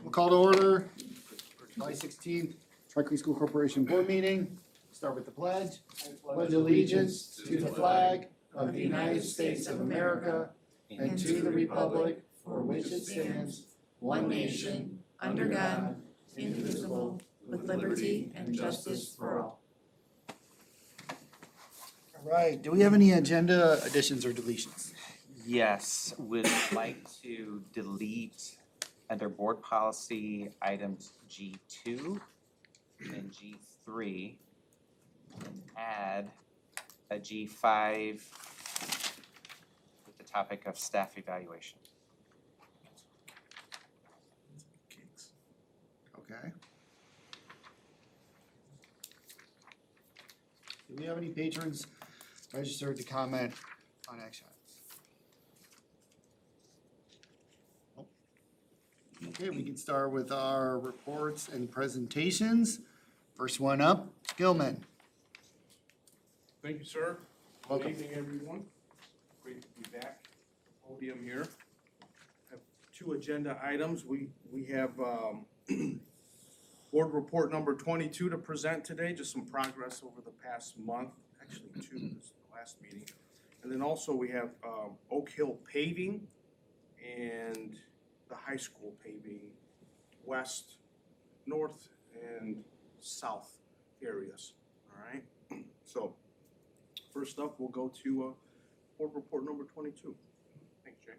We'll call to order July 16th, Truckee School Corporation Board Meeting. Start with the pledge. Pledge allegiance to the flag of the United States of America and to the republic for which it stands, one nation, under God, indivisible, with liberty and justice for all. All right, do we have any agenda additions or deletions? Yes, would like to delete under board policy items G2 and G3 and add a G5 with the topic of staff evaluation. Okay. Do we have any patrons registered to comment on action items? Okay, we can start with our reports and presentations. First one up, Gilman. Thank you, sir. Welcome. Good evening, everyone. Great to be back. Podium here. Have two agenda items. We have board report number 22 to present today. Just some progress over the past month. Actually, two. This is the last meeting. And then also we have Oak Hill paving and the high school paving, west, north, and south areas. All right. So first up, we'll go to board report number 22. Thanks, Jay.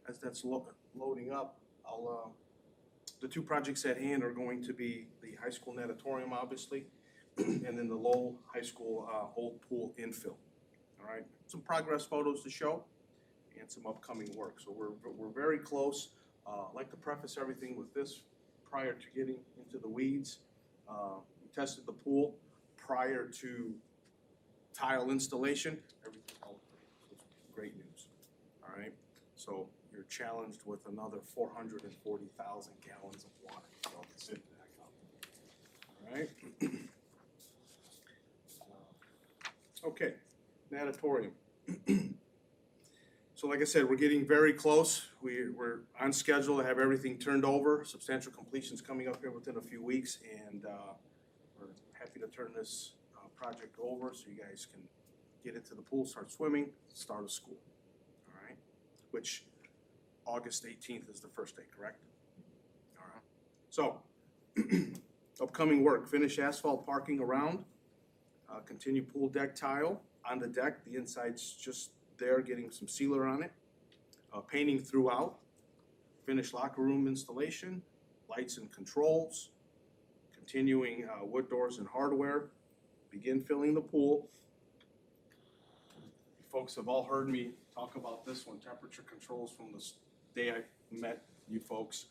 As that's loading up, the two projects at hand are going to be the high school natatorium, obviously, and then the Lowell High School old pool infill. All right, some progress photos to show and some upcoming work. So we're very close. I'd like to preface everything with this prior to getting into the weeds. We tested the pool prior to tile installation. Everything held great news. All right, so you're challenged with another 440,000 gallons of water. So sit back up. All right. Okay, natatorium. So like I said, we're getting very close. We're on schedule to have everything turned over. Substantial completion's coming up here within a few weeks, and we're happy to turn this project over so you guys can get into the pool, start swimming, start a school. All right, which August 18th is the first day, correct? All right. So upcoming work: finish asphalt parking around, continue pool deck tile on the deck. The inside's just there, getting some sealer on it, painting throughout, finish locker room installation, lights and controls, continuing wood doors and hardware, begin filling the pool. You folks have all heard me talk about this one, temperature controls, from the day I met you folks.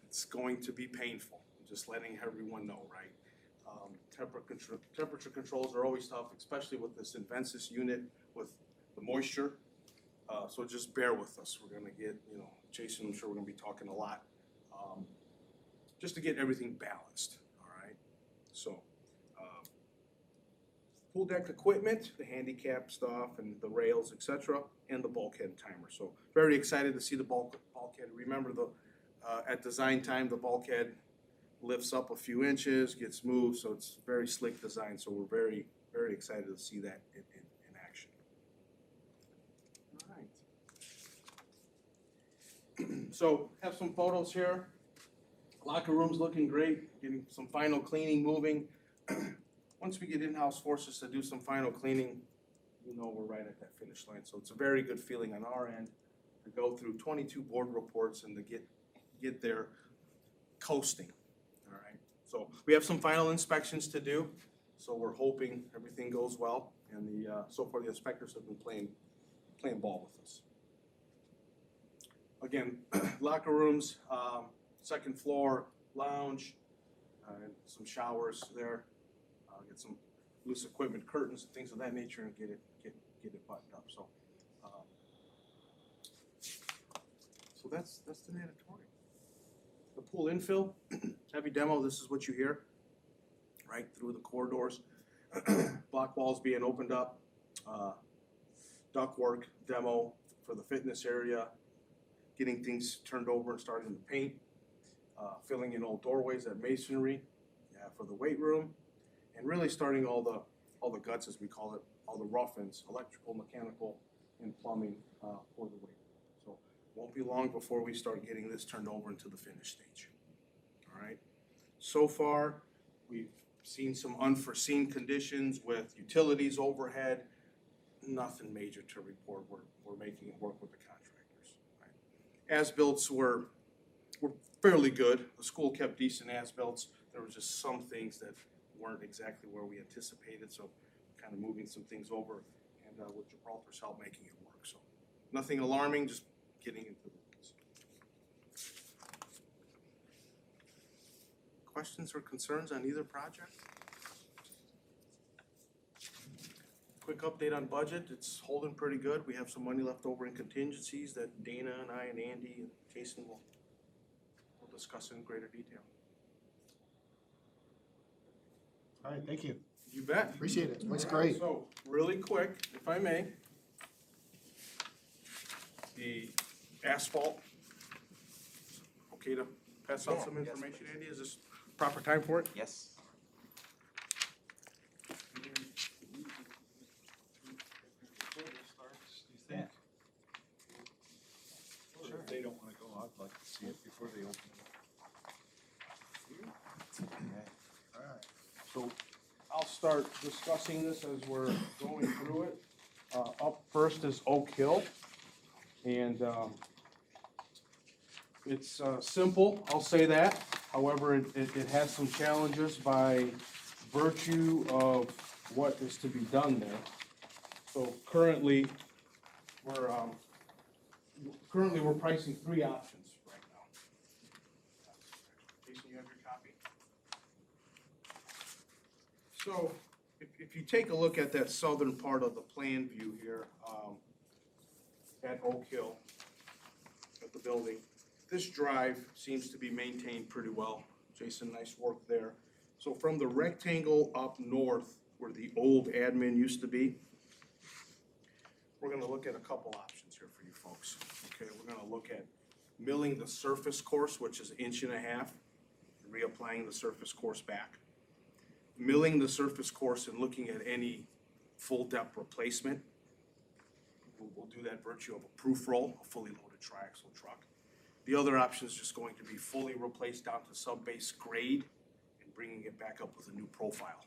It's going to be painful. I'm just letting everyone know, right? Temperature controls are always tough, especially with this Invensis unit with the moisture. So just bear with us. We're gonna get, Jason, I'm sure we're gonna be talking a lot, just to get everything balanced, all right? So, pool deck equipment, the handicap stuff and the rails, etc., and the bulkhead timer. So very excited to see the bulkhead. Remember at design time, the bulkhead lifts up a few inches, gets moved, so it's very slick design. So we're very, very excited to see that in action. All right. So have some photos here. Locker room's looking great, getting some final cleaning moving. Once we get in-house forces to do some final cleaning, we're right at that finish line. So it's a very good feeling on our end to go through 22 board reports and to get there coasting. All right. So we have some final inspections to do. So we're hoping everything goes well. And so far the inspectors have been playing ball with us. Again, locker rooms, second floor lounge, and some showers there. Get some loose equipment, curtains, things of that nature, and get it buttoned up. So, so that's the natatorium. The pool infill, heavy demo. This is what you hear, right through the corridors. Block walls being opened up, ductwork demo for the fitness area, getting things turned over and starting to paint, filling in old doorways at masonry for the weight room, and really starting all the guts, as we call it, all the rough ends, electrical, mechanical, and plumbing for the weight room. So won't be long before we start getting this turned over into the finished stage. All right. So far, we've seen some unforeseen conditions with utilities overhead. Nothing major to report. We're making it work with the contractors. Right? As-bills were fairly good. The school kept decent as-bills. There were just some things that weren't exactly where we anticipated, so kind of moving some things over, and with Gibraltar's help, making it work. So nothing alarming, just getting into the weeds. Questions or concerns on either project? Quick update on budget. It's holding pretty good. We have some money left over in contingencies that Dana and I and Andy and Jason will discuss in greater detail. All right, thank you. You bet. Appreciate it. Looks All right, great. So, really quick, if I may, the asphalt. Okay to pass out some Yes, information, please. Andy? Is this proper time for it? Yes. Yeah. Sure. If they don't wanna go, I'd like to see it before they open it. Alright. So I'll start discussing this as we're going through it. Up first is Oak Hill. And it's simple, I'll say that. However, it has some challenges by virtue of what is to be done there. So currently, we're pricing 3 options right now. Jason, you have your copy? So, if you take a look at that southern part of the plan view here, at Oak Hill, at the building, this drive seems to be maintained pretty well. Jason, nice work there. So from the rectangle up north, where the old admin used to be, we're gonna look at a couple options here for you folks. Okay, we're gonna look at milling the surface course, which is 1.5 inches, reapplying the surface course back. Milling the surface course and looking at any full depth replacement. We'll do that virtue of a proof roll, a fully loaded triaxle truck. The other option is just going to be fully replaced down to sub-base grade and bringing it back up with a new profile.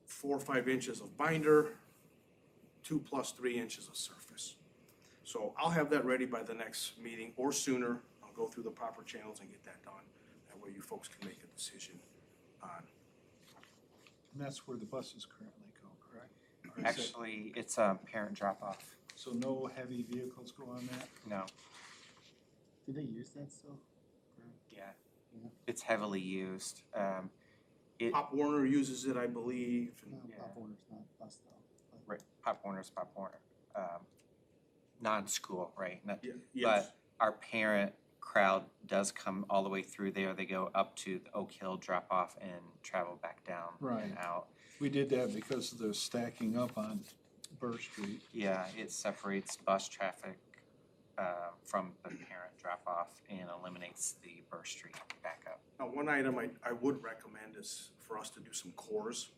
4 or 5 inches of binder, 2 + 3 inches of surface. So I'll have that ready by the next meeting or sooner. I'll go through the proper channels and get that done. That way you folks can make a decision on. And that's where the buses currently go, correct? Or is it- Actually, it's a parent drop-off. So no heavy vehicles go on that? No, Do they use that still? yeah. Yeah. It's heavily used. Pop Warner uses it, I believe. No, And Yeah. Pop Warner's not us though. But- Right, Pop Warner's Pop Warner. Non-school, right? Not- yes. But our parent crowd does come all the way through there. They go up to the Oak Hill drop-off and travel back down Right. and out. We did that because of the stacking up on Burr Street. Yeah, it separates bus traffic from the parent drop-off and eliminates the Burr Street backup. Now, one item I would recommend is for us to do some cores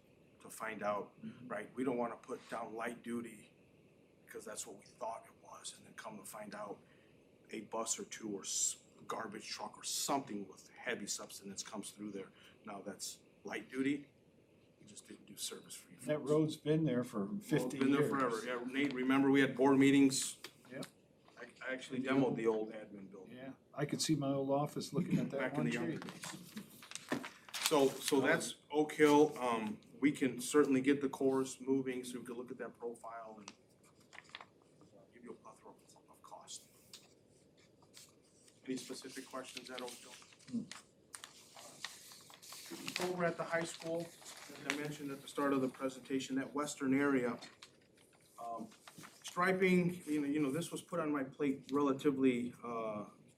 to find out, right, we don't wanna put down light duty because that's what we thought it was, and then come to find out a bus or two or a garbage truck or something with heavy substance comes through there. Now, that's light duty, we just didn't do service for you folks. That road's been there for 50 Been years. there forever, yeah, Nate, remember we had board meetings? Yep. I actually demoed the old admin building. Yeah, I could see my old office looking at that Back in one the younger tree. days. So that's Oak Hill. We can certainly get the cores moving so we can look at that profile and give you a plethora of cost. Any specific questions at Oak Hill? Over at the high school, as I mentioned at the start of the presentation, that western area, striping, you know, this was put on my plate relatively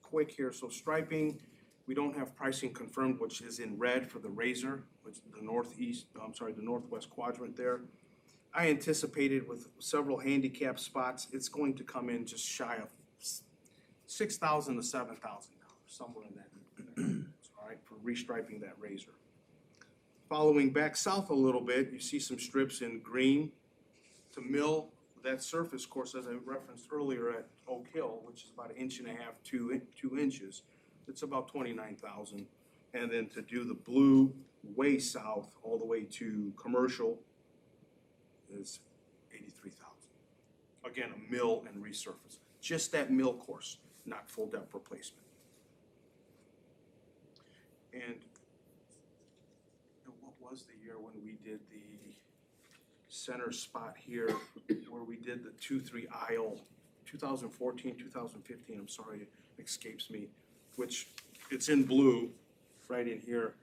quick here. So striping, we don't have pricing confirmed, which is in red for the Razor, which is the northwest quadrant there. I anticipated with several handicap spots, it's going to come in just shy of $6,000 to $7,000, somewhere in that. All right, for restriping that razor. Following back south a little bit, you see some strips in green to mill that surface course, as I referenced earlier at Oak Hill, which is about 1.5 inches, 2 inches. It's about 29,000. And then to do the blue way south all the way to commercial is 83,000. Again, a mill and resurface. Just that mill course, not full depth replacement. And what was the year when we did the center spot here, where we did the 2-3 aisle, 2014, 2015, I'm sorry, it escapes me, which it's in blue right in here.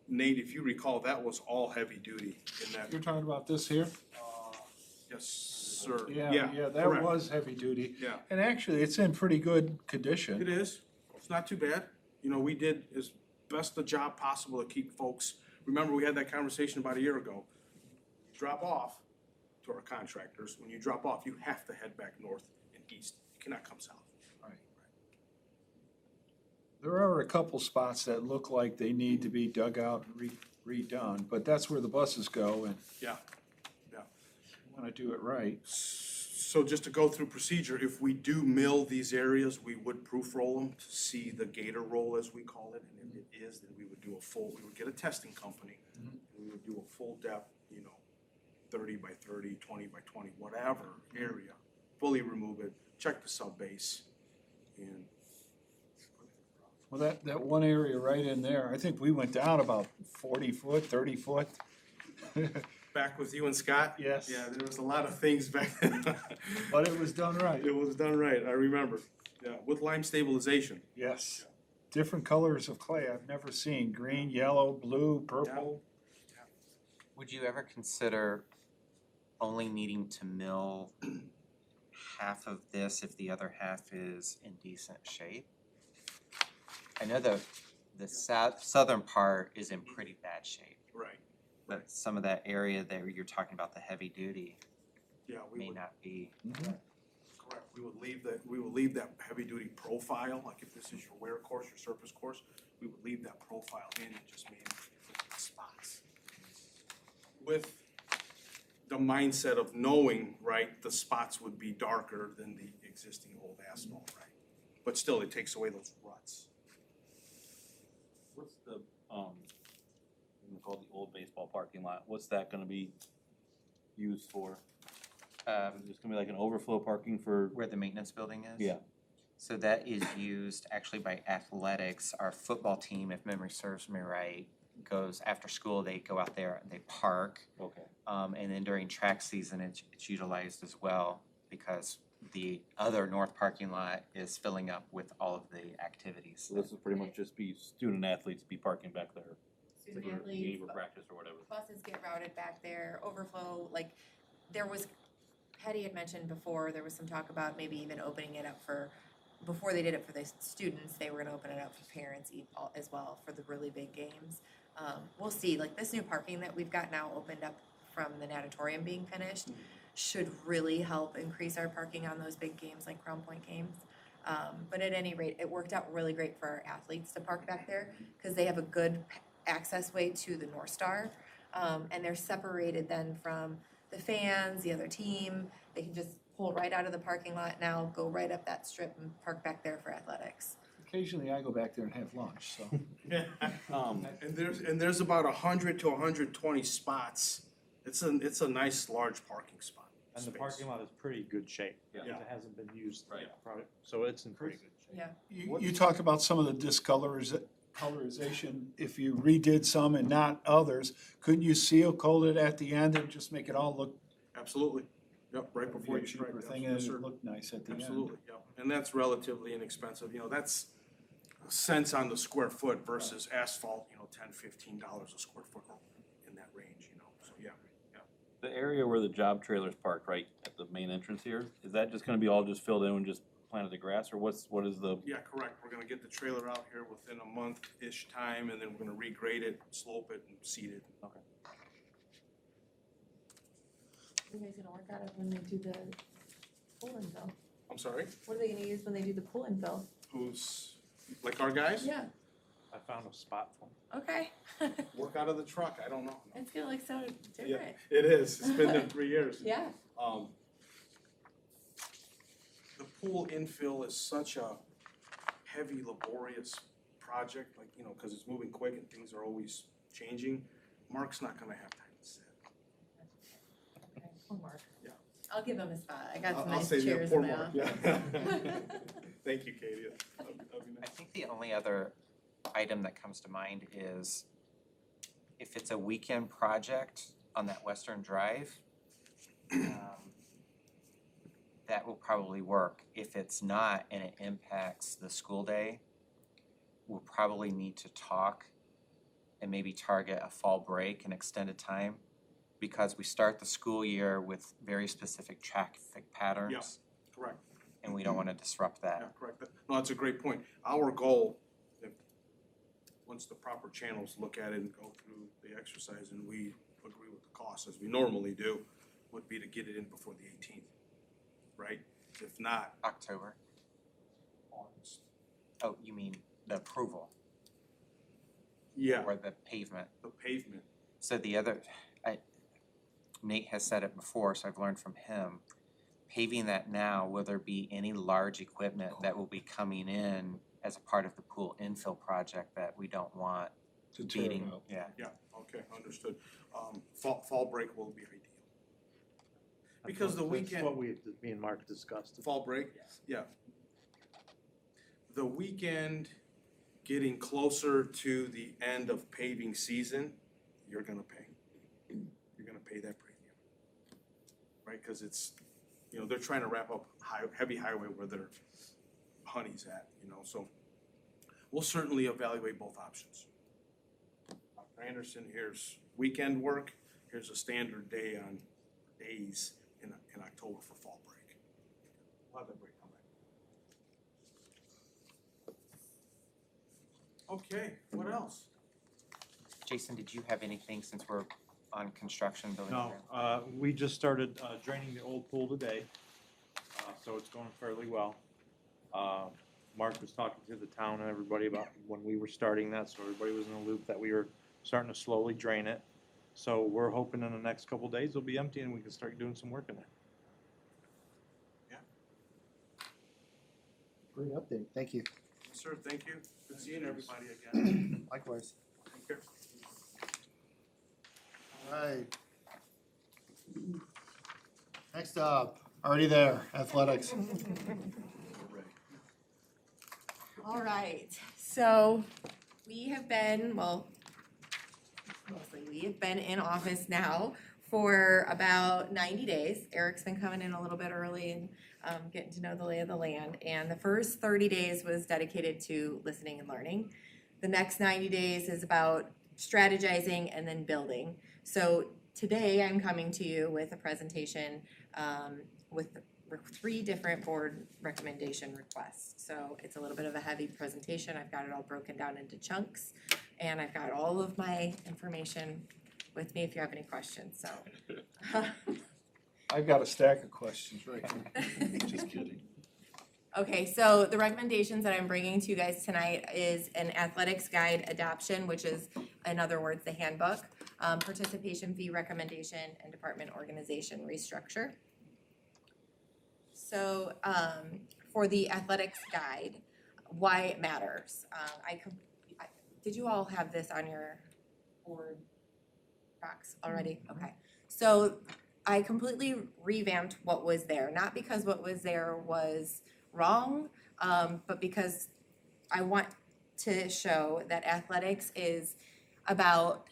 Nate, if you recall, that was all heavy duty in that. You're talking about this here? Yes, sir. Yeah, that correct. was heavy duty. Yeah, And actually, it's in pretty good it condition. is. It's not too bad. You know, we did as best a job possible to keep folks. Remember, we had that conversation about a year ago. Drop off to our contractors. When you drop off, you have to head back north and east. You cannot come south. Right. There are a couple spots that look like they need to be dug out and redone, but that's where the buses go, and Yeah. you want to do it right. So just to go through procedure, if we do mill these areas, we would proof roll them to see the gator roll, as we call it. And if it is, then we would get a testing company. And we would do a full depth, 30 by 30, 20 by 20, whatever area, fully remove it, check the sub base, and Well, that one area right in there, I think we went down about 40 foot, 30 foot. back with you and Scott? Yes. Yeah, there was a lot of things back then. But it was done right. It was done right, I remember. Yeah, with lime stabilization. Yes. Different colors of clay I've never seen, green, yellow, blue, purple. Would you ever consider only needing to mill half of this if the other half is in decent shape? I know the southern part is in pretty bad shape, Right. but some of that area there you're talking about, the heavy duty, Yeah, we may would. not be. Correct, we would leave that heavy duty profile, like if this is your wear course, your surface course, we would leave that profile in and just maybe put spots. With the mindset of knowing, right, the spots would be darker than the existing old asphalt, right? But still, it takes away those ruts. What's the, we call it the old baseball parking lot, what's that gonna be used for? Is it gonna be like an overflow parking for? Where the maintenance building is? Yeah. So that is used actually by athletics. Our football team, if memory serves me right, goes after school, they go out there and they park. Okay. And then during track season, it's utilized as well because the other north parking lot is filling up with all of the activities. So this would pretty much just be student athletes be parking back there. Student for athletes, game or practice or whatever. buses get routed back there, overflow, like, there was, Hetty had mentioned before, there was some talk about maybe even opening it up for, before they did it for the students, they were gonna open it up for parents as well for the really big games. We'll see, like, this new parking that we've got now opened up from the natatorium being finished should really help increase our parking on those big games like Crown Point games. But at any rate, it worked out really great for our athletes to park back there because they have a good access way to the North Star. And they're separated then from the fans, the other team. They can just pull right out of the parking lot now, go right up that strip and park back there for athletics. Occasionally I go back there and have lunch, so. And there's about 100 to 120 spots. It's a nice large parking spot. And the space. parking lot is pretty good shape, Yeah. because it hasn't been used, Right. so it's in pretty good shape. Yeah. You talked about some of the colorization. If you redid some and not others, couldn't you seal coat it at the end and just make it all look? Absolutely. Yep, right That'd be before a you strike. cheaper Yes, thing and yes, sir. it'd look nice at the end. Absolutely, yep. And that's relatively inexpensive. That's cents on the square foot versus asphalt, $10, $15 a square foot, or in that range, so yeah. The area where the job trailer's parked, right at the main entrance here, is that just gonna be all just filled in and just planted the grass, or what is the? Yeah, correct. We're gonna get the trailer out here within a month-ish time, and then we're gonna regrade it, slope it, and seed it. Okay. What are you guys gonna work out of when they do the pull and fill? I'm sorry, What are they gonna use when they do the pull and fill? who's, like our guys? Yeah, I found a spot for them. okay. Work out of the truck, I don't know. It's gonna look so Yeah, different. it is, it's been there 3 years. Yeah. The pool infill is such a heavy, laborious project, like, you know, cause it's moving quick and things are always changing. Mark's not gonna have time to sit. Okay, poor Mark. Yeah. I'll give him a spot. I got some I'll nice say, yeah, chairs poor in my Mark, office. yeah. Thank you, Katie. That'd be I nice. think the only other item that comes to mind is if it's a weekend project on that Western Drive, that will probably work. If it's not and it impacts the school day, we'll probably need to talk and maybe target a fall break, an extended time, because we start the school year with very specific traffic patterns. Correct. And we don't wanna disrupt Yeah, that. correct. No, that's a great point. Our goal, if, once the proper channels look at it and go through the exercise and we agree with the cost as we normally do, would be to get it in before the 18th, right? If not, October. Oh, you mean the approval yeah, or the pavement? the pavement. So the other, Nate has said it before, so I've learned from him. Paving that now, will there be any large equipment that will be coming in as a part of the pool infill project that we don't want To tear it beating? out. Yeah. Yeah, okay, understood. Fall break will be ideal. Because the That's weekend- what me and Mark discussed. Fall break? Yeah. The weekend, getting closer to the end of paving season, you're gonna pay. You're gonna pay that premium. Right, cause it's, you know, they're trying to wrap up heavy highway where their honey's at, you know, so we'll certainly evaluate both options. Anderson, here's weekend work, here's a standard day on days in October for fall break. We'll have that break come back. Okay, what else? Jason, did you have anything since we're on construction building? No, we just started draining the old pool today, so it's going fairly well. Mark was talking to the town and everybody about when we were starting that, so everybody was in the loop that we were starting to slowly drain it. So we're hoping in the next couple days it'll be empty and we can start doing some work in there. Great update, thank you. Sir, thank you. Good seeing everybody again. Likewise. Take care. Alright. Next up, already there, athletics. All right, so we have been, well, mostly we have been in office now for about 90 days. Eric's been coming in a little bit early and getting to know the lay of the land. And the first 30 days was dedicated to listening and learning. The next 90 days is about strategizing and then building. So today I'm coming to you with a presentation with 3 different board recommendation requests. So it's a little bit of a heavy presentation. I've got it all broken down into chunks, and I've got all of my information with me if you have any questions, so. I've got a stack of questions right here. Just kidding. Okay, so the recommendations that I'm bringing to you guys tonight is an athletics guide adoption, which is, in other words, the handbook, participation fee recommendation, and department organization restructure. So, for the athletics guide, why it matters. Did you all have this on your board docs already? Okay. So I completely revamped what was there, not because what was there was wrong, but because I want to show that athletics is about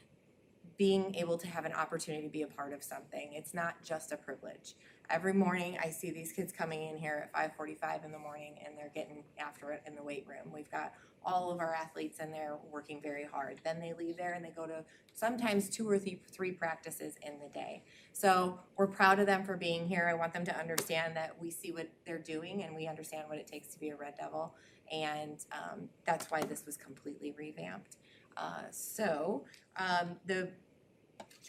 being able to have an opportunity to be a part of something. It's not just a privilege. Every morning I see these kids coming in here at 5:45 in the morning and they're getting after it in the weight room. We've got all of our athletes in there working very hard. Then they leave there and they go to sometimes 2 or 3 practices in the day. So we're proud of them for being here. I want them to understand that we see what they're doing and we understand what it takes to be a Red Devil. And that's why this was completely revamped. The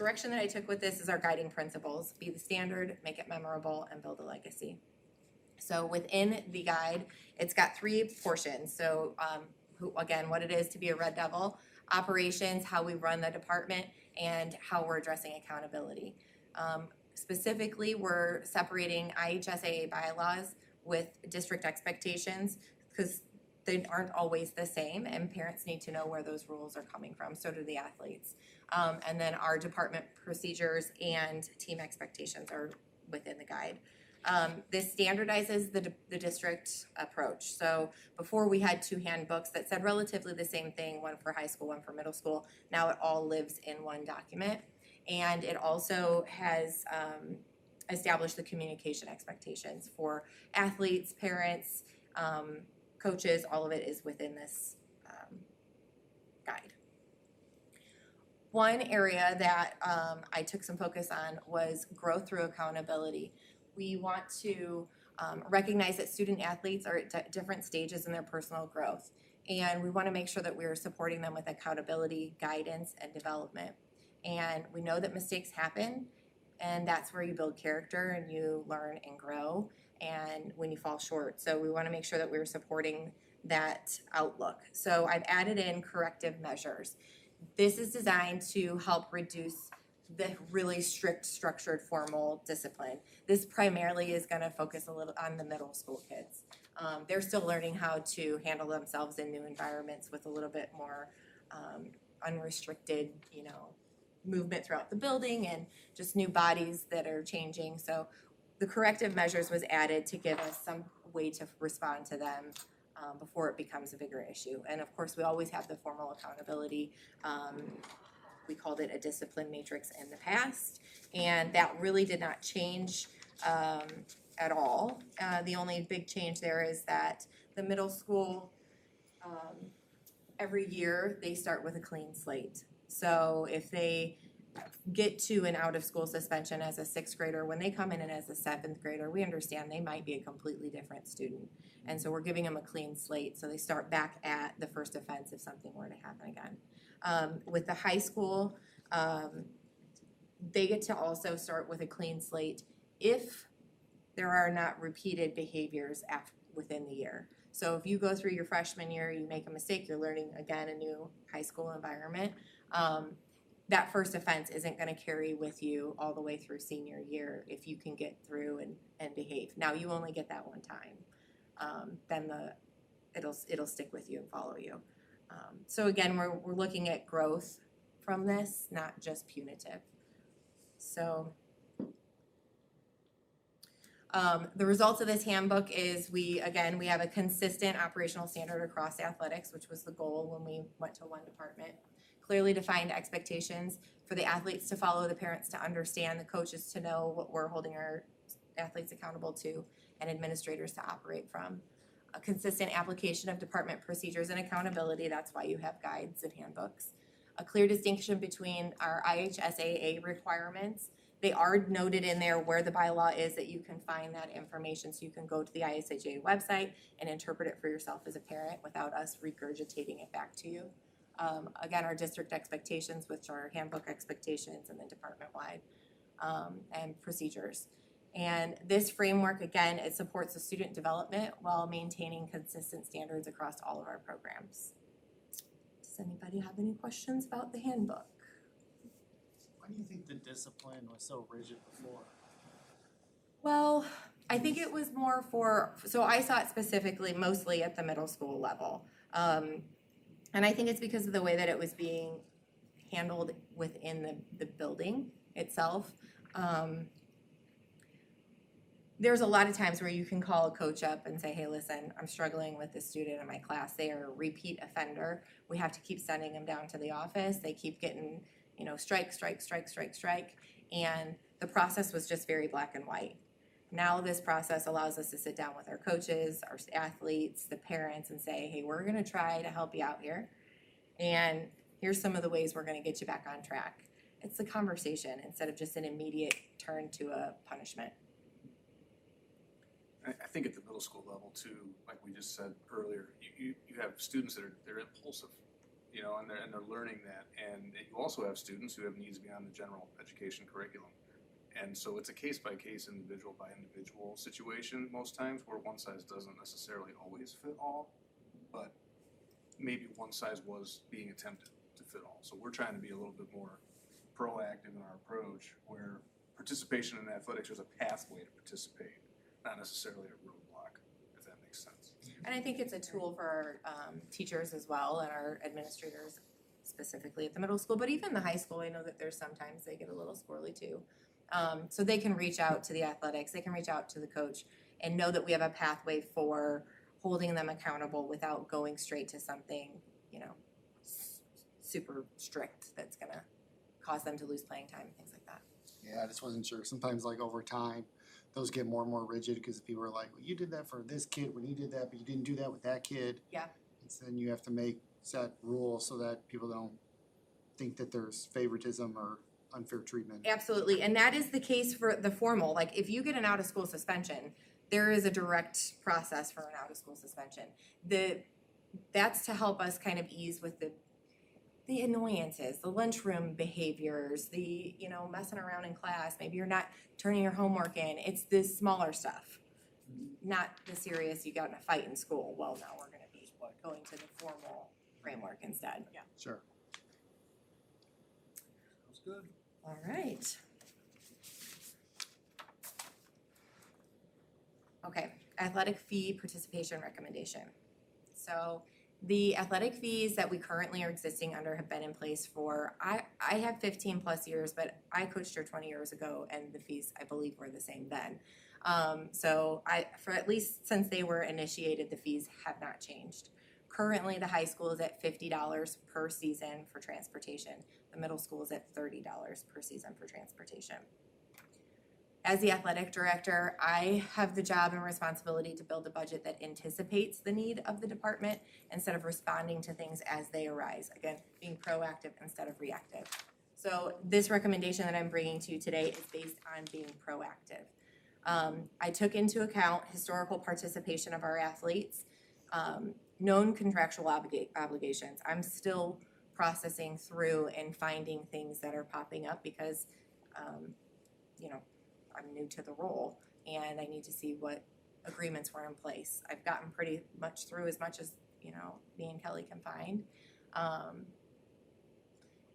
direction that I took with this is our guiding principles: be the standard, make it memorable, and build a legacy. So within the guide, it's got 3 portions. So what it is to be a Red Devil, operations, how we run the department, and how we're addressing accountability. Specifically, we're separating IHSAA bylaws with district expectations because they aren't always the same, and parents need to know where those rules are coming from. So do the athletes. And then our department procedures and team expectations are within the guide. This standardizes the district approach. So before we had 2 handbooks that said relatively the same thing, one for high school, one for middle school. Now it all lives in one document. And it also has established the communication expectations for athletes, parents, coaches. All of it is within this guide. One area that I took some focus on was growth through accountability. We want to recognize that student athletes are at different stages in their personal growth, and we want to make sure that we're supporting them with accountability, guidance, and development. And we know that mistakes happen, and that's where you build character and you learn and grow, and when you fall short. So we want to make sure that we're supporting that outlook. So I've added in corrective measures. This is designed to help reduce the really strict, structured, formal discipline. This primarily is going to focus a little on the middle school kids. They're still learning how to handle themselves in new environments with a little bit more unrestricted, movement throughout the building and just new bodies that are changing. So the corrective measures was added to give us some way to respond to them before it becomes a bigger issue. And of course, we always have the formal accountability. We called it a discipline matrix in the past, and that really did not change at all. The only big change there is that the middle school, every year they start with a clean slate. So if they get to an out-of-school suspension as a 6th grader, when they come in and as a 7th grader, we understand they might be a completely different student. And so we're giving them a clean slate, so they start back at the first offense if something were to happen again. With the high school, they get to also start with a clean slate if there are not repeated behaviors within the year. So if you go through your freshman year, you make a mistake, you're learning again a new high school environment, that first offense isn't going to carry with you all the way through senior year if you can get through and behave. Now you only get that one time, then it'll stick with you and follow you. So again, we're looking at growth from this, not just punitive. So the results of this handbook is we have a consistent operational standard across athletics, which was the goal when we went to one department. Clearly defined expectations for the athletes to follow, the parents to understand, the coaches to know what we're holding our athletes accountable to, and administrators to operate from. A consistent application of department procedures and accountability, that's why you have guides and handbooks. A clear distinction between our IHSAA requirements. They are noted in there where the bylaw is that you can find that information, so you can go to the IHSAA website and interpret it for yourself as a parent without us regurgitating it back to you. Again, our district expectations, which are handbook expectations, and then department-wide and procedures. And this framework, again, it supports the student development while maintaining consistent standards across all of our programs. Does anybody have any questions about the handbook? Why do you think the discipline was so rigid before? Well, I think it was more so I saw it specifically mostly at the middle school level. And I think it's because of the way that it was being handled within the building itself. There's a lot of times where you can call a coach up and say, hey, listen, I'm struggling with this student in my class. They are a repeat offender. We have to keep sending them down to the office. They keep getting, strike. And the process was just very black and white. Now this process allows us to sit down with our coaches, our athletes, the parents, and say, hey, we're gonna try to help you out here. And here's some of the ways we're gonna get you back on track. It's a conversation instead of just an immediate turn to a punishment. I think at the middle school level too, like we just said earlier, you have students that they're impulsive. you know, and they're learning that. And you also have students who have needs beyond the general education curriculum. And so it's a case-by-case, individual-by-individual situation most times, where one size doesn't necessarily always fit all, but maybe one size was being attempted to fit all. So we're trying to be a little bit more proactive in our approach, where participation in athletics is a pathway to participate, not necessarily a roadblock, if that makes sense. And I think it's a tool for our teachers as well and our administrators, specifically at the middle school, but even the high school. I know that there's sometimes they get a little squirrely too. So they can reach out to the athletics, they can reach out to the coach and know that we have a pathway for holding them accountable without going straight to something, you know, super strict that's gonna cause them to lose playing time and things like that. Yeah, I just wasn't sure. Sometimes like over time, those get more and more rigid because people are like, well, you did that for this kid when you did that, but you didn't do that with that kid. Yeah. And so then you have to set rules so that people don't think that there's favoritism or unfair treatment. Absolutely, and that is the case for the formal. Like, if you get an out-of-school suspension, there is a direct process for an out-of-school suspension. That's to help us kind of ease with the annoyances, the lunchroom behaviors, the, you know, messing around in class. Maybe you're not turning your homework in. It's the smaller stuff, not the serious, you got in a fight in school. Well, now we're gonna be going to the formal framework instead. Yeah. Sure. Sounds good. All right. Okay, athletic fee participation recommendation. So the athletic fees that we currently are existing under have been in place for, I have 15 plus years, but I coached here 20 years ago and the fees, I believe, were the same then. So for at least since they were initiated, the fees have not changed. Currently, the high school is at $50 per season for transportation. The middle school is at $30 per season for transportation. As the athletic director, I have the job and responsibility to build a budget that anticipates the need of the department instead of responding to things as they arise. Again, being proactive instead of reactive. So this recommendation that I'm bringing to you today is based on being proactive. I took into account historical participation of our athletes, known contractual obligations. I'm still processing through and finding things that are popping up because, you know, I'm new to the role and I need to see what agreements were in place. I've gotten pretty much through as much as, you know, me and Kelly can find.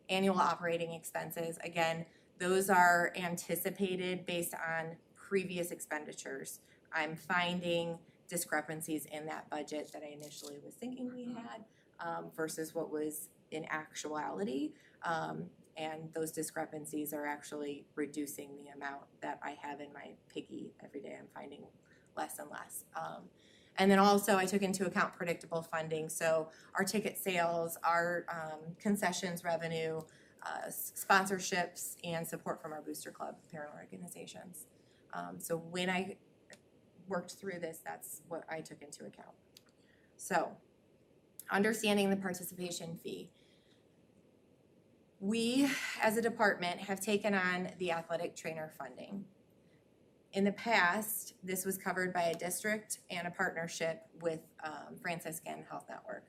Annual operating expenses, again, those are anticipated based on previous expenditures. I'm finding discrepancies in that budget that I initially was thinking we had versus what was in actuality. And those discrepancies are actually reducing the amount that I have in my piggy every day. I'm finding less and less. And then also I took into account predictable funding. So our ticket sales, our concessions revenue, sponsorships, and support from our booster club parent organizations. So when I worked through this, that's what I took into account. So understanding the participation fee. We, as a department, have taken on the athletic trainer funding. In the past, this was covered by a district and a partnership with Franciscan Health Network.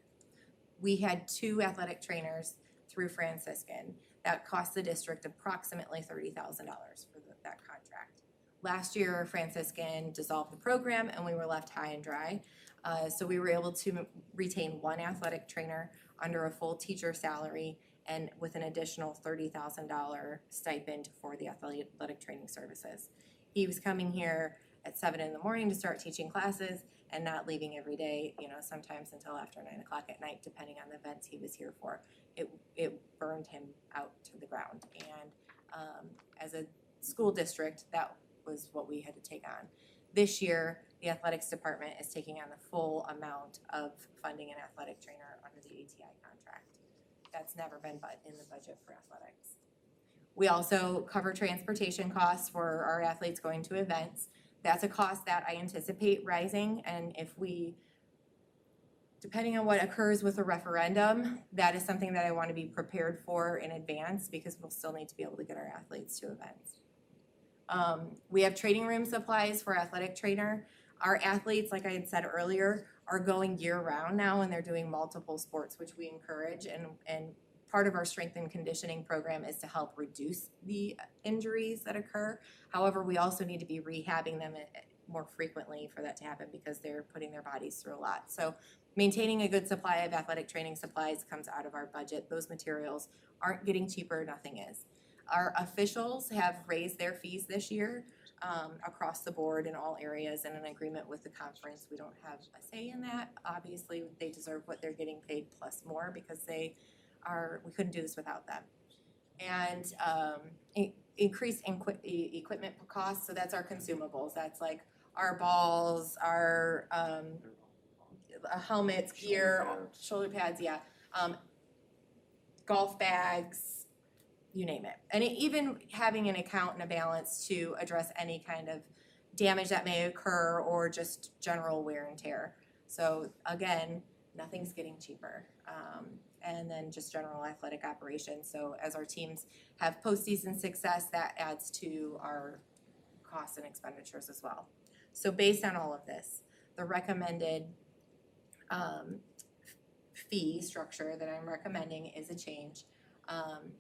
We had 2 athletic trainers through Franciscan that cost the district approximately $30,000 for that contract. Last year, Franciscan dissolved the program and we were left high and dry. So we were able to retain 1 athletic trainer under a full teacher salary and with an additional $30,000 stipend for the athletic training services. He was coming here at 7 in the morning to start teaching classes and not leaving every day, you know, sometimes until after 9 o'clock at night, depending on the events he was here for. It burned him out to the ground. And as a school district, that was what we had to take on. This year, the athletics department is taking on the full amount of funding an athletic trainer under the ATI contract. That's never been in the budget for athletics. We also cover transportation costs for our athletes going to events. That's a cost that I anticipate rising, and if we, depending on what occurs with the referendum, that is something that I want to be prepared for in advance because we'll still need to be able to get our athletes to events. We have training room supplies for athletic trainer. Our athletes, like I had said earlier, are going year-round now, and they're doing multiple sports, which we encourage, and part of our strength and conditioning program is to help reduce the injuries that occur. However, we also need to be rehabbing them more frequently for that to happen because they're putting their bodies through a lot. So maintaining a good supply of athletic training supplies comes out of our budget. Those materials aren't getting cheaper, nothing is. Our officials have raised their fees this year across the board in all areas in an agreement with the conference. We don't have a say in that. Obviously, they deserve what they're getting paid plus more because we couldn't do this without them. And increased equipment costs, so that's our consumables. That's like our balls, our helmets, gear, shoulder pads, yeah. Golf bags, you name it. And even having an account and a balance to address any kind of damage that may occur or just general wear and tear. So again, nothing's getting cheaper. And then just general athletic operations. So as our teams have postseason success, that adds to our costs and expenditures as well. So based on all of this, the recommended fee structure that I'm recommending is a change. I'm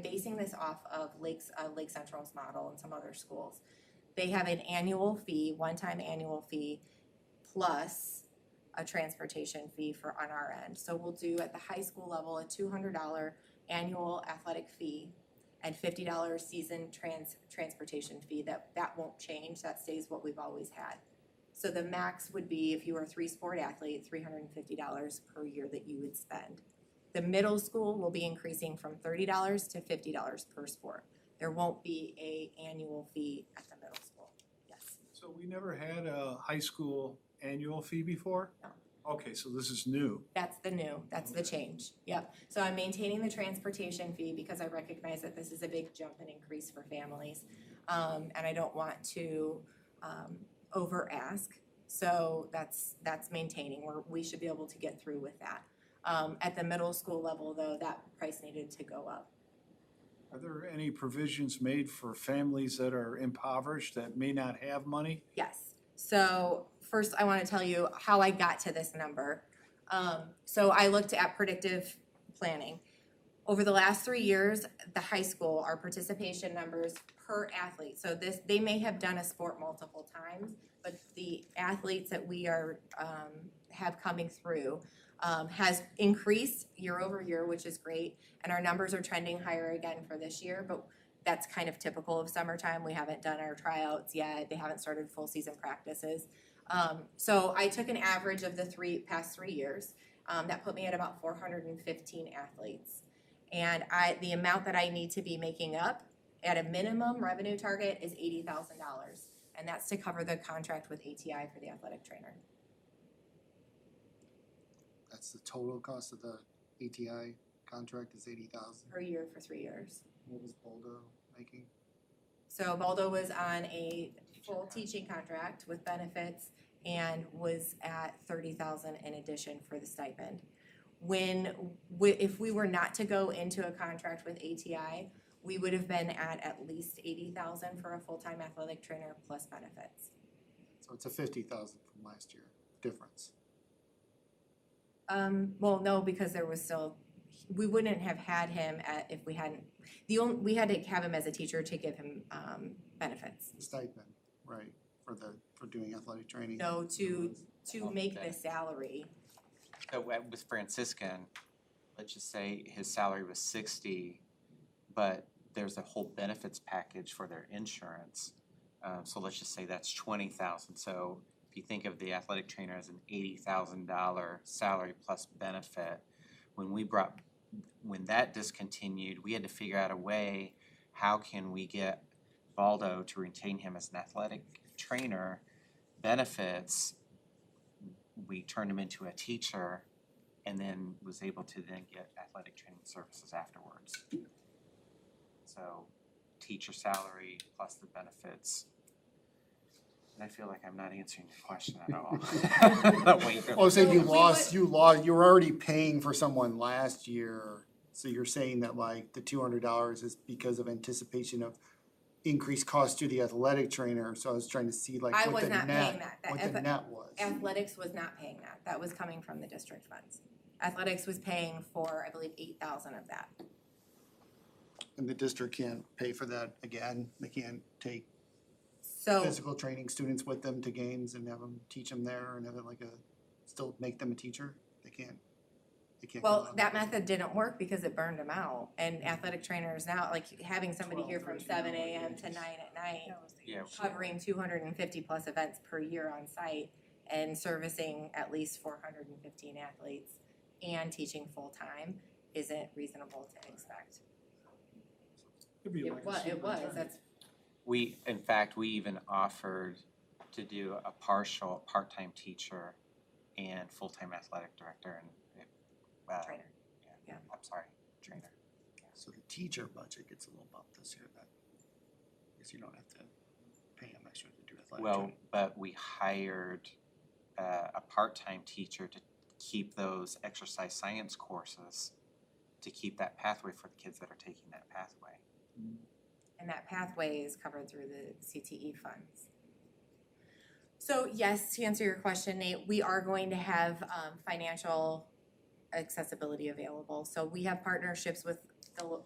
basing this off of Lake Central's model and some other schools. They have an annual fee, one-time annual fee, plus a transportation fee on our end. So we'll do at the high school level a $200 annual athletic fee and $50 season transportation fee. That won't change. That stays what we've always had. So the max would be, if you are a 3-sport athlete, $350 per year that you would spend. The middle school will be increasing from $30 to $50 per sport. There won't be an annual fee at the middle school. Yes. So we never had a high school annual fee before? No. Okay, so this is new. That's the change. Yep. So I'm maintaining the transportation fee because I recognize that this is a big jump and increase for families. And I don't want to over ask. So that's maintaining. We should be able to get through with that. At the middle school level though, that price needed to go up. Are there any provisions made for families that are impoverished that may not have money? Yes. So first I want to tell you how I got to this number. So I looked at predictive planning. Over the last 3 years, the high school, our participation numbers per athlete. So they may have done a sport multiple times, but the athletes that we have coming through has increased year over year, which is great. And our numbers are trending higher again for this year, but that's kind of typical of summertime. We haven't done our tryouts yet. They haven't started full season practices. So I took an average of the past 3 years. That put me at about 415 athletes. And the amount that I need to be making up at a minimum revenue target is $80,000. And that's to cover the contract with ATI for the athletic trainer. That's the total cost of the ATI contract is $80,000. Per year for 3 years. What was Boldo making? So Baldo was on a full teaching contract with benefits and was at $30,000 in addition for the stipend. If we were not to go into a contract with ATI, we would have been at least $80,000 for a full-time athletic trainer plus benefits. So it's a $50,000 from last year difference. Well, no, because there was still, we wouldn't have had him if we hadn't, we had to have him as a teacher to give him benefits. Stipend, right, for doing athletic training. No, to make the salary. So with Franciscan, let's just say his salary was 60, but there's a whole benefits package for their insurance. So let's just say that's 20,000. So if you think of the athletic trainer as an $80,000 salary plus benefit, when that discontinued, we had to figure out a way, how can we get Baldo to retain him as an athletic trainer, benefits, we turned him into a teacher, and then was able to then get athletic training services afterwards. So teacher salary plus the benefits. And I feel like I'm not answering your question at all. Oh, so So you were already paying for someone last year, so you're saying that like the $200 is because of anticipation of increased cost to the athletic trainer, so I was trying to see like I what was the not paying that. what the net was. Athletics was not paying that. That was coming from the district funds. Athletics was paying for, I believe, 8,000 of that. And the district can't pay for that again, they can't take So, physical training students with them to games and have them teach them there and have it like still make them a teacher, they can't go well, on that method didn't work because it burned them out. And athletic trainers now, like having somebody here from 7 AM to 9 at night, Yeah, covering 250 plus events per year on site and servicing at least 415 athletes and teaching full-time isn't reasonable to expect. It'd be like a It was, superintendent. that's, in fact, we even offered to do a partial, part-time teacher and full-time athletic director and, trainer. yeah, I'm sorry, trainer. So the teacher budget gets a little bump this year, that, I guess you don't have to pay them extra to do athletic Well, training. but we hired a part-time teacher to keep those exercise science courses, to keep that pathway for the kids that are taking that pathway. And that pathway is covered through the CTE funds. So yes, to answer your question, Nate, we are going to have financial accessibility available. So we have partnerships with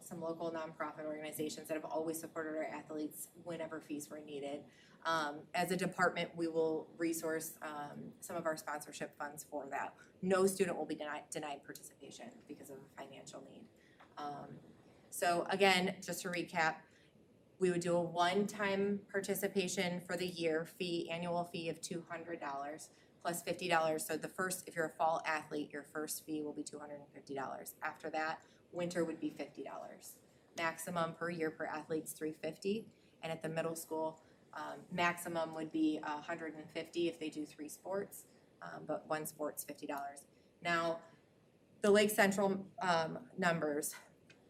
some local nonprofit organizations that have always supported our athletes whenever fees were needed. As a department, we will resource some of our sponsorship funds for that. No student will be denied participation because of a financial need. So again, just to recap, we would do a one-time participation for the year annual fee of $200 plus $50. So if you're a fall athlete, your first fee will be $250. After that, winter would be $50. Maximum per year per athlete's $350. And at the middle school, maximum would be $150 if they do 3 sports, but one sport's $50. Now, the Lake Central numbers,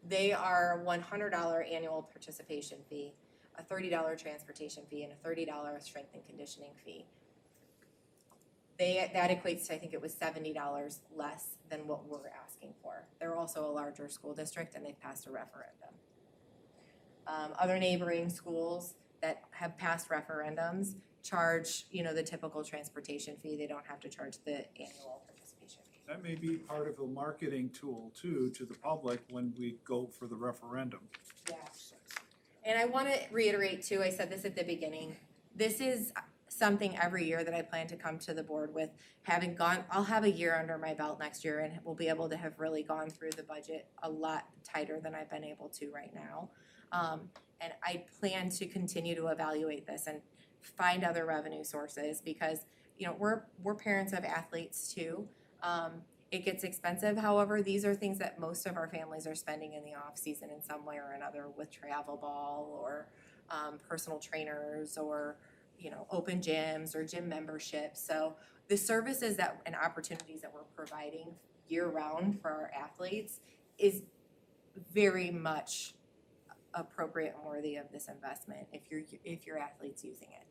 they are $100 annual participation fee, a $30 transportation fee, and a $30 strength and conditioning fee. That equates to, I think it was $70 less than what we're asking for. They're also a larger school district and they've passed a referendum. Other neighboring schools that have passed referendums charge, the typical transportation fee. They don't have to charge the annual participation fee. That may be part of a marketing tool too, to the public when we go for the referendum. Yeah. And I want to reiterate too, I said this at the beginning, this is something every year that I plan to come to the board with. I'll have a year under my belt next year and we'll be able to have really gone through the budget a lot tighter than I've been able to right now. And I plan to continue to evaluate this and find other revenue sources because, we're parents of athletes too. It gets expensive. However, these are things that most of our families are spending in the off season in some way or another with travel ball or personal trainers or, open gyms or gym memberships. So the services and opportunities that we're providing year round for our athletes is very much appropriate and worthy of this investment if your athlete's using it.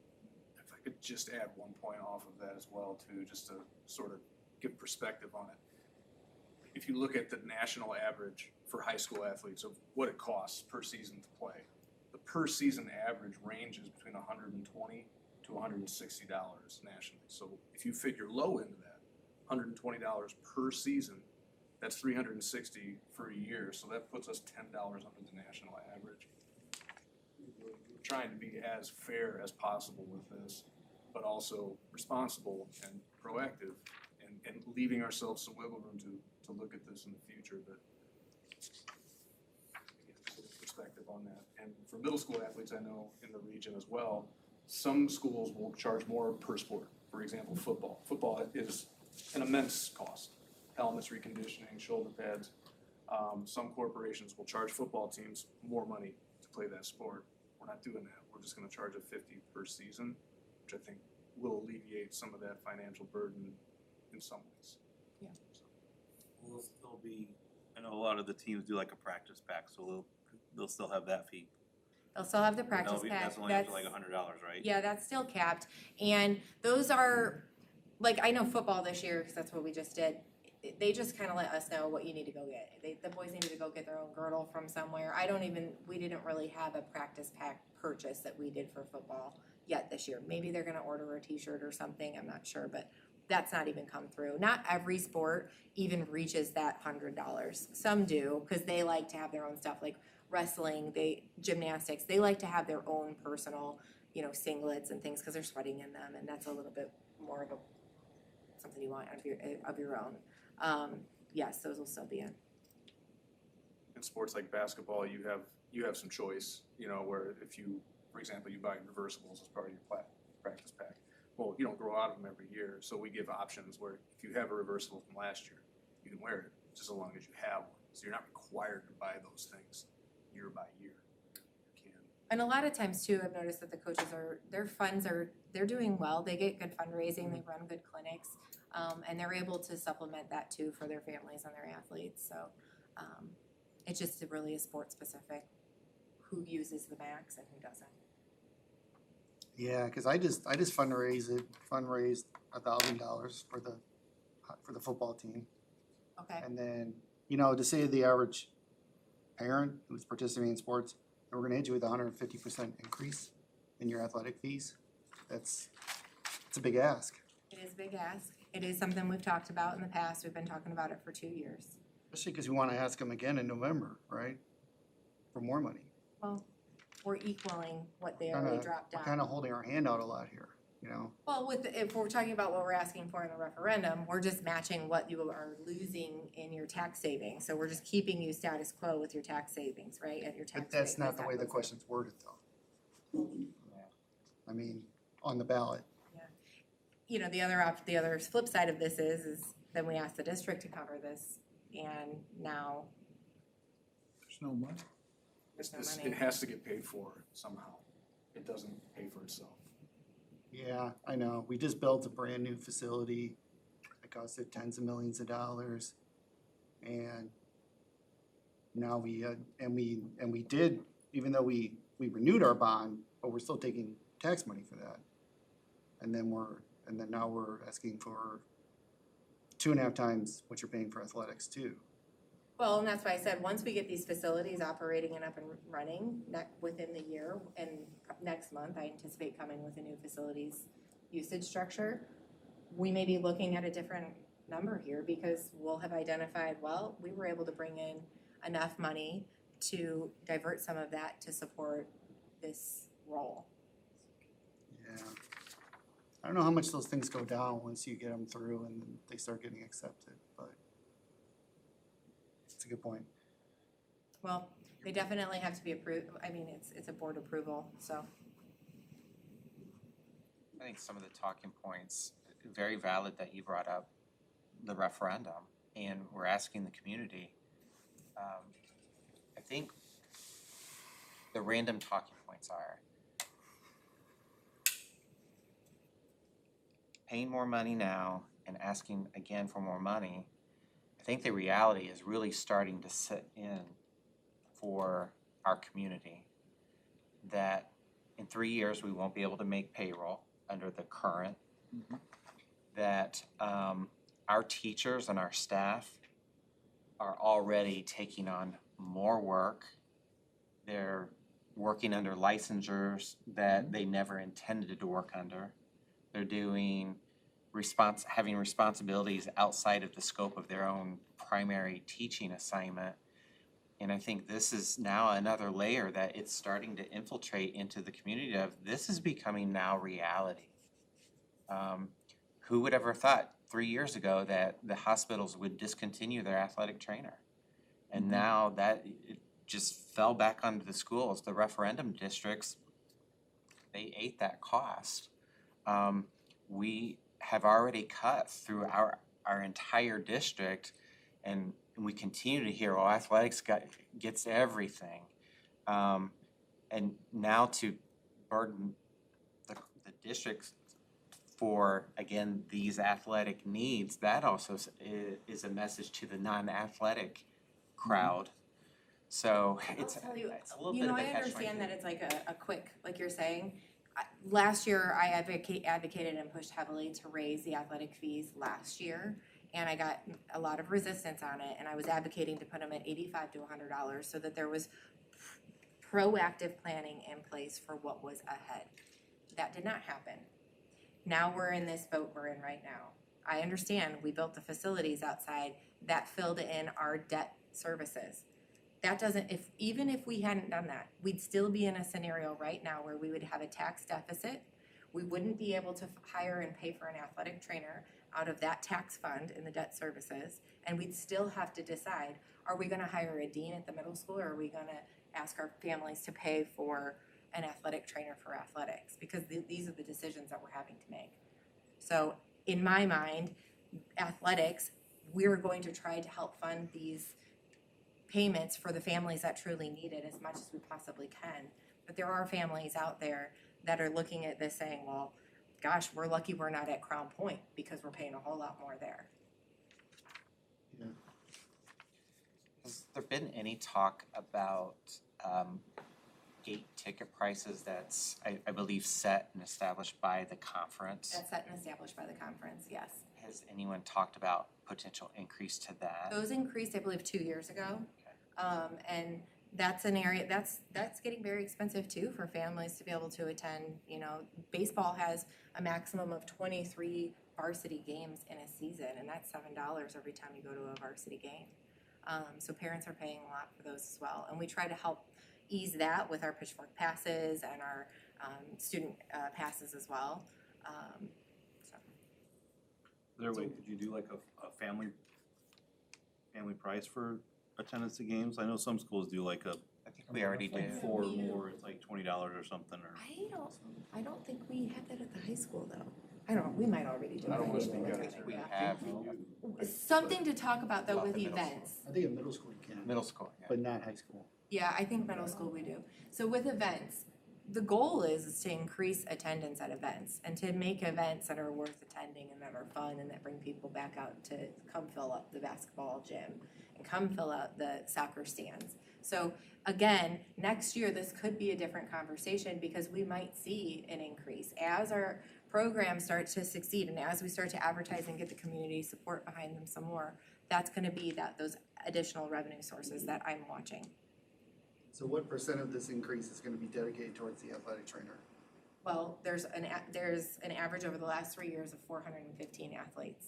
If I could just add one point off of that as well too, just to sort of give perspective on it. If you look at the national average for high school athletes of what it costs per season to play, the per season average ranges between $120 to $160 nationally. So if you figure low into that, $120 per season, that's $360 for a year. So that puts us $10 under the national average. We're trying to be as fair as possible with this, but also responsible and proactive and leaving ourselves some wiggle room to look at this in the future. But perspective on that. And for middle school athletes, I know in the region as well, some schools will charge more per sport. For example, football. Football is an immense cost. Helmets, reconditioning, shoulder pads. Some corporations will charge football teams more money to play that sport. We're not doing that. We're just gonna charge a $50 per season, which I think will alleviate some of that financial burden in some ways. Yeah. Will still be, I know a lot of the teams do like a practice pack, so they'll still have that fee. They'll still have the practice pack. That's only up to like $100, right? Yeah, that's still capped. And those are, like, I know football this year, because that's what we just did, they just kinda let us know what you need to go get. The boys needed to go get their own girdle from somewhere. We didn't really have a practice pack purchase that we did for football yet this year. Maybe they're gonna order a t-shirt or something, I'm not sure, but that's not even come through. Not every sport even reaches that $100. Some do, cause they like to have their own stuff, like wrestling, gymnastics, they like to have their own personal, singlets and things, cause they're sweating in them, and that's a little bit more of something you want of your own. Yes, those will still be in. In sports like basketball, you have some choice, where if you, for example, you buy reversibles as part of your practice pack. Well, you don't grow out of them every year, so we give options where if you have a reversible from last year, you can wear it just as long as you have one. So you're not required to buy those things year by year. You can. And a lot of times too, I've noticed that the coaches they're doing well. They get good fundraising, they run good clinics, and they're able to supplement that too for their families and their athletes. So it just really is sport specific, who uses the max and who doesn't. Yeah, cause I just fundraised $1,000 for the football team. Okay. And then, to say the average parent who's participating in sports, and we're gonna hit you with a 150% increase in your athletic fees, it's a big ask. It is a big ask. It is something we've talked about in the past. We've been talking about it for 2 years. Especially because we wanna ask them again in November, right? For more money. Well, we're equaling what they already dropped We're down. kinda holding our hand out a lot here, Well, if we're talking about what we're asking for in the referendum, we're just matching what you are losing in your tax savings. So we're just keeping you status quo with your tax savings, right, at your tax rate. But that's not the way the goes up. question's worded though. I mean, on the ballot. The other flip side of this is then we ask the district to cover this, and now There's no money. there's no money. It has to get paid for somehow. It doesn't pay for itself. Yeah, I know. We just built a brand new facility. It costed tens of millions of dollars. And now we did, even though we renewed our bond, but we're still taking tax money for that. And then now we're asking for 2.5 times what you're paying for athletics too. Well, and that's why I said, once we get these facilities operating and up and running within the year, and next month, I anticipate coming with a new facilities usage structure, we may be looking at a different number here, because we'll have identified, well, we were able to bring in enough money to divert some of that to support this role. Yeah. I don't know how much those things go down once you get them through and they start getting accepted, but it's a good point. Well, they definitely have to be approved. I mean, it's a board approval, so. I think some of the talking points, very valid that you brought up the referendum, and we're asking the community. I think the random talking points are paying more money now and asking again for more money. I think the reality is really starting to set in for our community that in 3 years we won't be able to make payroll under the current, that our teachers and our staff are already taking on more work. They're working under licensures that they never intended to work under. They're doing having responsibilities outside of the scope of their own primary teaching assignment. And I think this is now another layer that it's starting to infiltrate into the community of this is becoming now reality. Who would ever thought 3 years ago that the hospitals would discontinue their athletic trainer? And now that it just fell back onto the schools. The referendum districts, they ate that cost. We have already cut through our entire district, and we continue to hear, well, athletics gets everything. And now to burden the districts for, again, these athletic needs, that also is a message to the non-athletic crowd. So it's I'll tell you, a little bit of a I catch-22. understand that it's like a quick, like you're saying. Last year, I advocated and pushed heavily to raise the athletic fees last year. And I got a lot of resistance on it, and I was advocating to put them at $85 to $100 so that there was proactive planning in place for what was ahead. That did not happen. Now we're in this boat we're in right now. I understand we built the facilities outside that filled in our debt services. That doesn't, even if we hadn't done that, we'd still be in a scenario right now where we would have a tax deficit. We wouldn't be able to hire and pay for an athletic trainer out of that tax fund in the debt services. And we'd still have to decide, are we gonna hire a dean at the middle school, or are we gonna ask our families to pay for an athletic trainer for athletics? Because these are the decisions that we're having to make. So in my mind, athletics, we're going to try to help fund these payments for the families that truly need it as much as we possibly can. But there are families out there that are looking at this saying, well, gosh, we're lucky we're not at Crown Point because we're paying a whole lot more there. Has there been any talk about gate ticket prices that's, I believe, set and established by the conference? That's set and established by the conference, yes. Has anyone talked about potential increase to that? Those increased, I believe, 2 years ago. And that's an area, that's getting very expensive too for families to be able to attend. You know, baseball has a maximum of 23 varsity games in a season, and that's $7 every time you go to a varsity game. So parents are paying a lot for those as well. And we try to help ease that with our Pitchfork passes and our student passes as well. Is there a way, could you do like a family price for attendance to games? I know some schools do like a, I think we already do. like 4 or more, it's like $20 or something, or. I don't think we have that at the high school though. I don't know, we might already do it. I don't wanna didn't speak look out at of it, We yeah. have Something to talk about though About with the middle events. I think in middle school you can, middle school, yeah. but not high school. Yeah, I think middle school we do. So with events, the goal is to increase attendance at events and to make events that are worth attending and that are fun and that bring people back out to come fill up the basketball gym and come fill out the soccer stands. So again, next year this could be a different conversation because we might see an increase as our programs start to succeed and as we start to advertise and get the community support behind them some more. That's gonna be those additional revenue sources that I'm watching. So what percent of this increase is gonna be dedicated towards the athletic trainer? Well, there's an average over the last 3 years of 415 athletes.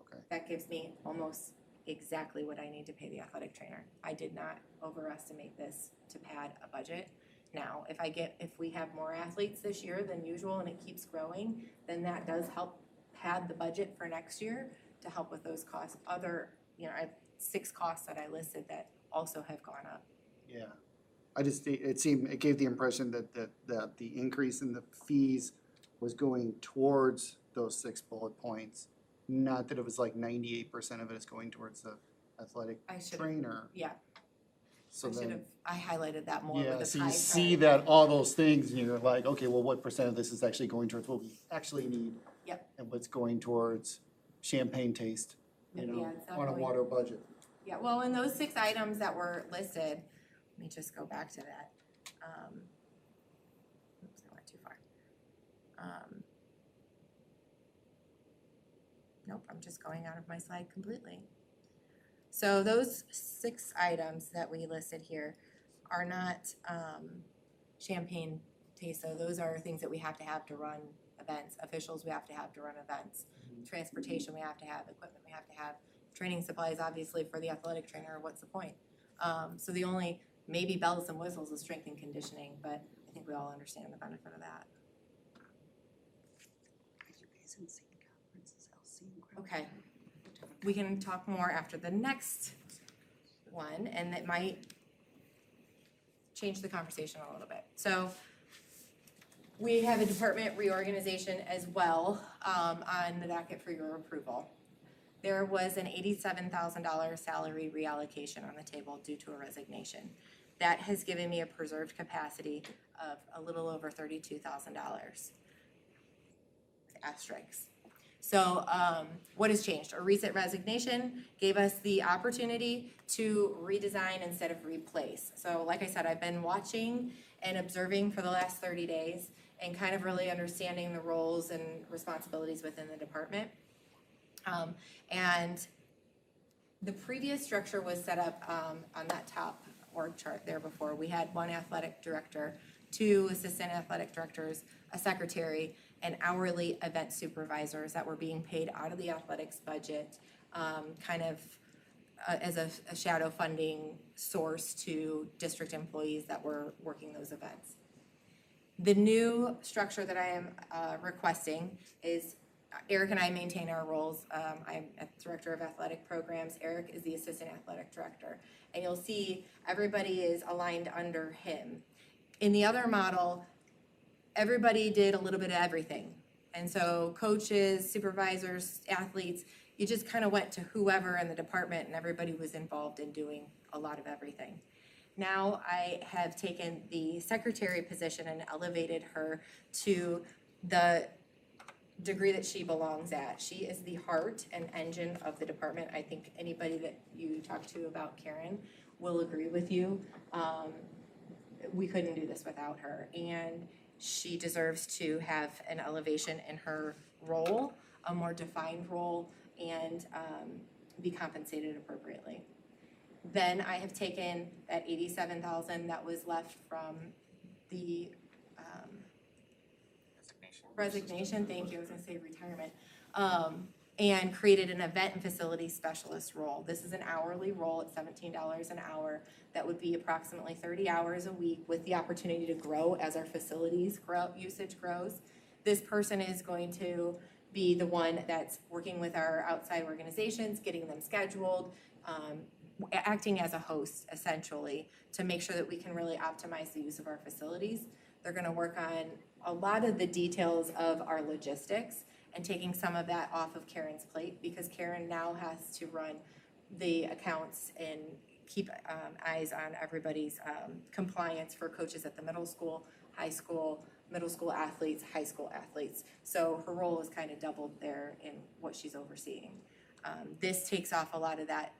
Okay. That gives me almost exactly what I need to pay the athletic trainer. I did not overestimate this to pad a budget. Now, if we have more athletes this year than usual and it keeps growing, then that does help pad the budget for next year to help with those costs. I have 6 costs that I listed that also have gone up. Yeah. It gave the impression that the increase in the fees was going towards those 6 bullet points. Not that it was like 98% of it is going towards the athletic I should have, trainer. yeah, So I should then, have, I highlighted that more with yeah, the so pie you chart. see that all those things and you're like, okay, well, what percent of this is actually going towards what we actually need? Yep. And what's going towards champagne taste, Yeah, on a exactly. water budget. Yeah, well, in those 6 items that were listed, let me just go back to that. Oops, I went too far. Nope, I'm just going out of my slide completely. So those 6 items that we listed here are not champagne taste, so those are things that we have to run events, officials we have to run events, transportation we have to have, equipment we have to have, training supplies, obviously, for the athletic trainer, what's the point? So the only, maybe bells and whistles is strength and conditioning, but I think we all understand the benefit of that. Okay, we can talk more after the next one, and it might change the conversation a little bit. So we have a department reorganization as well on the docket for your approval. There was an $87,000 salary reallocation on the table due to a resignation. That has given me a preserved capacity of a little over $32,000. Asterisks. So what has changed? A recent resignation gave us the opportunity to redesign instead of replace. So like I said, I've been watching and observing for the last 30 days and kind of really understanding the roles and responsibilities within the department. And the previous structure was set up on that top org chart there before. We had one athletic director, two assistant athletic directors, a secretary, and hourly event supervisors that were being paid out of the athletics budget, kind of as a shadow funding source to district employees that were working those events. The new structure that I am requesting is Eric and I maintain our roles. I'm a director of athletic programs. Eric is the assistant athletic director. And you'll see everybody is aligned under him. In the other model, everybody did a little bit of everything. And so coaches, supervisors, athletes, you just kind of went to whoever in the department and everybody was involved in doing a lot of everything. Now I have taken the secretary position and elevated her to the degree that she belongs at. She is the heart and engine of the department. I think anybody that you talk to about Karen will agree with you. We couldn't do this without her, and she deserves to have an elevation in her role, a more defined role, and be compensated appropriately. Then I have taken that $87,000 that was left from the resignation, thank you, I was gonna say retirement, and created an event and facility specialist role. This is an hourly role at $17 an hour. That would be approximately 30 hours a week with the opportunity to grow as our facilities usage grows. This person is going to be the one that's working with our outside organizations, getting them scheduled, acting as a host essentially to make sure that we can really optimize the use of our facilities. They're gonna work on a lot of the details of our logistics and taking some of that off of Karen's plate because Karen now has to run the accounts and keep eyes on everybody's compliance for coaches at the middle school, high school, middle school athletes, high school athletes. So her role is kind of doubled there in what she's overseeing. This takes off a lot of that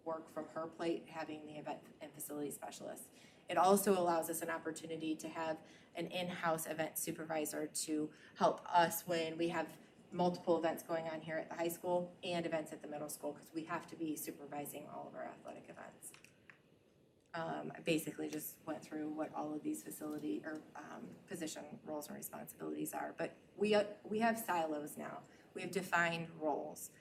work from her plate, having the event and facility specialist. It also allows us an opportunity to have an in-house event supervisor to help us when we have multiple events going on here at the high school and events at the middle school, because we have to be supervising all of our athletic events. I basically just went through what all of these facility or position roles and responsibilities are, but we have silos now. We have defined roles.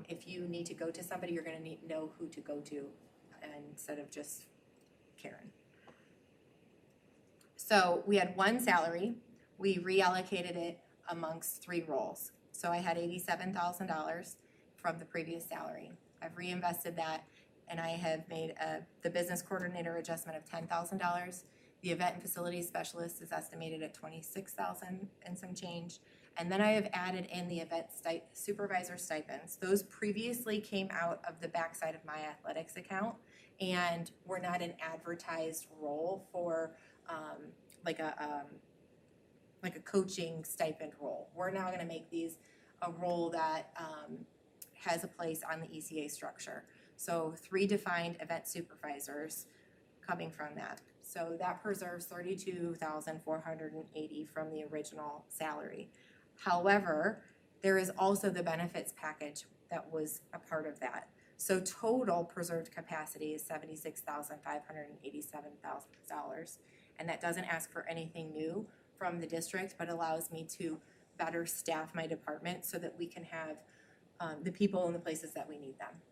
If you need to go to somebody, you're gonna need to know who to go to instead of just Karen. So we had one salary, we reallocated it amongst three roles. So I had $87,000 from the previous salary. I've reinvested that and I have made the business coordinator adjustment of $10,000. The event and facilities specialist is estimated at $26,000 and some change. And then I have added in the event supervisor stipends. Those previously came out of the backside of my athletics account and were not an advertised role for like a coaching stipend role. We're now gonna make these a role that has a place on the ECA structure. So 3 defined event supervisors coming from that. So that preserves $32,480 from the original salary. However, there is also the benefits package that was a part of that. So total preserved capacity is $76,587,000. And that doesn't ask for anything new from the district, but allows me to better staff my department so that we can have the people in the places that we need them.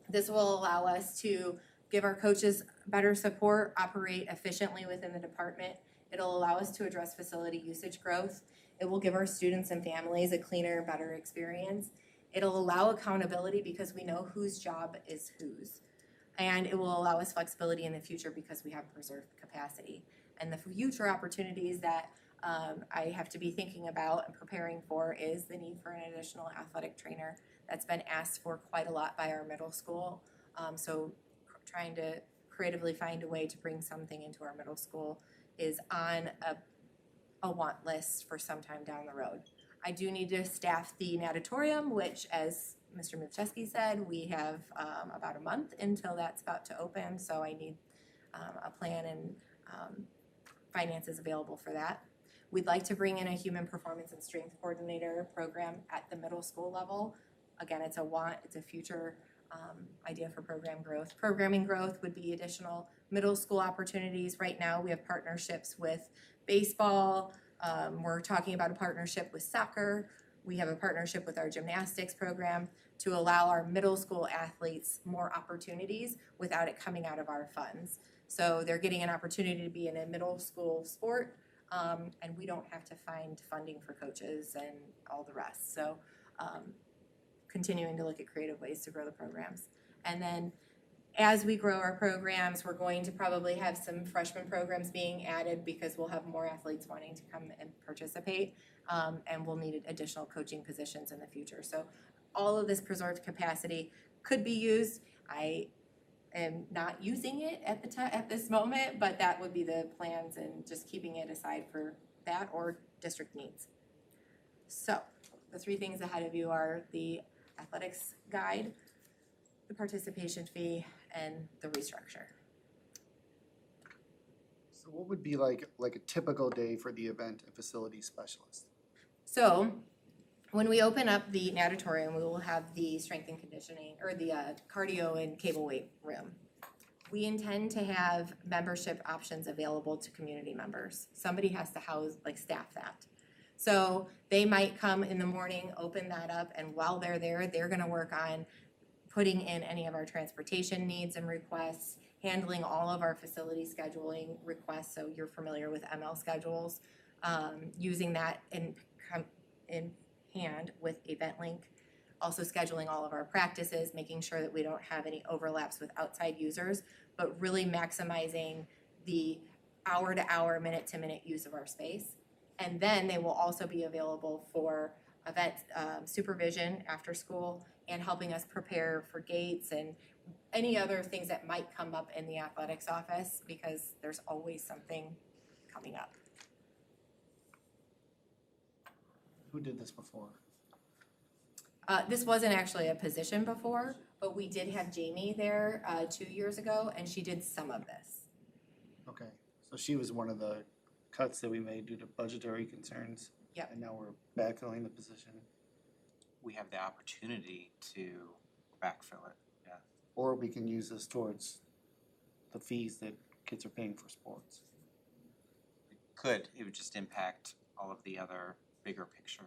This will allow us to give our coaches better support, operate efficiently within the department. It'll allow us to address facility usage growth. It will give our students and families a cleaner, better experience. It'll allow accountability because we know whose job is whose. And it will allow us flexibility in the future because we have preserved capacity. And the future opportunities that I have to be thinking about and preparing for is the need for an additional athletic trainer. That's been asked for quite a lot by our middle school. So trying to creatively find a way to bring something into our middle school is on a want list for some time down the road. I do need to staff the natatorium, which, as Mr. Mivcheski said, we have about a month until that's about to open, so I need a plan and finances available for that. We'd like to bring in a human performance and strength coordinator program at the middle school level. Again, it's a future idea for program growth. Programming growth would be additional middle school opportunities. Right now, we have partnerships with baseball. We're talking about a partnership with soccer. We have a partnership with our gymnastics program to allow our middle school athletes more opportunities without it coming out of our funds. So they're getting an opportunity to be in a middle school sport, and we don't have to find funding for coaches and all the rest. So continuing to look at creative ways to grow the programs. And then as we grow our programs, we're going to probably have some freshman programs being added because we'll have more athletes wanting to come and participate, and we'll need additional coaching positions in the future. So all of this preserved capacity could be used. I am not using it at this moment, but that would be the plans, and just keeping it aside for that or district needs. So the three things ahead of you are the athletics guide, the participation fee, and the restructure. So what would be like a typical day for the event and facility specialist? So when we open up the natatorium, we will have the strength and conditioning, or the cardio and cable weight room. We intend to have membership options available to community members. Somebody has to staff that. So they might come in the morning, open that up, and while they're there, they're gonna work on putting in any of our transportation needs and requests, handling all of our facility scheduling requests, so you're familiar with ML schedules, using that in hand with EventLink, also scheduling all of our practices, making sure that we don't have any overlaps with outside users, but really maximizing the hour-to-hour, minute-to-minute use of our space. And then they will also be available for event supervision after school and helping us prepare for gates and any other things that might come up in the athletics office, because there's always something coming up. Who did this before? This wasn't actually a position before, but we did have Jamie there 2 years ago, and she did some of this. Okay, so she was one of the cuts that we made due to budgetary concerns. Yep. And now we're backfilling the position. We have the opportunity to backfill it, yeah. Or we can use this towards the fees that kids are paying for sports. It would just impact all of the other bigger picture.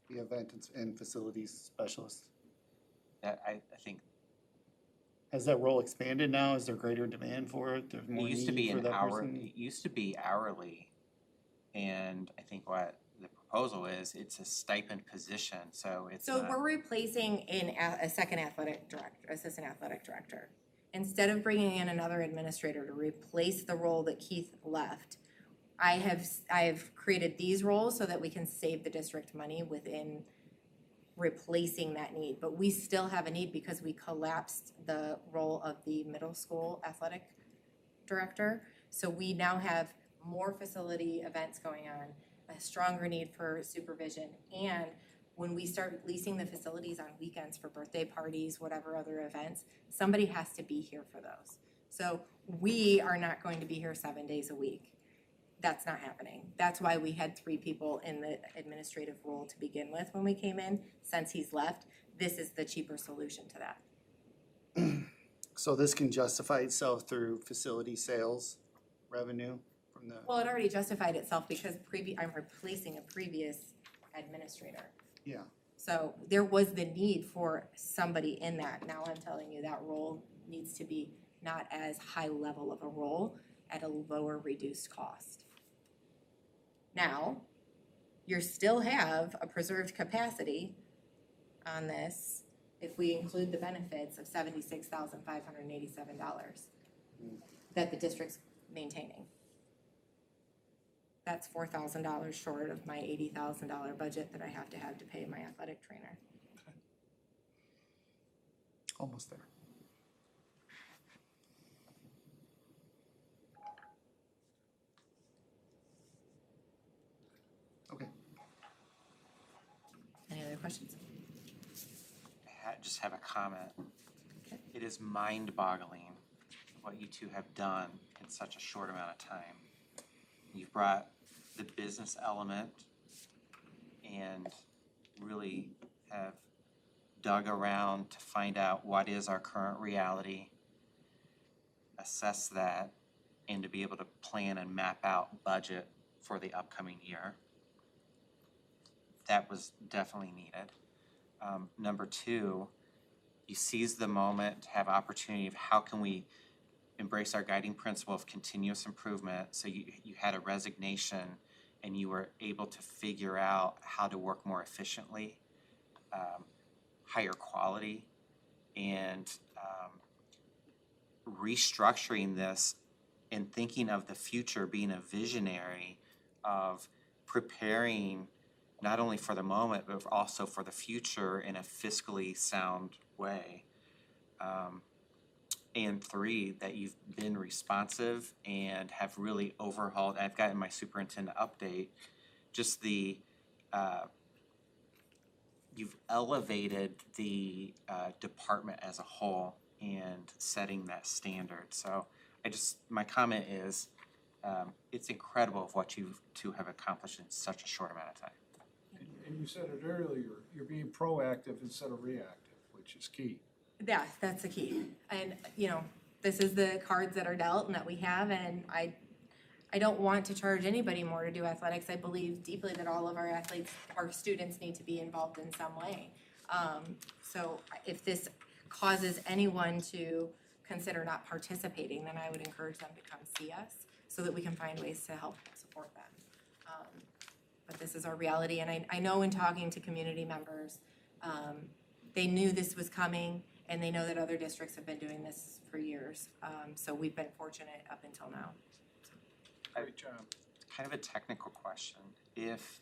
The event and facilities specialist. That I think Has that role expanded now? Is there greater demand for it? There's it more used to need be for an that hour, person? it used to be hourly. And I think what the proposal is, it's a stipend position, so it's So not. we're replacing a second assistant athletic director. Instead of bringing in another administrator to replace the role that Keith left, I have created these roles so that we can save the district money within replacing that need. But we still have a need because we collapsed the role of the middle school athletic director. So we now have more facility events going on, a stronger need for supervision, and when we start leasing the facilities on weekends for birthday parties, whatever other events, somebody has to be here for those. So we are not going to be here 7 days a week. That's not happening. That's why we had 3 people in the administrative role to begin with when we came in. Since he's left, this is the cheaper solution to that. So this can justify itself through facility sales revenue from the, Well, it already justified itself because I'm replacing a previous administrator. yeah. So there was the need for somebody in that. Now I'm telling you that role needs to be not as high level of a role at a lower reduced cost. Now, you still have a preserved capacity on this if we include the benefits of $76,587 that the district's maintaining. That's $4,000 short of my $80,000 budget that I have to pay my athletic trainer. Almost there. Okay. Any other questions? Just have a comment. Okay. It is mind-boggling what you two have done in such a short amount of time. You've brought the business element and really have dug around to find out what is our current reality, assess that, and to be able to plan and map out budget for the upcoming year. That was definitely needed. Number two, you seize the moment to have opportunity of how can we embrace our guiding principle of continuous improvement. So you had a resignation and you were able to figure out how to work more efficiently, higher quality, and restructuring this and thinking of the future, being a visionary of preparing not only for the moment, but also for the future in a fiscally sound way. And three, that you've been responsive and have really overhauled, I've gotten my superintendent update, just the, you've elevated the department as a whole and setting that standard. So my comment is, it's incredible of what you two have accomplished in such a short amount of time. And you said it earlier, you're being proactive instead of reactive, which is key. Yeah, that's the key. And, you know, this is the cards that are dealt and that we have, and I don't want to charge anybody more to do athletics. I believe deeply that all of our athletes, our students need to be involved in some way. So if this causes anyone to consider not participating, then I would encourage them to come see us so that we can find ways to help support them. But this is our reality, and I know in talking to community members, they knew this was coming, and they know that other districts have been doing this for years. So we've been fortunate up until now. Great job. Kind of a technical question. If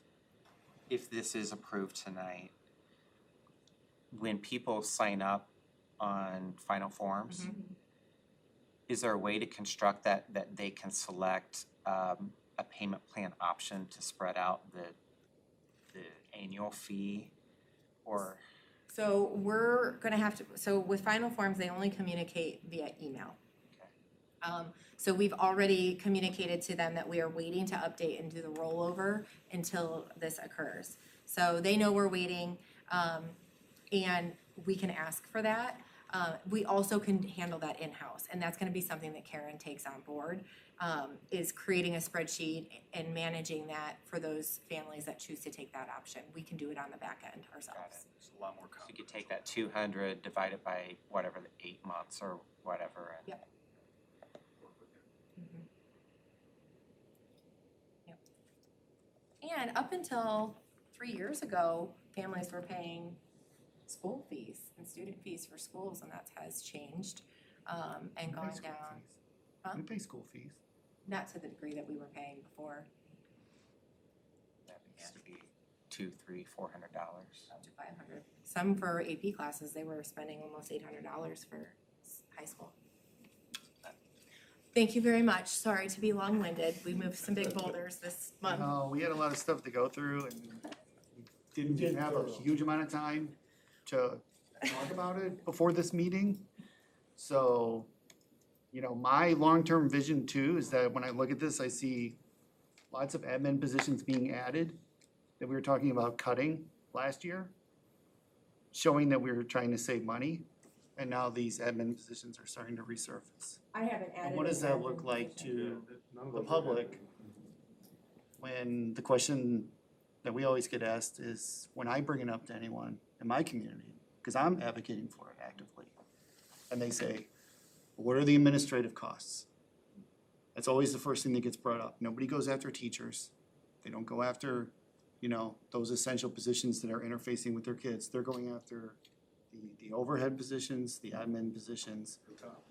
this is approved tonight, when people sign up on final forms, is there a way to construct that they can select a payment plan option to spread out the annual fee, or? So we're gonna have to, so with final forms, they only communicate via email. So we've already communicated to them that we are waiting to update and do the rollover until this occurs. So they know we're waiting, and we can ask for that. We also can handle that in-house, and that's gonna be something that Karen takes on board, is creating a spreadsheet and managing that for those families that choose to take that option. We can do it on the back end ourselves. It's a lot more So you could take that 200, divide it by whatever, the 8 months or whatever. And Yep. Yep. And up until 3 years ago, families were paying school fees and student fees for schools, and that has changed and gone down. Huh? We pay school fees. Not to the degree that we were paying before, that used to be $200, $300, $400. up to 500. Some for AP classes, they were spending almost $800 for high school. Thank you very much. Sorry to be long-winded. We moved some big boulders this month. We had a lot of stuff to go through and we didn't have a huge amount of time to talk about it before this meeting. So, you know, my long-term vision too is that when I look at this, I see lots of admin positions being added that we were talking about cutting last year, showing that we were trying to save money. And now these admin positions are starting to resurface. I haven't added. And what does that look like to the public when the question that we always get asked is, when I bring it up to anyone in my community, because I'm advocating for it actively, and they say, what are the administrative costs? That's always the first thing that gets brought up. Nobody goes after teachers. They don't go after, you know, those essential positions that are interfacing with their kids. They're going after the overhead positions, the admin positions.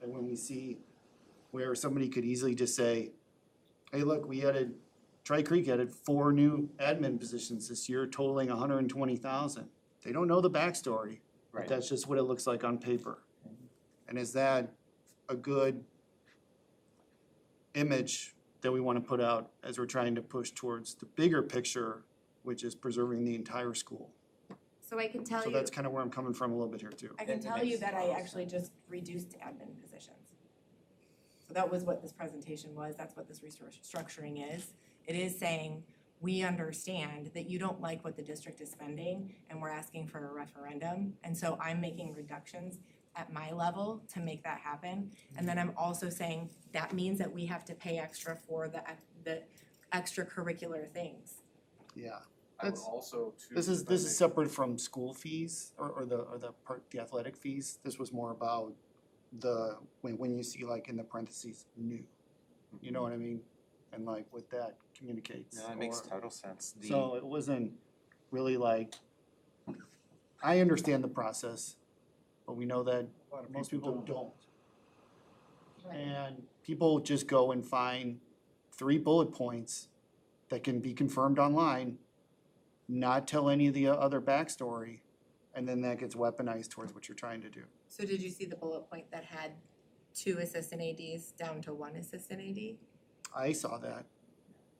And when we see where somebody could easily just say, hey, look, Tri Creek added 4 new admin positions this year totaling $120,000. They don't know the backstory, but Right. that's just what it looks like on paper. And is that a good image that we want to put out as we're trying to push towards the bigger picture, which is preserving the entire school? So I can tell So you, that's kind of where I'm coming from a little bit here too. I can tell you that I actually just reduced admin positions. So that was what this presentation was, that's what this restructuring is. It is saying, we understand that you don't like what the district is spending and we're asking for a referendum. And so I'm making reductions at my level to make that happen. And then I'm also saying that means that we have to pay extra for the extracurricular things. Yeah. I would That's- also too. This is, if I this may- is separate from school fees or the athletic fees. This was more about when you see like in the parentheses, new. You know what I mean? And like what that communicates. No, that makes or- total sense. So it wasn't really like, I understand the process, but we know that A lot of most people don't. Right. And people just go and find 3 bullet points that can be confirmed online, not tell any of the other backstory, and then that gets weaponized towards what you're trying to do. So did you see the bullet point that had 2 assistant ADs down to 1 assistant AD? I saw that.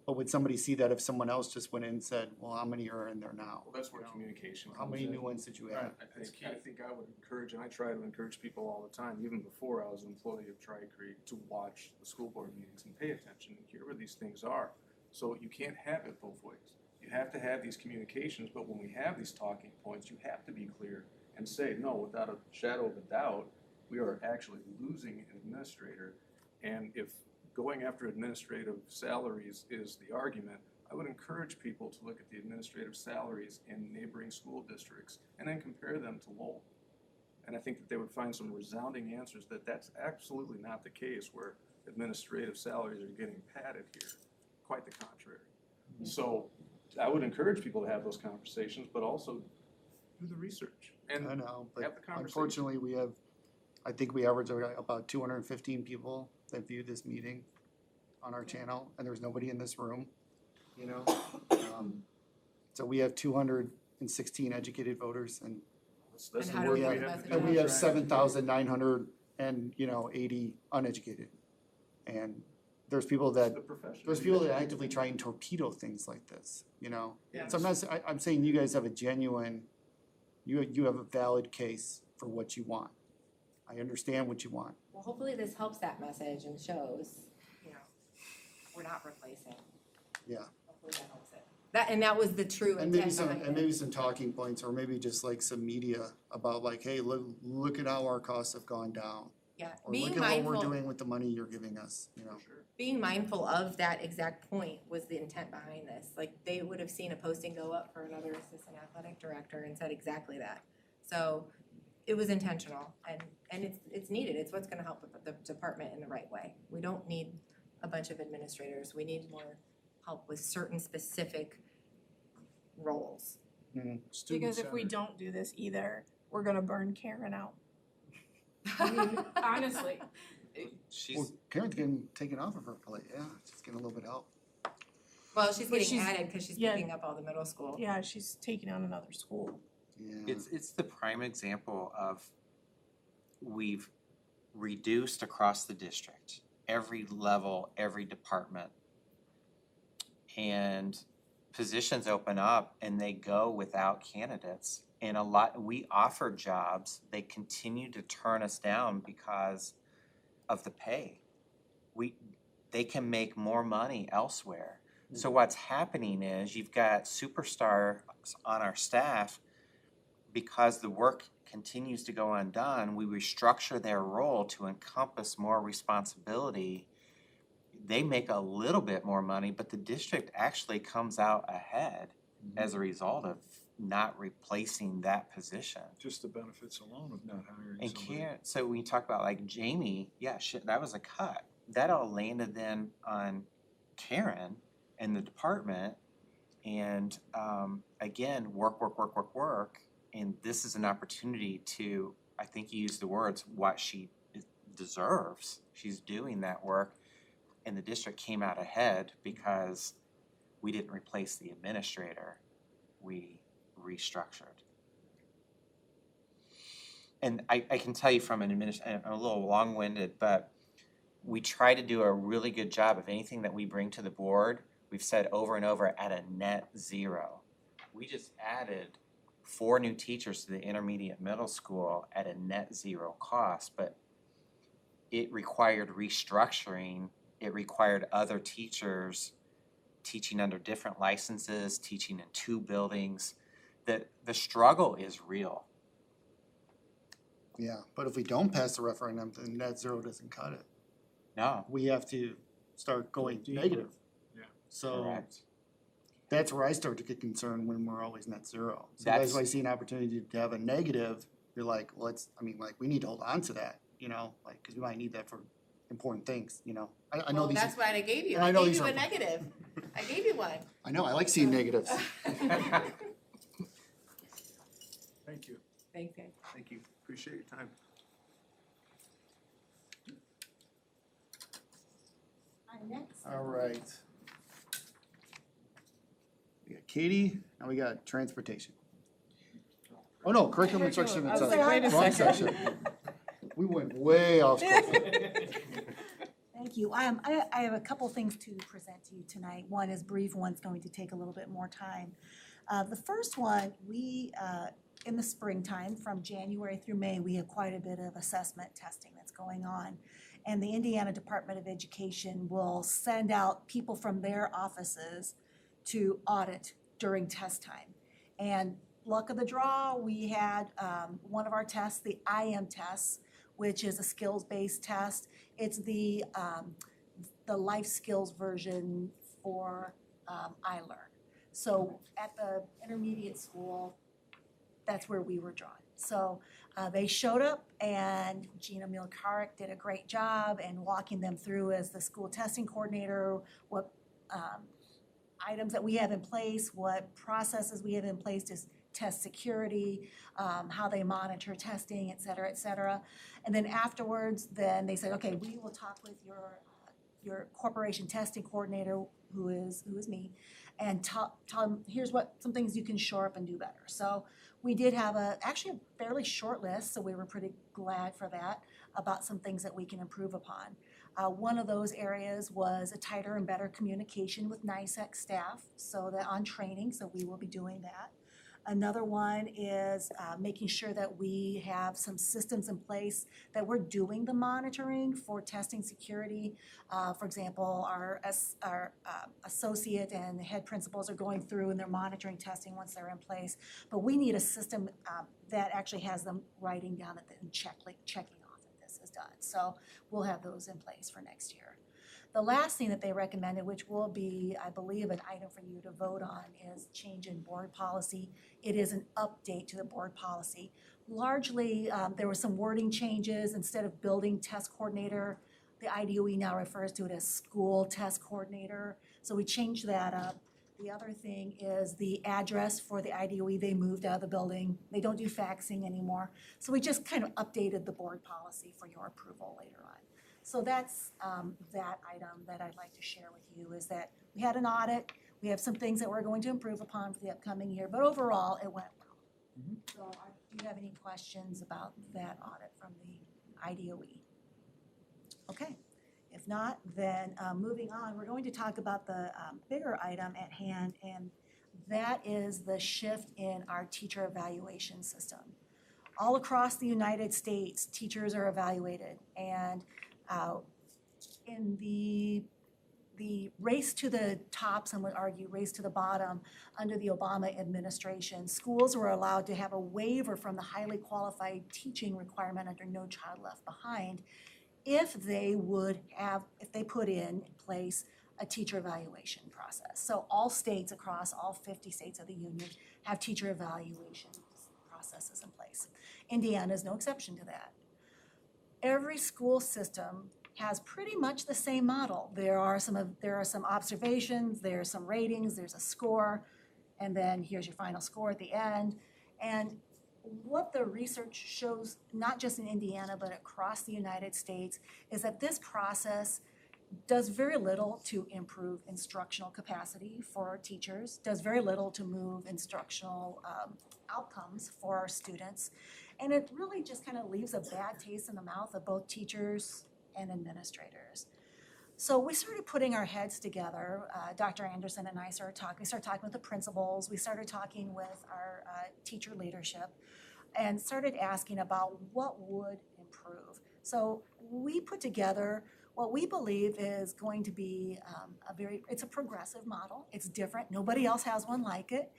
But would somebody see that if someone else just went in and said, well, how many are in there now? Well, that's where communication comes How many in. new ones did you add? I think I would encourage, and I try to encourage people all the time, even before I was an employee of Tri-Creek, to watch the school board meetings and pay attention and hear where these things are. So you can't have it both ways. You have to have these communications, but when we have these talking points, you have to be clear and say, no, without a shadow of a doubt, we are actually losing an administrator. And if going after administrative salaries is the argument, I would encourage people to look at the administrative salaries in neighboring school districts and then compare them to Lowell. And I think that they would find some resounding answers that that's absolutely not the case where administrative salaries are getting padded here. Quite the contrary. So I would encourage people to have those conversations, but also do the research. And I know, but have the conversation. unfortunately, I think we average about 215 people that view this meeting on our channel, and there's nobody in this room, you know? So we have 216 educated voters, and that's And the how do work we we get the have to message do. and we have Right. 7,900 and, 80 uneducated. And there's people It's that, the profession. there's people that actively try and torpedo things like this, you know? Yeah. So I'm saying you guys have a genuine, you have a valid case for what you want. I understand what you want. Well, hopefully this helps that message and shows, we're not replacing. Yeah. Hopefully that helps it. That was the true And maybe intent some, behind and it. maybe some talking points, or maybe just like some media about like, hey, look at how our costs have gone down. Yeah, Or being look at what we're mindful, doing with the money you're giving us, you know? Sure. being mindful of that exact point was the intent behind this. Like, they would have seen a posting go up for another assistant athletic director and said exactly that. So it was intentional and it's needed. It's what's gonna help the department in the right way. We don't need a bunch of administrators. We need more help with certain specific roles. Because if we don't do this either, we're gonna burn Karen out. I mean, honestly, Well, She's, Karen's getting taken off of her plate, yeah, she's getting a little bit help. Well, she's But getting she's- added because she's yeah. picking up all the middle school. yeah, she's taking on another school. Yeah. it's the prime example of we've reduced across the district, every level, every department. And positions open up and they go without candidates. And we offer jobs, they continue to turn us down because of the pay. They can make more money elsewhere. So what's happening is you've got superstars on our staff, because the work continues to go undone, we restructure their role to encompass more responsibility. They make a little bit more money, but the district actually comes out ahead as a result of not replacing that position. Just the benefits alone of not hiring And somebody. Karen, so when you talk about like Jamie, yeah, shit, that was a cut. That all landed then on Karen and the department. And again, work. And this is an opportunity to, I think you used the words, what she deserves. She's doing that work. And the district came out ahead because we didn't replace the administrator. We restructured. And I can tell you from an I'm a little long-winded, but we try to do a really good job of anything that we bring to the board. We've said over and over at a net zero. We just added 4 new teachers to the intermediate middle school at a net zero cost, but it required restructuring. It required other teachers teaching under different licenses, teaching in 2 buildings. The struggle is real. Yeah, but if we don't pass the referendum, then net zero doesn't cut it. No, We have to start going Deeper. negative. Yeah. So correct. that's where I start to get concerned when we're always net zero. So That's- that's why I see an opportunity to have a negative, you're like, well, we need to hold on to that, cause we might need that for important things, I know Well, these, that's what I gave you. and I I know gave these you a are- negative. I gave you one. I know, I like seeing negatives. Thank you. Thanks, guys. Thank you, appreciate your time. All right. We got Katie, and we got transportation. Oh, no, curriculum instruction and I was assessment. like, wait a Wrong second. section. We went way off script. Thank you. I have a couple things to present to you tonight. One is brief, one's going to take a little bit more time. The first one, in the springtime, from January through May, we have quite a bit of assessment testing that's going on. And the Indiana Department of Education will send out people from their offices to audit during test time. And luck of the draw, we had one of our tests, the IM tests, which is a skills-based test. It's the life skills version for iLearn. So at the intermediate school, that's where we were drawn. So they showed up, and Gina Milkarek did a great job in walking them through as the school testing coordinator, what items that we have in place, what processes we have in place to test security, how they monitor testing, et cetera, et cetera. And then afterwards, then they said, okay, we will talk with your corporation testing coordinator, who is me, and tell them, here's some things you can shore up and do better. So we did have actually a fairly short list, so we were pretty glad for that, about some things that we can improve upon. One of those areas was a tighter and better communication with NISEC staff, so that on training, so we will be doing that. Another one is making sure that we have some systems in place that we're doing the monitoring for testing security. For example, our associate and head principals are going through and they're monitoring testing once they're in place. But we need a system that actually has them writing down and checking off that this is done. So we'll have those in place for next year. The last thing that they recommended, which will be, I believe, an item for you to vote on, is change in board policy. It is an update to the board policy. Largely, there were some wording changes. Instead of building test coordinator, the IDOE now refers to it as school test coordinator. So we changed that up. The other thing is the address for the IDOE, they moved out of the building. They don't do faxing anymore. So we just kind of updated the board policy for your approval later on. So that's that item that I'd like to share with you, is that we had an audit. We have some things that we're going to improve upon for the upcoming year, but overall, it went well. So do you have any questions about that audit from the IDOE? Okay, if not, then moving on, we're going to talk about the bigger item at hand, and that is the shift in our teacher evaluation system. All across the United States, teachers are evaluated, and in the race to the top, some would argue race to the bottom, under the Obama administration, schools were allowed to have a waiver from the highly qualified teaching requirement under No Child Left Behind if they put in place a teacher evaluation process. So all states across all 50 states of the union have teacher evaluation processes in place. Indiana is no exception to that. Every school system has pretty much the same model. There are some observations, there are some ratings, there's a score, and then here's your final score at the end. And what the research shows, not just in Indiana, but across the United States, is that this process does very little to improve instructional capacity for our teachers, does very little to move instructional outcomes for our students, and it really just kind of leaves a bad taste in the mouth of both teachers and administrators. So we started putting our heads together. Dr. Anderson and I started talking with the principals, we started talking with our teacher leadership, and started asking about what would improve. So we put together what we believe is going to be it's a progressive model. It's different. Nobody else has one like it.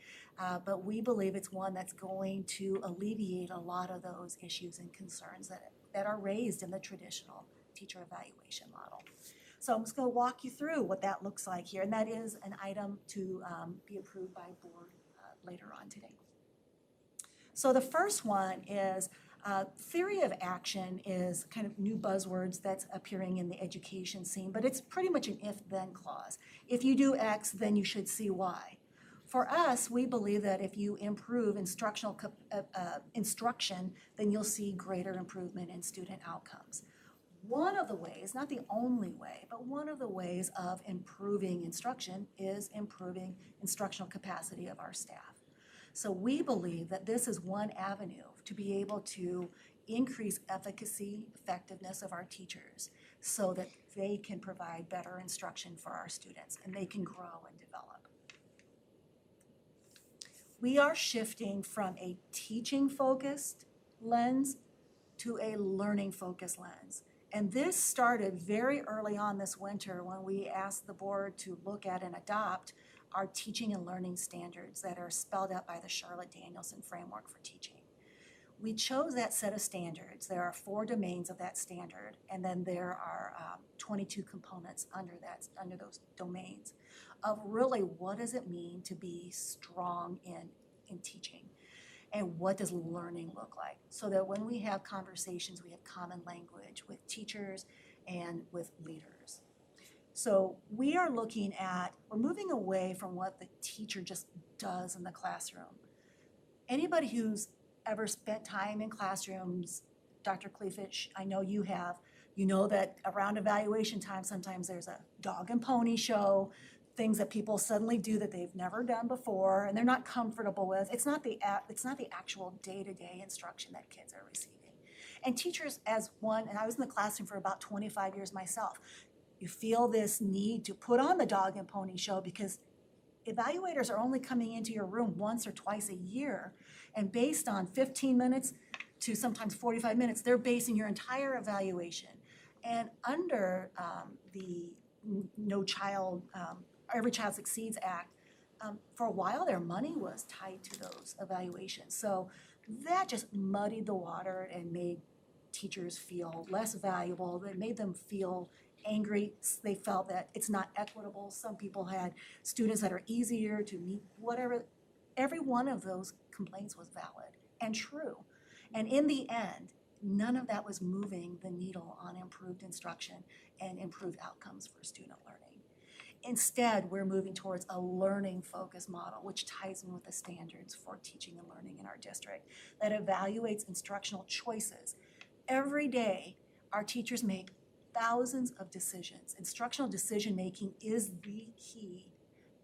But we believe it's one that's going to alleviate a lot of those issues and concerns that are raised in the traditional teacher evaluation model. So I'm just going to walk you through what that looks like here, and that is an item to be approved by board later on today. So the first one is theory of action is kind of new buzzwords that's appearing in the education scene, but it's pretty much an if-then clause. If you do X, then you should see Y. For us, we believe that if you improve instruction, then you'll see greater improvement in student outcomes. One of the ways, not the only way, but one of the ways of improving instruction is improving instructional capacity of our staff. So we believe that this is one avenue to be able to increase efficacy, effectiveness of our teachers so that they can provide better instruction for our students and they can grow and develop. We are shifting from a teaching-focused lens to a learning-focused lens. And this started very early on this winter when we asked the board to look at and adopt our teaching and learning standards that are spelled out by the Charlotte Danielson Framework for Teaching. We chose that set of standards. There are 4 domains of that standard, and then there are 22 components under those domains of really what does it mean to be strong in teaching, and what does learning look like, so that when we have conversations, we have common language with teachers and with leaders. So we're moving away from what the teacher just does in the classroom. Anybody who's ever spent time in classrooms, Dr. Kleefich, I know you have, you know that around evaluation time, sometimes there's a dog and pony show, things that people suddenly do that they've never done before and they're not comfortable with. It's not the actual day-to-day instruction that kids are receiving. And teachers and I was in the classroom for about 25 years myself, you feel this need to put on the dog and pony show because evaluators are only coming into your room once or twice a year, and based on 15 minutes to sometimes 45 minutes, they're basing your entire evaluation. And under the Every Child Succeeds Act, for a while their money was tied to those evaluations. So that just muddied the water and made teachers feel less valuable. It made them feel angry. They felt that it's not equitable. Some people had students that are easier to meet, whatever. Every one of those complaints was valid and true. And in the end, none of that was moving the needle on improved instruction and improved outcomes for student learning. Instead, we're moving towards a learning-focused model, which ties in with the standards for teaching and learning in our district, that evaluates instructional choices. Every day, our teachers make thousands of decisions. Instructional decision-making is the key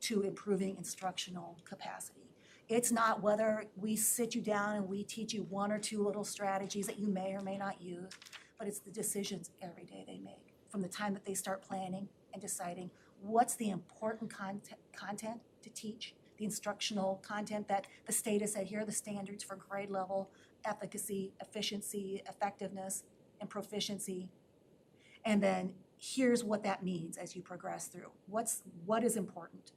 to improving instructional capacity. It's not whether we sit you down and we teach you 1 or 2 little strategies that you may or may not use, but it's the decisions every day they make, from the time that they start planning and deciding what's the important content to teach, the instructional content that the state has said here are the standards for grade level, efficacy, efficiency, effectiveness, and proficiency. And then here's what that means as you progress through. What is important?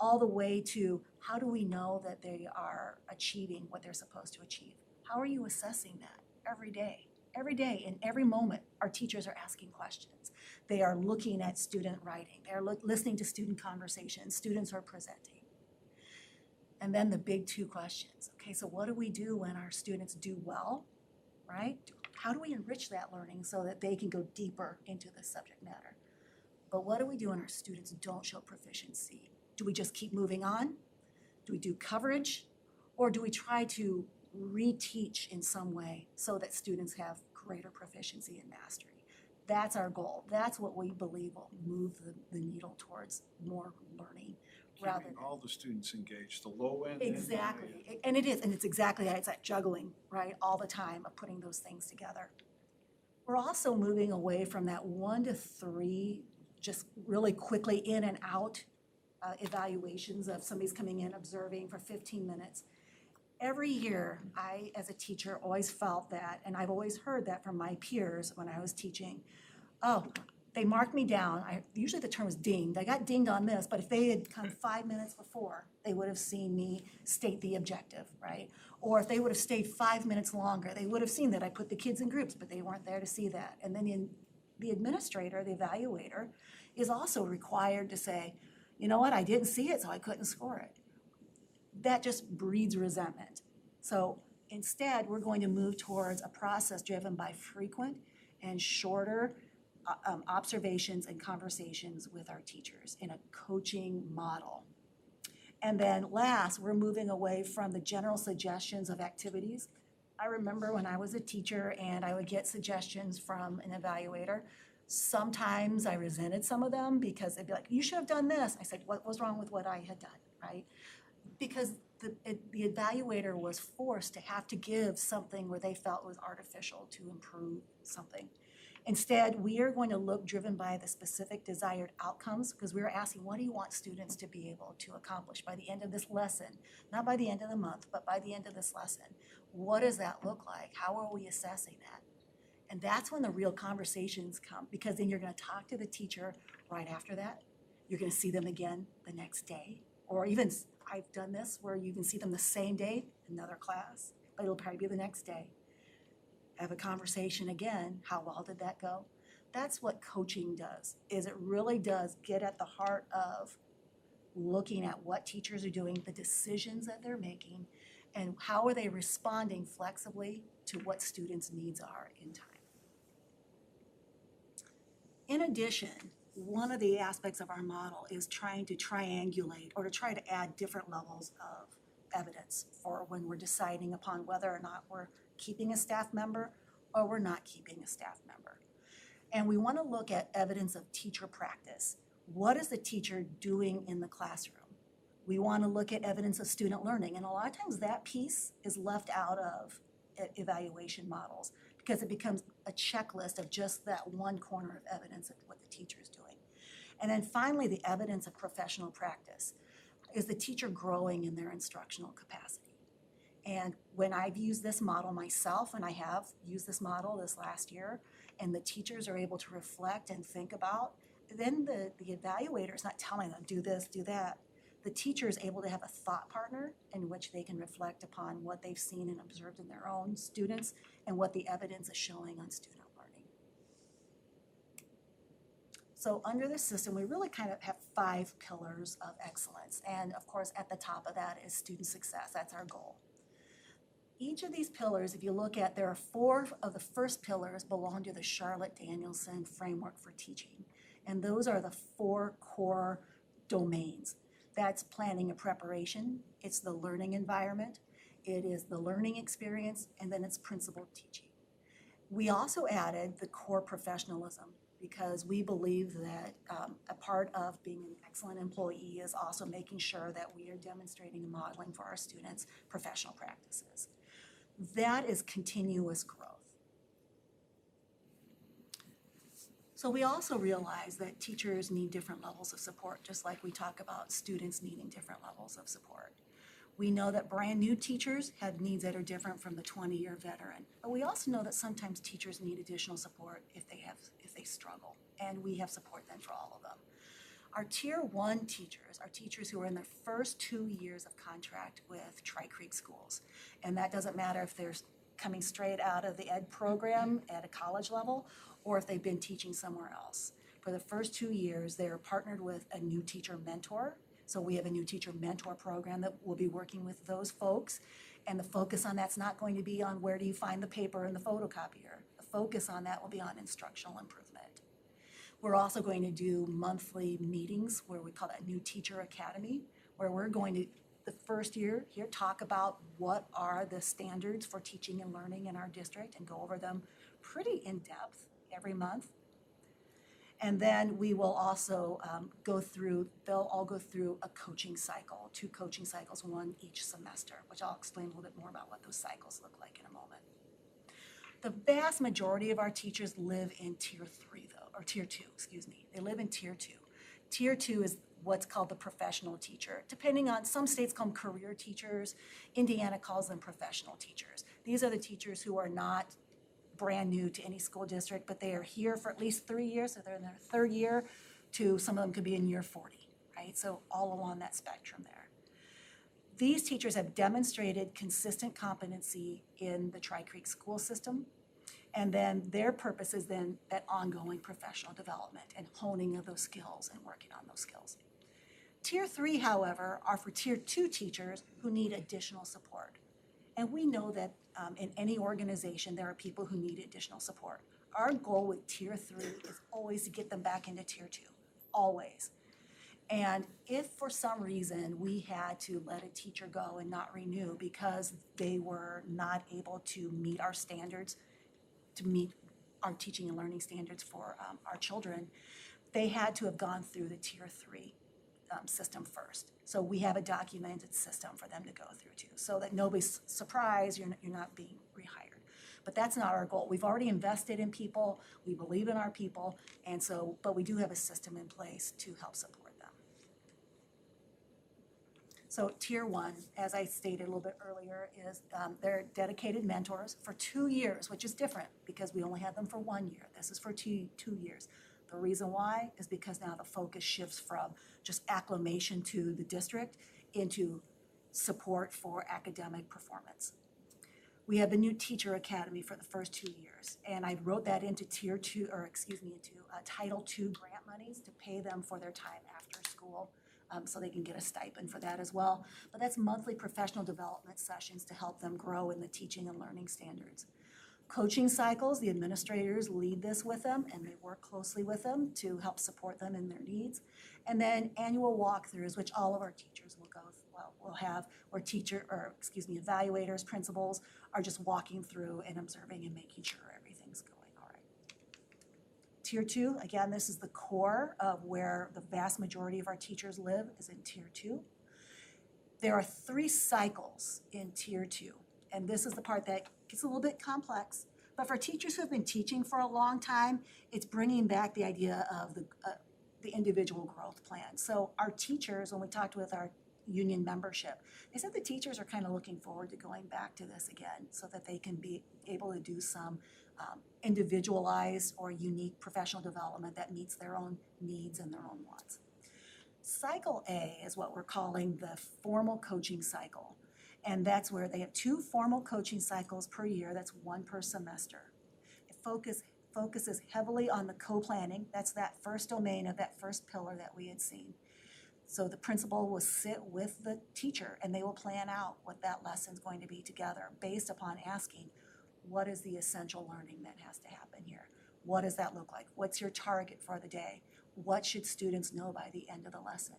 All the way to how do we know that they are achieving what they're supposed to achieve? How are you assessing that every day? Every day, in every moment, our teachers are asking questions. They are looking at student writing. They're listening to student conversations. Students are presenting. And then the big 2 questions. Okay, so what do we do when our students do well, right? How do we enrich that learning so that they can go deeper into the subject matter? But what do we do when our students don't show proficiency? Do we just keep moving on? Do we do coverage? Or do we try to reteach in some way so that students have greater proficiency and mastery? That's our goal. That's what we believe will move the needle towards more learning. Keeping all the students engaged, the low end. Exactly, and it is, and it's exactly that. It's that juggling, right, all the time of putting those things together. We're also moving away from that 1 to 3, just really quickly in and out evaluations of somebody's coming in, observing for 15 minutes. Every year, I, as a teacher, always felt that, and I've always heard that from my peers when I was teaching, oh, they marked me down. Usually the term is dinged. I got dinged on this, but if they had come 5 minutes before, they would have seen me state the objective, right? Or if they would have stayed 5 minutes longer, they would have seen that I put the kids in groups, but they weren't there to see that. And then the administrator, the evaluator, is also required to say, you know what, I didn't see it, so I couldn't score it. That just breeds resentment. So instead, we're going to move towards a process driven by frequent and shorter observations and conversations with our teachers in a coaching model. And then last, we're moving away from the general suggestions of activities. I remember when I was a teacher and I would get suggestions from an evaluator. Sometimes I resented some of them because they'd be like, you should have done this. I said, what was wrong with what I had done, right? Because the evaluator was forced to have to give something where they felt was artificial to improve something. Instead, we are going to look driven by the specific desired outcomes, because we're asking, what do you want students to be able to accomplish by the end of this lesson? Not by the end of the month, but by the end of this lesson. What does that look like? How are we assessing that? And that's when the real conversations come, because then you're going to talk to the teacher right after that. You're going to see them again the next day. Or even, I've done this where you can see them the same day, another class, but it'll probably be the next day. Have a conversation again. How well did that go? That's what coaching does, is it really does get at the heart of looking at what teachers are doing, the decisions that they're making, and how are they responding flexibly to what students' needs are in time. In addition, one of the aspects of our model is trying to triangulate or to try to add different levels of evidence for when we're deciding upon whether or not we're keeping a staff member or we're not keeping a staff member. And we want to look at evidence of teacher practice. What is the teacher doing in the classroom? We want to look at evidence of student learning, and a lot of times that piece is left out of evaluation models because it becomes a checklist of just that one corner of evidence of what the teacher is doing. And then finally, the evidence of professional practice. Is the teacher growing in their instructional capacity? And when I've used this model myself, and I have used this model this last year, and the teachers are able to reflect and think about, then the evaluator is not telling them, do this, do that. The teacher is able to have a thought partner in which they can reflect upon what they've seen and observed in their own students and what the evidence is showing on student learning. So under this system, we really kind of have 5 pillars of excellence. And of course, at the top of that is student success. That's our goal. Each of these pillars, if you look at, there are 4 of the first pillars belong to the Charlotte Danielson framework for teaching. And those are the 4 core domains. That's planning and preparation, it's the learning environment, it is the learning experience, and then it's principled teaching. We also added the core professionalism because we believe that a part of being an excellent employee is also making sure that we are demonstrating and modeling for our students professional practices. That is continuous growth. So we also realize that teachers need different levels of support, just like we talk about students needing different levels of support. We know that brand new teachers have needs that are different from the 20-year veteran. But we also know that sometimes teachers need additional support if they struggle, and we have support then for all of them. Our Tier 1 teachers are teachers who are in their first 2 years of contract with Tri-Creek schools. And that doesn't matter if they're coming straight out of the ed program at a college level or if they've been teaching somewhere else. For the first 2 years, they are partnered with a new teacher mentor. So we have a new teacher mentor program that will be working with those folks. And the focus on that's not going to be on where do you find the paper in the photocopier. The focus on that will be on instructional improvement. We're also going to do monthly meetings where we call that New Teacher Academy, where we're going to, the first year here, talk about what are the standards for teaching and learning in our district and go over them pretty in depth every month. And then we will also they'll all go through a coaching cycle, 2 coaching cycles, 1 each semester, which I'll explain a little bit more about what those cycles look like in a moment. The vast majority of our teachers live in Tier 3 though, or Tier 2, excuse me. They live in Tier 2. Tier 2 is what's called the professional teacher. Depending on, some states call them career teachers. Indiana calls them professional teachers. These are the teachers who are not brand new to any school district, but they are here for at least 3 years, so they're in their third year, to some of them could be in year 40, right? So all along that spectrum there. These teachers have demonstrated consistent competency in the Tri-Creek school system. And then their purpose is then that ongoing professional development and honing of those skills and working on those skills. Tier 3, however, are for Tier 2 teachers who need additional support. And we know that in any organization, there are people who need additional support. Our goal with Tier 3 is always to get them back into Tier 2, always. And if for some reason we had to let a teacher go and not renew because they were not able to meet our standards, to meet our teaching and learning standards for our children, they had to have gone through the Tier 3 system first. So we have a documented system for them to go through too, so that nobody's surprised you're not being rehired. But that's not our goal. We've already invested in people, we believe in our people, and so, but we do have a system in place to help support them. So Tier 1, as I stated a little bit earlier, is they're dedicated mentors for 2 years, which is different because we only had them for 1 year. This is for two years. The reason why is because now the focus shifts from just acclimation to the district into support for academic performance. We have the new teacher academy for the first 2 years, and I wrote that into Tier 2, or excuse me, into Title II grant monies to pay them for their time after school, so they can get a stipend for that as well. But that's monthly professional development sessions to help them grow in the teaching and learning standards. Coaching cycles, the administrators lead this with them, and they work closely with them to help support them in their needs. And then annual walkthroughs, which all of our teachers will have, where evaluators, principals are just walking through and observing and making sure everything's going all right. Tier 2, again, this is the core of where the vast majority of our teachers live, is in Tier 2. There are 3 cycles in Tier 2, and this is the part that gets a little bit complex. But for teachers who have been teaching for a long time, it's bringing back the idea of the individual growth plan. So our teachers, when we talked with our union membership, they said the teachers are kind of looking forward to going back to this again so that they can be able to do some individualized or unique professional development that meets their own needs and their own wants. Cycle A is what we're calling the formal coaching cycle. And that's where they have 2 formal coaching cycles per year. That's 1 per semester. It focuses heavily on the co-planning. That's that first domain of that first pillar that we had seen. So the principal will sit with the teacher and they will plan out what that lesson's going to be together based upon asking, what is the essential learning that has to happen here? What does that look like? What's your target for the day? What should students know by the end of the lesson?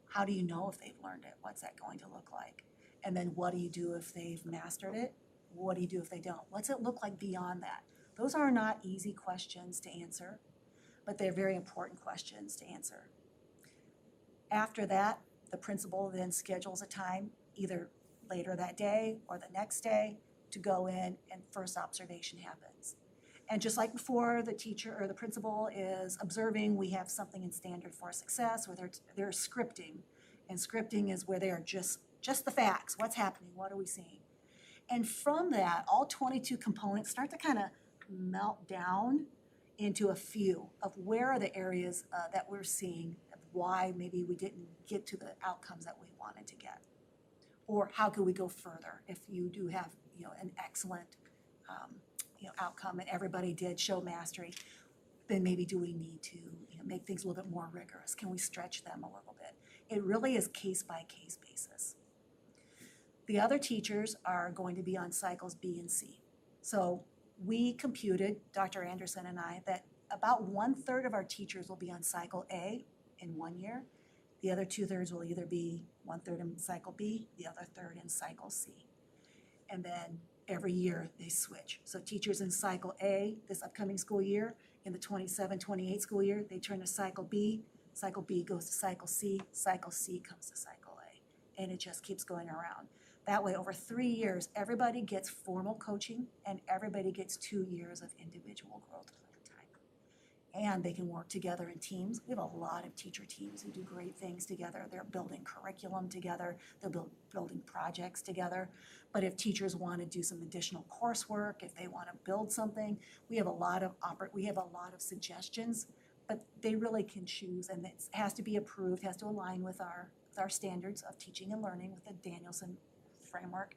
How do you know if they've learned it? What's that going to look like? And then what do you do if they've mastered it? What do you do if they don't? What's it look like beyond that? Those are not easy questions to answer, but they're very important questions to answer. After that, the principal then schedules a time, either later that day or the next day, to go in and first observation happens. And just like before, the teacher or the principal is observing, we have something in standard for success where they're scripting. And scripting is where they are just the facts, what's happening, what are we seeing? And from that, all 22 components start to kind of melt down into a few of where are the areas that we're seeing, of why maybe we didn't get to the outcomes that we wanted to get. Or how could we go further if you do have an excellent outcome and everybody did show mastery, then maybe do we need to make things a little bit more rigorous? Can we stretch them a little bit? It really is case-by-case basis. The other teachers are going to be on cycles B and C. So we computed, Dr. Anderson and I, that about 1/3 of our teachers will be on cycle A in 1 year. The other 2/3 will either be 1/3 in cycle B, the other 1/3 in cycle C. And then every year they switch. So teachers in cycle A this upcoming school year, in the 27-28 school year, they turn to cycle B goes to cycle C comes to cycle A. And it just keeps going around. That way, over 3 years, everybody gets formal coaching and everybody gets 2 years of individual growth plan time. and they can work together in teams. We have a lot of teacher teams who do great things together. They're building curriculum together, they're building projects together. But if teachers want to do some additional coursework, if they want to build something, we have a lot of suggestions, but they really can choose, and it has to be approved, has to align with our standards of teaching and learning with the Danielson framework,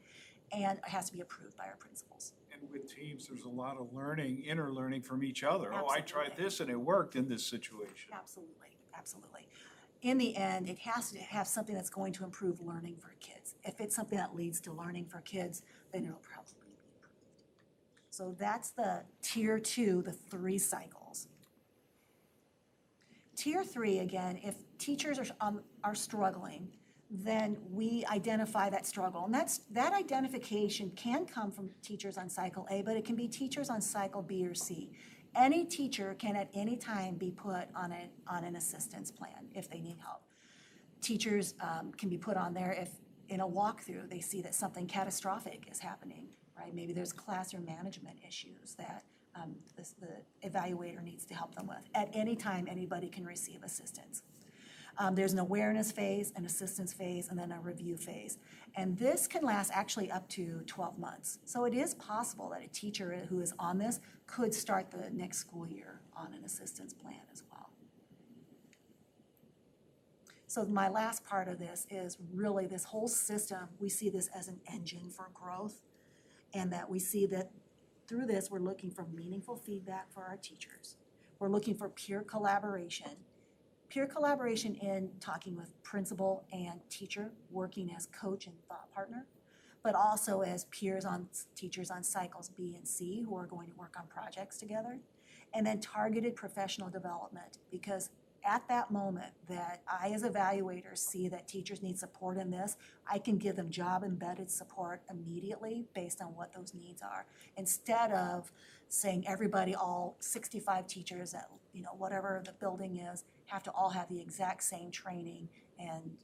and it has to be approved by our principals. And with teams, there's a lot of learning, inner learning from each other. Oh, I tried Absolutely. this and it worked in this situation. Absolutely, absolutely. In the end, it has to have something that's going to improve learning for kids. If it's something that leads to learning for kids, then it'll probably be approved. So that's the tier 2, the 3 cycles. Tier 3, again, if teachers are struggling, then we identify that struggle. And that identification can come from teachers on cycle A, but it can be teachers on cycle B or C. Any teacher can at any time be put on an assistance plan if they need help. Teachers can be put on there if in a walkthrough they see that something catastrophic is happening, right? Maybe there's classroom management issues that the evaluator needs to help them with. At any time, anybody can receive assistance. There's an awareness phase, an assistance phase, and then a review phase. And this can last actually up to 12 months. So it is possible that a teacher who is on this could start the next school year on an assistance plan as well. So my last part of this is really this whole system, we see this as an engine for growth, and that we see that through this, we're looking for meaningful feedback for our teachers. We're looking for peer collaboration in talking with principal and teacher, working as coach and thought partner, but also as teachers on cycles B and C who are going to work on projects together. And then targeted professional development, because at that moment that I as evaluator see that teachers need support in this, I can give them job-embedded support immediately based on what those needs are. Instead of saying everybody, all 65 teachers at whatever the building is, have to all have the exact same training, and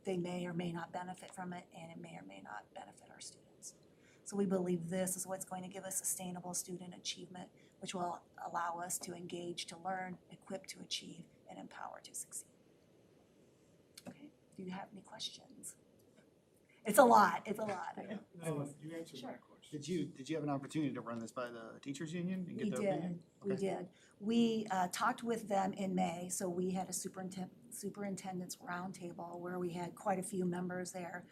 they may or may not benefit from it, and it may or may not benefit our students. So we believe this is what's going to give us sustainable student achievement, which will allow us to engage, to learn, equip to achieve, and empower to succeed. Okay, do you have any questions? It's a lot. No, you answered my question. Did you have an opportunity to run this by the teachers union and We get their opinion? did, we Okay. did. We talked with them in May, so we had a superintendent's roundtable where we had quite a few members there.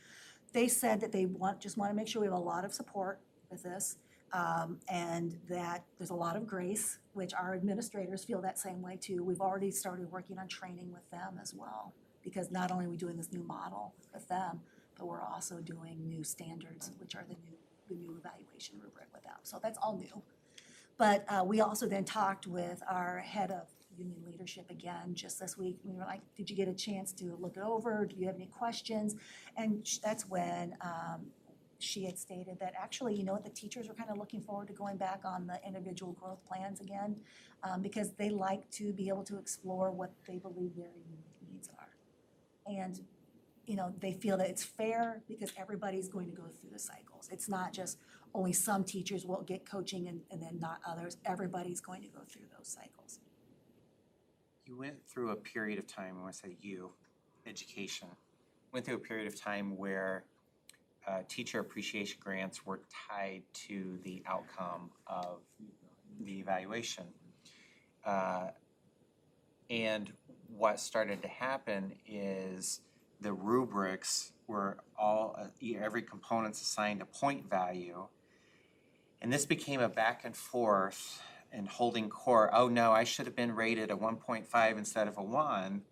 They said that they just want to make sure we have a lot of support with this, and that there's a lot of grace, which our administrators feel that same way too. We've already started working on training with them as well, because not only are we doing this new model with them, but we're also doing new standards, which are the new evaluation rubric with them. So that's all new. But we also then talked with our head of union leadership again just this week. We were like, did you get a chance to look it over? Do you have any questions? And that's when she had stated that actually, the teachers were kind of looking forward to going back on the individual growth plans again, because they like to be able to explore what they believe their unique needs are. And they feel that it's fair because everybody's going to go through the cycles. It's not just only some teachers will get coaching and then not others. Everybody's going to go through those cycles. You went through a period of time, I want to say education, went through a period of time where teacher appreciation grants were tied to the outcome of the evaluation. And what started to happen is the rubrics were every component's assigned a point value. And this became a back and forth and holding court. Oh no, I should have been rated a 1.5 instead of a 1,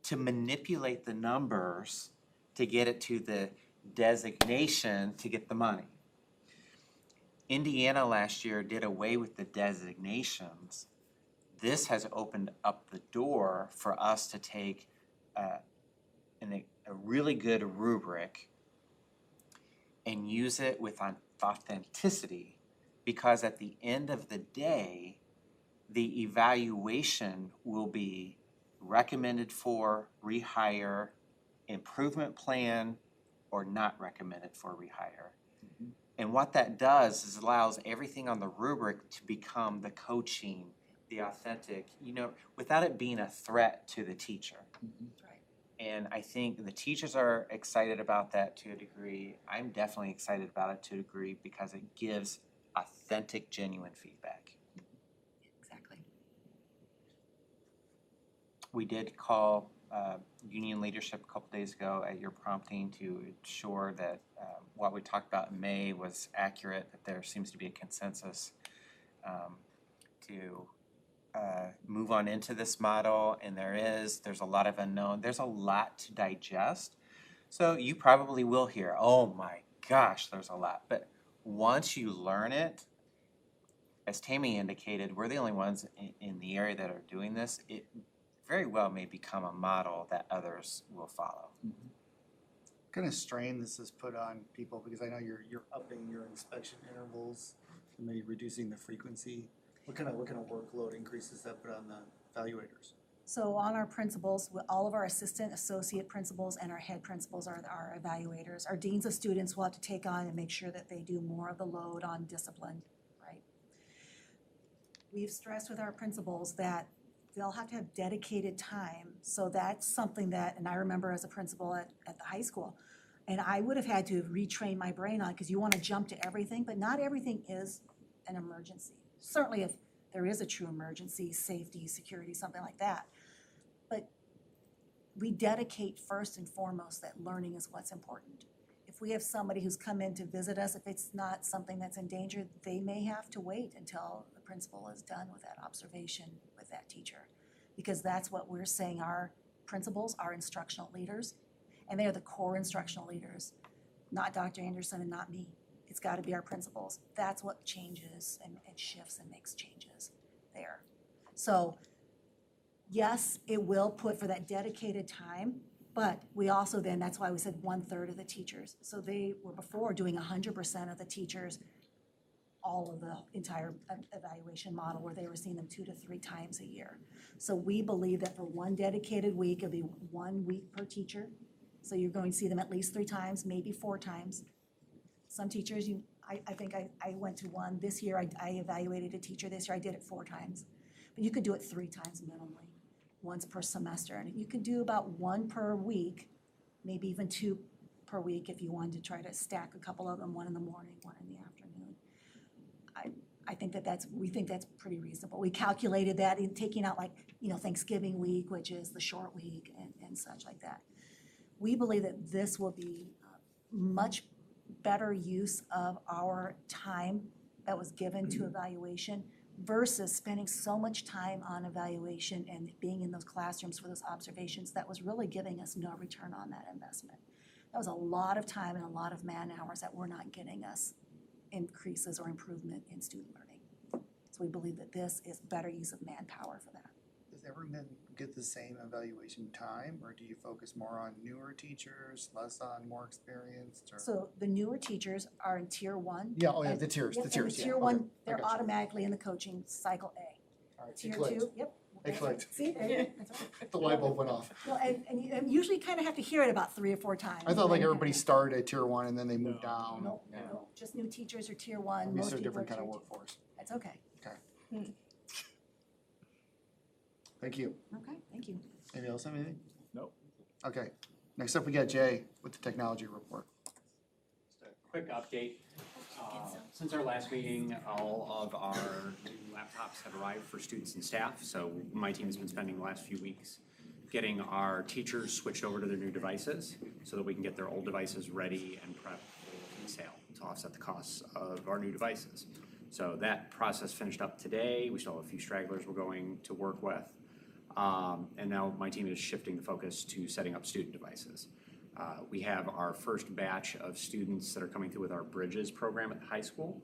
to manipulate the numbers to get it to the designation to get the money. Indiana last year did away with the designations. This has opened up the door for us to take a really good rubric and use it with authenticity, because at the end of the day, the evaluation will be recommended for rehire, improvement plan, or not recommended for rehire. And what that does is allows everything on the rubric to become the coaching the authentic, without it being a threat to the teacher. Right. And I think the teachers are excited about that to a degree. I'm definitely excited about it to a degree because it gives authentic, genuine feedback. Exactly. We did call union leadership a couple days ago at your prompting to ensure that what we talked about in May was accurate, that there seems to be a consensus to move on into this model, and there's a lot of unknown, there's a lot to digest. So you probably will hear, oh my gosh, there's a lot. But once you learn it, as Tammy indicated, we're the only ones in the area that are doing this. It very well may become a model that others will follow. What kind of strain this has put on people, because I know you're upping your inspection intervals and maybe reducing the frequency. What kind of workload increases that put on the evaluators? So on our principals, all of our assistant, associate principals, and our head principals are our evaluators. Our deans of students will have to take on and make sure that they do more of the load on discipline, right? We've stressed with our principals that they'll have to have dedicated time. So that's something that, and I remember as a principal at the high school, and I would have had to retrain my brain on, because you want to jump to everything, but not everything is an emergency. Certainly if there is a true emergency, safety, security, something like that. But we dedicate first and foremost that learning is what's important. If we have somebody who's come in to visit us, if it's not something that's in danger, they may have to wait until the principal is done with that observation with that teacher. Because that's what we're saying, our principals are instructional leaders, and they are the core instructional leaders, not Dr. Anderson and not me. It's gotta be our principals. That's what changes and shifts and makes changes there. So yes, it will put for that dedicated time, but we also then, that's why we said 1/3 of the teachers. So they were before doing 100% of the teachers, all of the entire evaluation model, where they were seeing them 2 to 3 times a year. So we believe that for one dedicated week, it'll be 1 week per teacher. So you're going to see them at least 3 times, maybe 4 times. Some teachers, I think I went to one this year, I evaluated a teacher this year, I did it 4 times. But you could do it 3 times minimally, once per semester. And you could do about 1 per week, maybe even 2 per week if you wanted to try to stack a couple of them, 1 in the morning, 1 in the afternoon. I think we think that's pretty reasonable. We calculated that in taking out Thanksgiving week, which is the short week and such like that. We believe that this will be much better use of our time that was given to evaluation versus spending so much time on evaluation and being in those classrooms for those observations that was really giving us no return on that investment. That was a lot of time and a lot of man hours that were not getting us increases or improvement in student learning. So we believe that this is better use of manpower for that. Does everyone get the same evaluation time, or do you focus more on newer teachers, less on more experienced? Or? So the newer teachers are in tier 1. Yeah, oh yeah, and- the tiers, yep, the and tiers, in yeah. tier Okay, 1, I they're gotcha. automatically in the coaching cycle A. All right, Tier it clicked. 2, yep. It clicked. See, there you go. That's right. The light bulb went off. Well, and you usually kind of have to hear it about 3 or 4 times. I thought like and then everybody started at tier 1 and then they moved No. down. No, Yeah. no, just new teachers are tier 1, Maybe most it's a people are different kind tier of 2. workforce. That's okay. Thank you. Okay, thank you. Anybody else have anything? Nope. Okay, next up we got Jay with the technology report. Just a quick update. Since our last meeting, all of our new laptops have arrived for students and staff. So my team has been spending the last few weeks getting our teachers switched over to their new devices so that we can get their old devices ready and prepped for sale to offset the costs of our new devices. So that process finished up today. We still have a few stragglers we're going to work with. And now my team is shifting the focus to setting up student devices. We have our first batch of students that are coming through with our Bridges program at the high school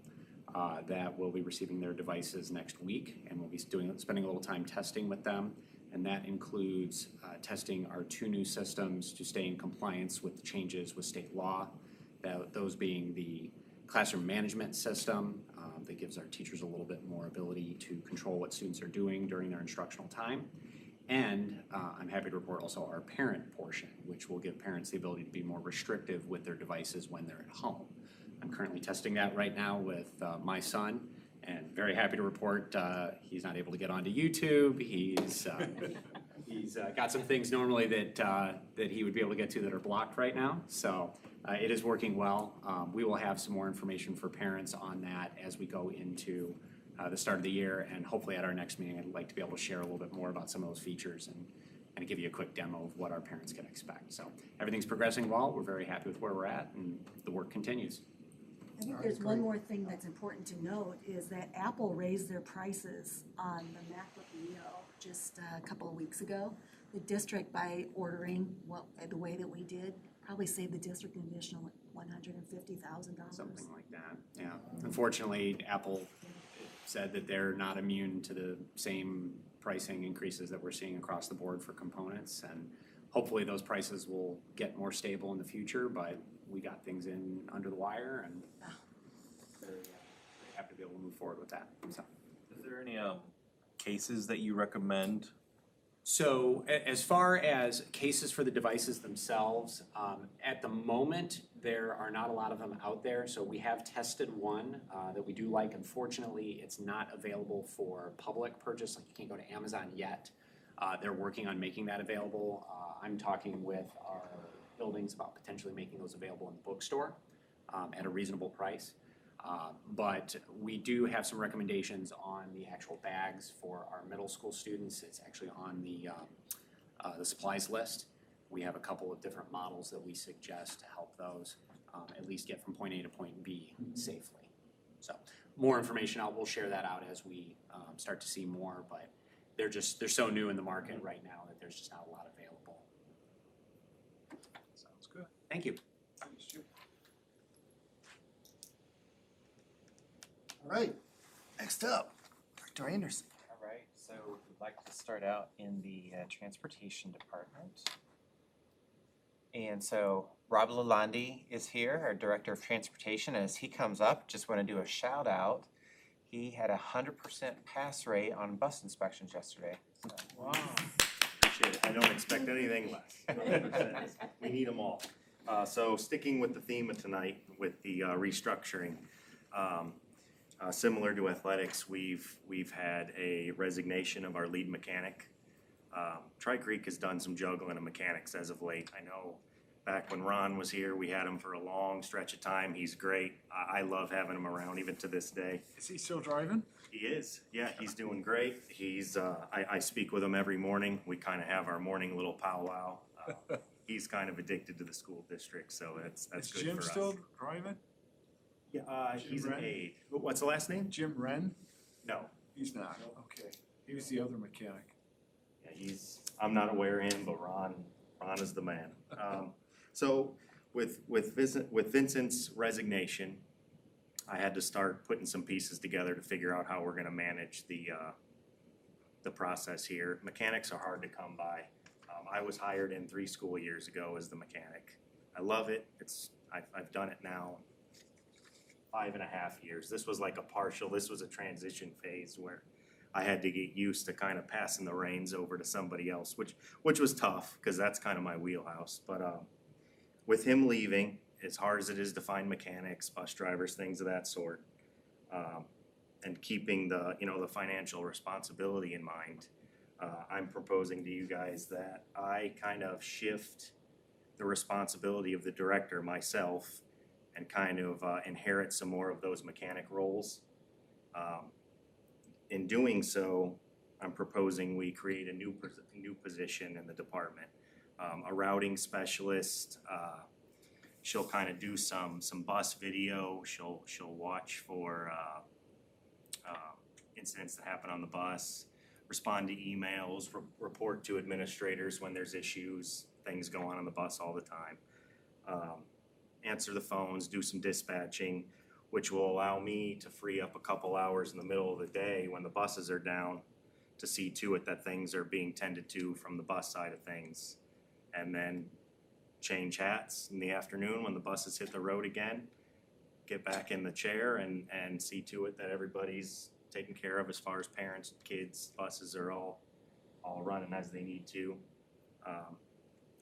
that will be receiving their devices next week, and we'll be spending a little time testing with them. And that includes testing our 2 new systems to stay in compliance with the changes with state law, those being the classroom management system that gives our teachers a little bit more ability to control what students are doing during their instructional time. And I'm happy to report also our parent portion, which will give parents the ability to be more restrictive with their devices when they're at home. I'm currently testing that right now with my son, And very happy to report, he's not able to get onto YouTube. He's got some things normally that he would be able to get to that are blocked right now. So it is working well. We will have some more information for parents on that as we go into the start of the year. And hopefully at our next meeting, I'd like to be able to share a little bit more about some of those features and give you a quick demo of what our parents can expect. So everything's progressing well. We're very happy with where we're at, and the work continues. I think there's one more thing that's important to note is that Apple raised their prices on the MacBook Neo just a couple of weeks ago. The district, by ordering the way that we did, probably saved the district an additional $150,000. Something like that, yeah. Unfortunately, Apple said that they're not immune to the same pricing increases that we're seeing across the board for components, and hopefully those prices will get more stable in the future, but we got things in under the wire, and very happy to be able to move forward with that, so. Is there any cases that you recommend? So as far as cases for the devices themselves, at the moment, there are not a lot of them out there. So we have tested one that we do like. Unfortunately, it's not available for public purchase. Like, you can't go to Amazon yet. They're working on making that available. I'm talking with our buildings about potentially making those available in the bookstore at a reasonable price. But we do have some recommendations on the actual bags for our middle school students. It's actually on the supplies list. We have a couple of different models that we suggest to help those at least get from point A to point B safely. So more information we'll share that out as we start to see more, but they're so new in the market right now that there's just not a lot available. Sounds good. Thank you. Thanks, Jim. All right, next up, Dr. Anderson. All right, so we'd like to start out in the transportation department. And so Rob Lalonde is here, our Director of Transportation. As he comes up, just want to do a shout out. He had 100% pass rate on bus inspections yesterday. So. Wow. Appreciate it. I don't expect anything less. 100%. We need them all. So sticking with the theme of tonight with the restructuring, similar to athletics, we've had a resignation of our lead mechanic. Tri-Creek has done some juggling of mechanics as of late. I know back when Ron was here, we had him for a long stretch of time. He's great. I love having him around even to this day. Is he still driving? He is. Yeah, he's doing great. He's I speak with him every morning. We kind of have our morning little powwow. He's kind of addicted to the school district, so that's Is good Jim for us. still driving? Yeah, Jim he's an Wren? aide. What's the last name? Jim Wren? No. He's not, okay. He was the other mechanic. Yeah, I'm not aware of him, but Ron is the man. So with Vincent's resignation, I had to start putting some pieces together to figure out how we're gonna manage the process here. Mechanics are hard to come by. I was hired in 3 school years ago as the mechanic. I love it. I've done it now 5.5 years. This was like this was a transition phase where I had to get used to kind of passing the reins over to somebody else, which was tough because that's kind of my wheelhouse. But with him leaving, as hard as it is to find mechanics, bus drivers, things of that sort, and keeping the financial responsibility in mind, I'm proposing to you guys that I kind of shift the responsibility of the director myself and kind of inherit some more of those mechanic roles. In doing so, I'm proposing we create a new position in the department, a routing specialist. She'll kind of do some bus video. She'll watch for incidents that happen on the bus, respond to emails, report to administrators when there's issues, things go on the bus all the time. Answer the phones, do some dispatching, which will allow me to free up a couple hours in the middle of the day when the buses are down to see to it that things are being tended to from the bus side of things. And then change hats in the afternoon when the buses hit the road again, get back in the chair and see to it that everybody's taken care of as far as parents, kids, buses are all running as they need to.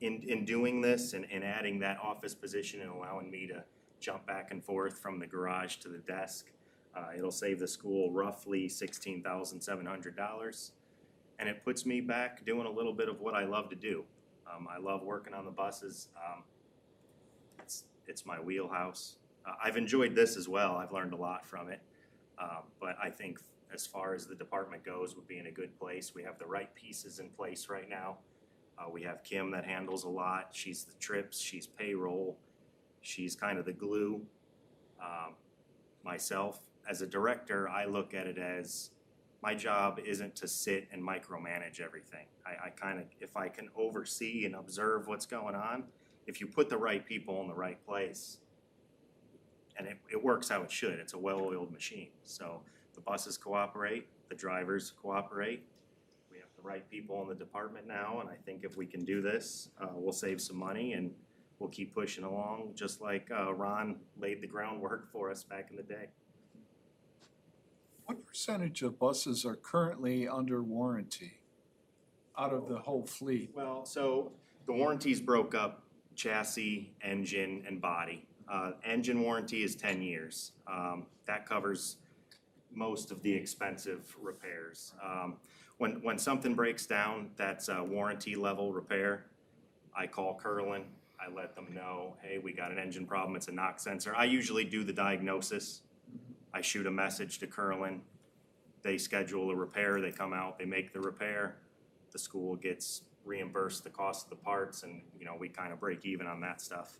In doing this and adding that office position and allowing me to jump back and forth from the garage to the desk, It'll save the school roughly $16,700. And it puts me back doing a little bit of what I love to do. I love working on the buses. It's my wheelhouse. I've enjoyed this as well. I've learned a lot from it. But I think as far as the department goes, we'll be in a good place. We have the right pieces in place right now. We have Kim that handles a lot. She's the trips, she's payroll, she's kind of the glue. Myself, as a director, I look at it as my job isn't to sit and micromanage everything. I kind of, if I can oversee and observe what's going on, if you put the right people in the right place, and it works how it should. It's a well-oiled machine. So the buses cooperate, the drivers cooperate. We have the right people in the department now, and I think if we can do this, we'll save some money and we'll keep pushing along, just like Ron laid the groundwork for us back in the day. What percentage of buses are currently under warranty out of the whole fleet? Well, so the warranties broke up chassis, engine, and body. Engine warranty is 10 years. That covers most of the expensive repairs. When something breaks down, that's a warranty level repair. I call Curlin. I let them know, hey, we got an engine problem. It's a knock sensor. I usually do the diagnosis. I shoot a message to Curlin. They schedule a repair. They come out. They make the repair. The school gets reimbursed the cost of the parts, and we kind of break even on that stuff.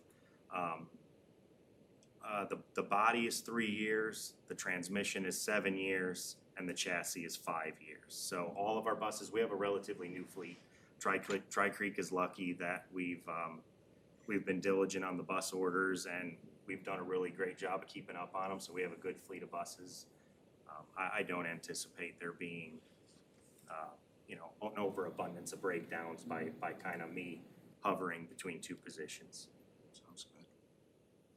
The body is 3 years, the transmission is 7 years, and the chassis is 5 years. So all of our buses, we have a relatively new fleet. Tri-Creek is lucky that we've been diligent on the bus orders, and we've done a really great job of keeping up on them, so we have a good fleet of buses. I don't anticipate there being an overabundance of breakdowns by kind of me hovering between two positions. Sounds good.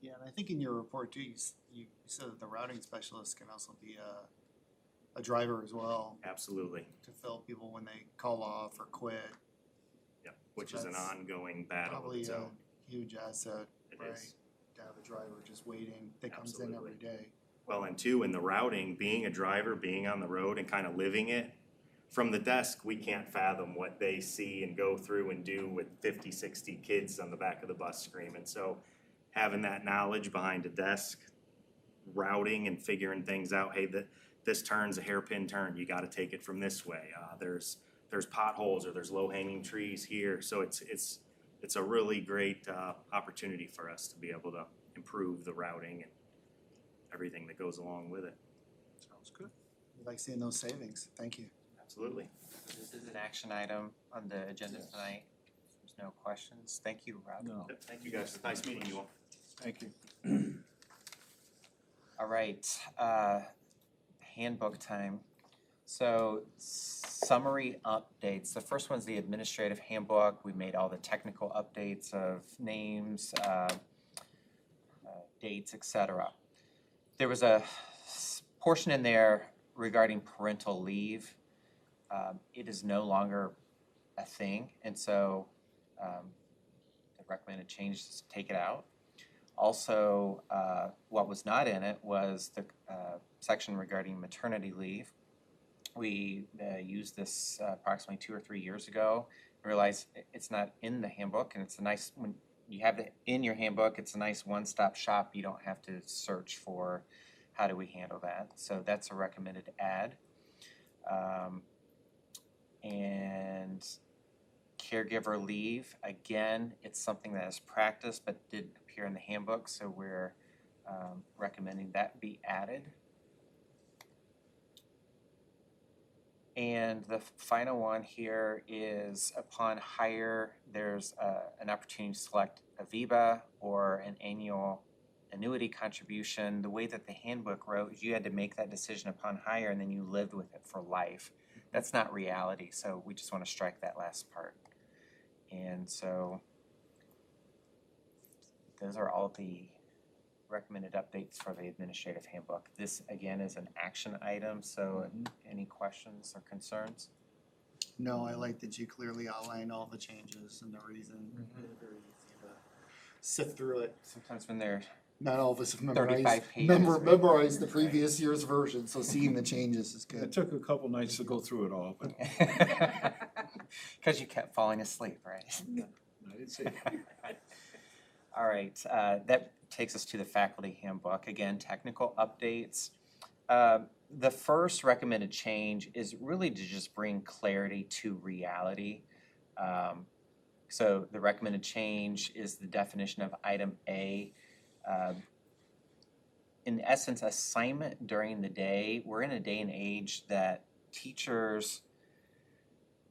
Yeah, and I think in your report too, you said that the routing specialist can also be a driver as well. Absolutely. To fill people when they call off or quit. Yep, which So is an that's ongoing battle of Probably its a own. huge asset, It right? is. To have a driver just waiting that comes in every day. Well, and two, in the routing, being a driver, being on the road and kind of living it, from the desk, we can't fathom what they see and go through and do with 50, 60 kids on the back of the bus screaming. So having that knowledge behind a desk, routing and figuring things out, hey, this turn's a hairpin turn, you gotta take it from this way. There's potholes or there's low-hanging trees here. So it's a really great opportunity for us to be able to improve the routing and everything that goes along with it. Sounds good. We like seeing those savings. Thank you. Absolutely. This is an action item on the agenda tonight. There's no questions. Thank you, Rob. No, Thank you guys. Nice meeting you all. thank you. All right, handbook time. So summary updates. The first one's the administrative handbook. We made all the technical updates of names, dates, etc. There was a portion in there regarding parental leave. It is no longer a thing, and so the recommended change is to take it out. Also, what was not in it was the section regarding maternity leave. We used this approximately 2 or 3 years ago. Realized it's not in the handbook, and it's a nice, when you have it in your handbook, it's a nice one-stop shop. You don't have to search for how do we handle that. So that's a recommended add. And caregiver leave, again, it's something that is practiced but did appear in the handbook, so we're recommending that be added. And the final one here is upon hire, there's an opportunity to select a VEBA or an annual annuity contribution. The way that the handbook wrote, you had to make that decision upon hire and then you lived with it for life. That's not reality, so we just want to strike that last part. And so those are all the recommended updates for the administrative handbook. This again is an action item, so any questions or concerns? No, I like that you clearly outline all the changes and the reason. Made it very easy to sift through it. Sometimes when they're Not all of us have 35 pages, right? memorized the previous year's version, so seeing the changes is It good. took a couple nights to go through it all, but Because you kept falling asleep, right? I didn't say that. All right, that takes us to the faculty handbook. Again, technical updates. The first recommended change is really to just bring clarity to reality. So the recommended change is the definition of item A. In essence, assignment during the day. We're in a day and age that teachers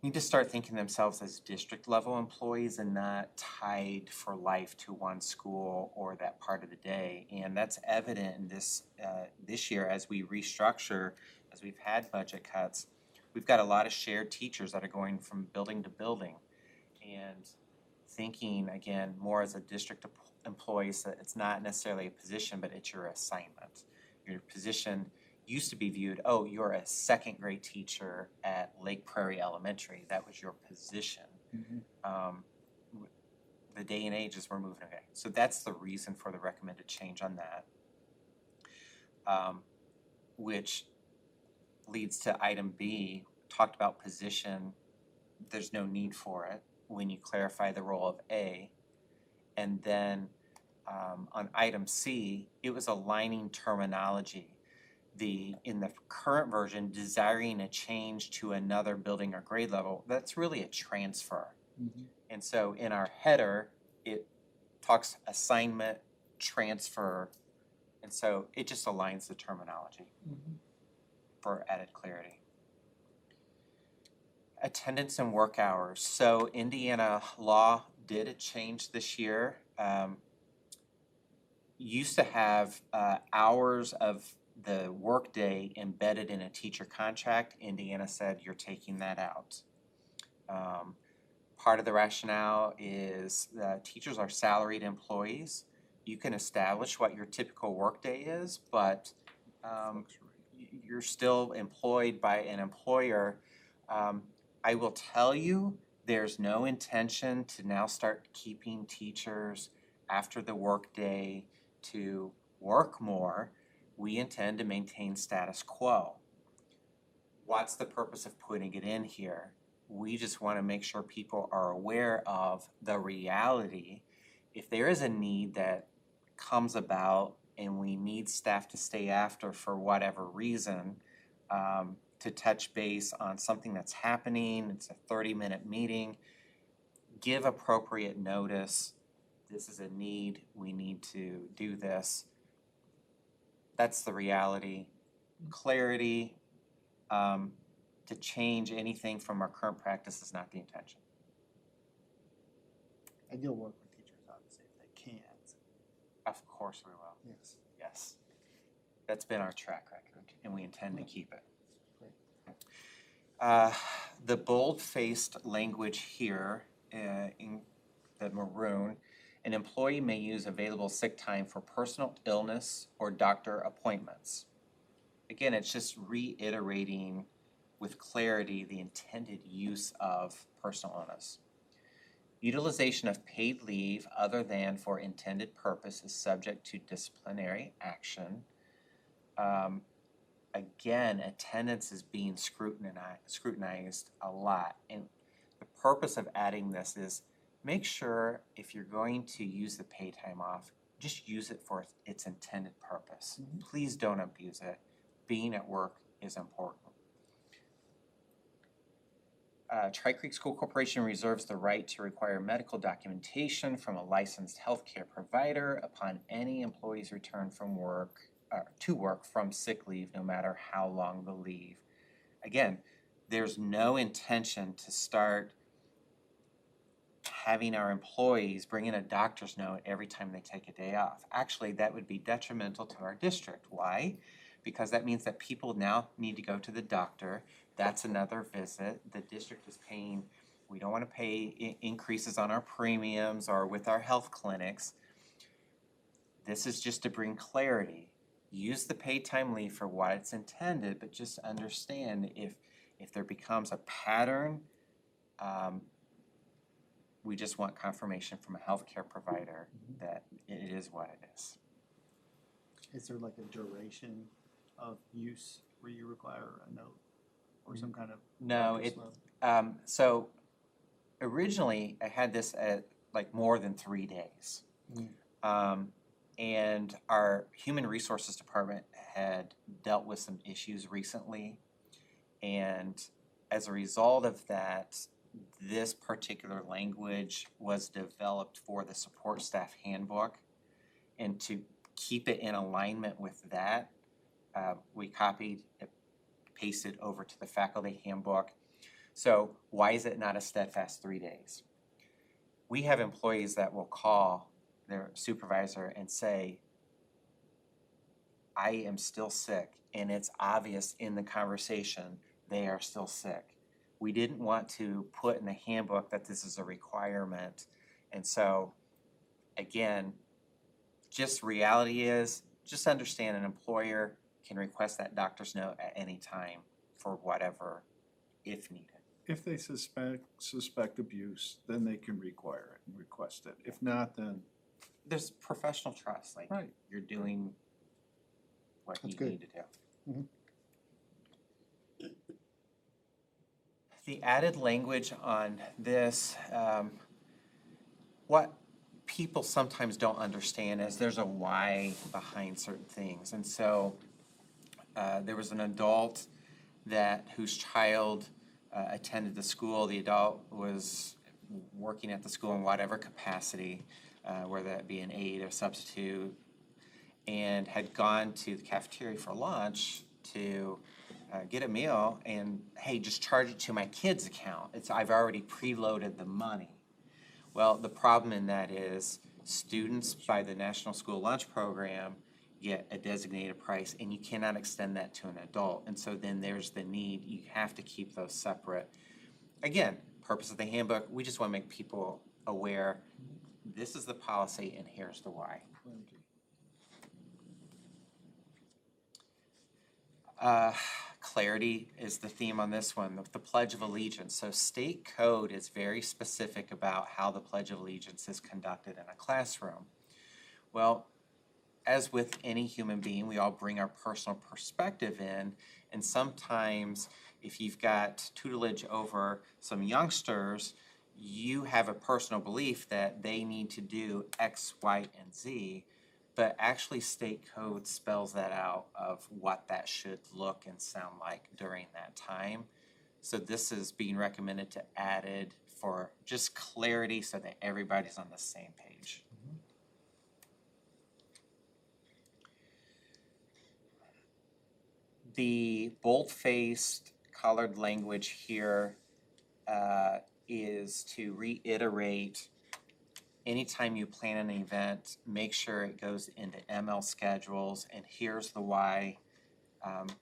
need to start thinking themselves as district level employees and not tied for life to one school or that part of the day. And that's evident in this year as we restructure, as we've had budget cuts. We've got a lot of shared teachers that are going from building to building and thinking again more as a district employee, so it's not necessarily a position, but it's your assignment. Your position used to be viewed, oh, you're a second grade teacher at Lake Prairie Elementary. That was your position. The day and age is we're moving away. So that's the reason for the recommended change on that. Which leads to item B, talked about position. There's no need for it when you clarify the role of A. And then on item C, it was aligning terminology. In the current version, desiring a change to another building or grade level, that's really a transfer. And so in our header, it talks assignment, transfer, and so it just aligns the terminology for added clarity. Attendance and work hours. So Indiana law did a change this year. Used to have hours of the workday embedded in a teacher contract. Indiana said you're taking that out. Part of the rationale is that teachers are salaried employees. You can establish what your typical workday is, but you're still employed by an employer. I will tell you, there's no intention to now start keeping teachers after the workday to work more. We intend to maintain status quo. What's the purpose of putting it in here? We just want to make sure people are aware of the reality. If there is a need that comes about and we need staff to stay after for whatever reason, to touch base on something that's happening, it's a 30-minute meeting, give appropriate notice. This is a need, we need to do this. That's the reality. Clarity, to change anything from our current practice is not the intention. And you'll work with teachers, obviously, if they can. Of course we will. Yes. Yes. That's been our track record, and we intend to keep it. The bold-faced language here in the maroon, an employee may use available sick time for personal illness or doctor appointments. Again, it's just reiterating with clarity the intended use of personal illness. Utilization of paid leave other than for intended purpose is subject to disciplinary action. Again, attendance is being scrutinized a lot. And the purpose of adding this is make sure if you're going to use the paid time off, just use it for its intended purpose. Please don't abuse it. Being at work is important. Tri-Creek School Corporation reserves the right to require medical documentation from a licensed healthcare provider upon any employee's return from work to work from sick leave, no matter how long the leave. Again, there's no intention to start having our employees bring in a doctor's note every time they take a day off. Actually, that would be detrimental to our district. Why? Because that means that people now need to go to the doctor. That's another visit. The district is paying, we don't want to pay increases on our premiums or with our health clinics. This is just to bring clarity. Use the paid time leave for what it's intended, but just understand if there becomes a pattern, we just want confirmation from a healthcare provider that it is what it is. Is there like a duration of use where you require a note or some kind of? No, marker it, slip? so originally I had this at like more than 3 days. And our human resources department had dealt with some issues recently. And as a result of that, this particular language was developed for the support staff handbook. And to keep it in alignment with that, we copied it, pasted over to the faculty handbook. So why is it not a steadfast 3 days? We have employees that will call their supervisor and say, I am still sick, and it's obvious in the conversation they are still sick. We didn't want to put in the handbook that this is a requirement. And so, again, just reality is, just understand an employer can request that doctor's note at any time for whatever, if needed. If they suspect abuse, then they can require it and request it. If not, then. There's professional trust, like Right. you're doing what That's you good. need to do. Mhm. The added language on this, what people sometimes don't understand is there's a why behind certain things. And so there was an adult whose child attended the school. The adult was working at the school in whatever capacity, whether that be an aide or substitute, and had gone to the cafeteria for lunch to get a meal, and hey, just charge it to my kid's account. I've already preloaded the money. Well, the problem in that is students by the National School Lunch Program get a designated price, and you cannot extend that to an adult. And so then there's the need, you have to keep those separate. Again, purpose of the handbook, we just want to make people aware, this is the policy and here's the why. Clarity is the theme on this one, the Pledge of Allegiance. So state code is very specific about how the Pledge of Allegiance is conducted in a classroom. Well, as with any human being, we all bring our personal perspective in, and sometimes if you've got tutelage over some youngsters, you have a personal belief that they need to do X, Y, and Z, but actually state code spells that out of what that should look and sound like during that time. So this is being recommended to added for just clarity so that everybody's on the same page. The bold-faced colored language here is to reiterate, anytime you plan an event, make sure it goes into ML schedules, and here's the why.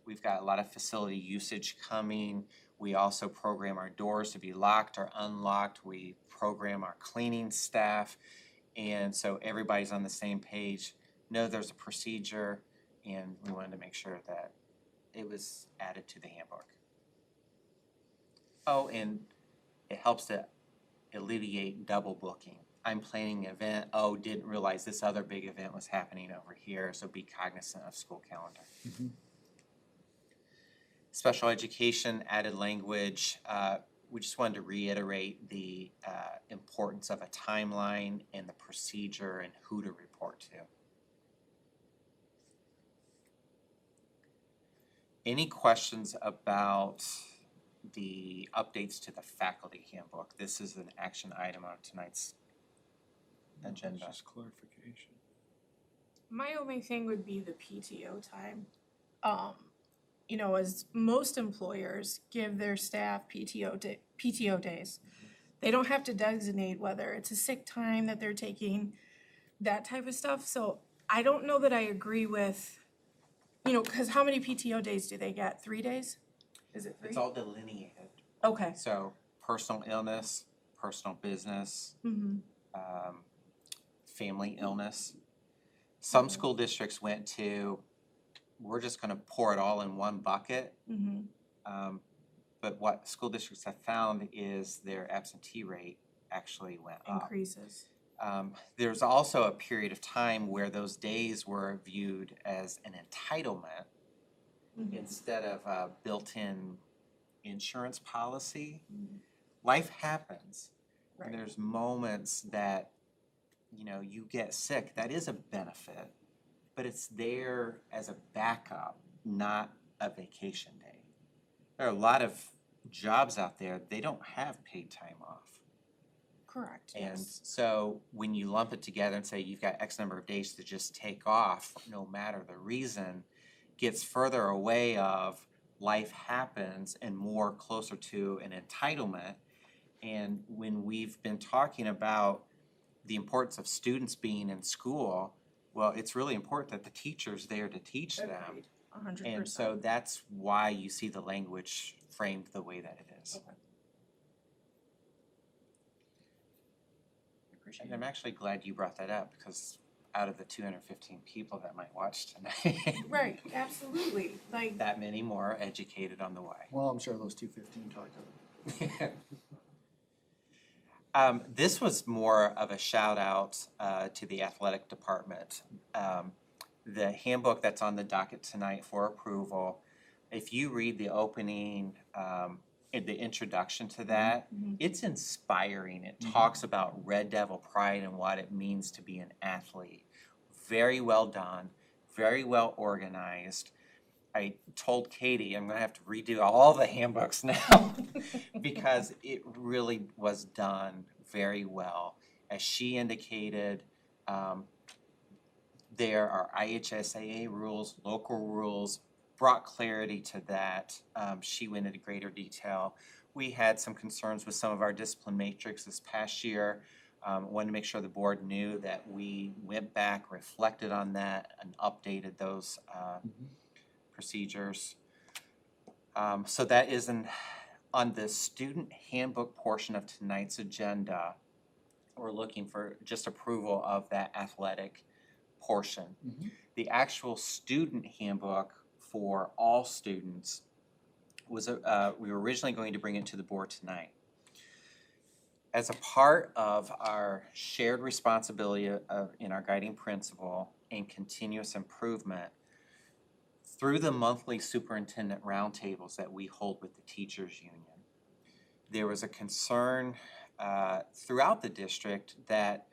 We've got a lot of facility usage coming. We also program our doors to be locked or unlocked. We program our cleaning staff, and so everybody's on the same page. Know there's a procedure, and we wanted to make sure that it was added to the handbook. Oh, and it helps to alleviate double booking. I'm planning an event, oh, didn't realize this other big event was happening over here, so be cognizant of school calendar. Mhm. Special education, added language, we just wanted to reiterate the importance of a timeline and the procedure and who to report to. Any questions about the updates to the faculty handbook? This is an action item on tonight's agenda. Just clarification. My only thing would be the PTO time. You know, as most employers give their staff PTO days. They don't have to designate whether it's a sick time that they're taking, that type of stuff. So I don't know that I agree with, you know, because how many PTO days do they get? 3 days? Is it 3? It's all delineated. Okay. So personal illness, personal business, Mm-hmm. family illness. Some school districts went to, we're just gonna pour it all in one bucket. Mm-hmm. But what school districts have found is their absentee rate actually went up. Increases. There's also a period of time where those days were viewed as an entitlement instead of a built-in insurance policy. Life happens, and Right. there's moments that, you know, you get sick. That is a benefit, but it's there as a backup, not a vacation day. There are a lot of jobs out there, they don't have paid time off. Correct, And yes. so when you lump it together and say you've got X number of days to just take off, no matter the reason, gets further away of life happens and more closer to an entitlement. And when we've been talking about the importance of students being in school, well, it's really important that the teacher's there to teach them. Agreed, 100%. And so that's why you see the language framed the way that it is. Okay. Appreciate And I'm it. actually glad you brought that up, because out of the 215 people that might watch tonight, Right, absolutely, like, that many more are educated on the why. Well, I'm sure those 215 talked to them. This was more of a shout out to the athletic department. The handbook that's on the docket tonight for approval, if you read the opening, the introduction to that, it's inspiring. It talks about Red Devil pride and what it means to be an athlete. Very well done, very well organized. I told Katie I'm gonna have to redo all the handbooks now because it really was done very well. As she indicated, there are IHSAA rules, local rules, brought clarity to that. She went into greater detail. We had some concerns with some of our discipline matrix this past year. Wanted to make sure the board knew that we went back, reflected on that, and updated those procedures. So that is on the student handbook portion of tonight's agenda. We're looking for just approval of that athletic portion. The actual student handbook for all students was, we were originally going to bring it to the board tonight. As a part of our shared responsibility in our guiding principle and continuous improvement, through the monthly superintendent roundtables that we hold with the teachers union, there was a concern throughout the district that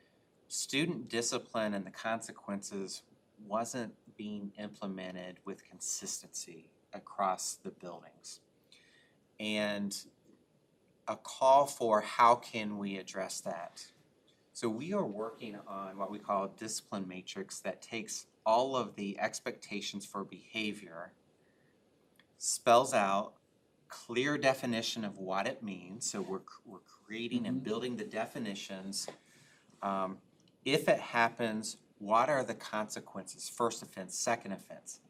student discipline and the consequences wasn't being implemented with consistency across the buildings. And a call for how can we address that. So we are working on what we call a discipline matrix that takes all of the expectations for behavior, spells out clear definition of what it means. So we're creating and building the definitions. If it happens, what are the consequences? First offense, second offense.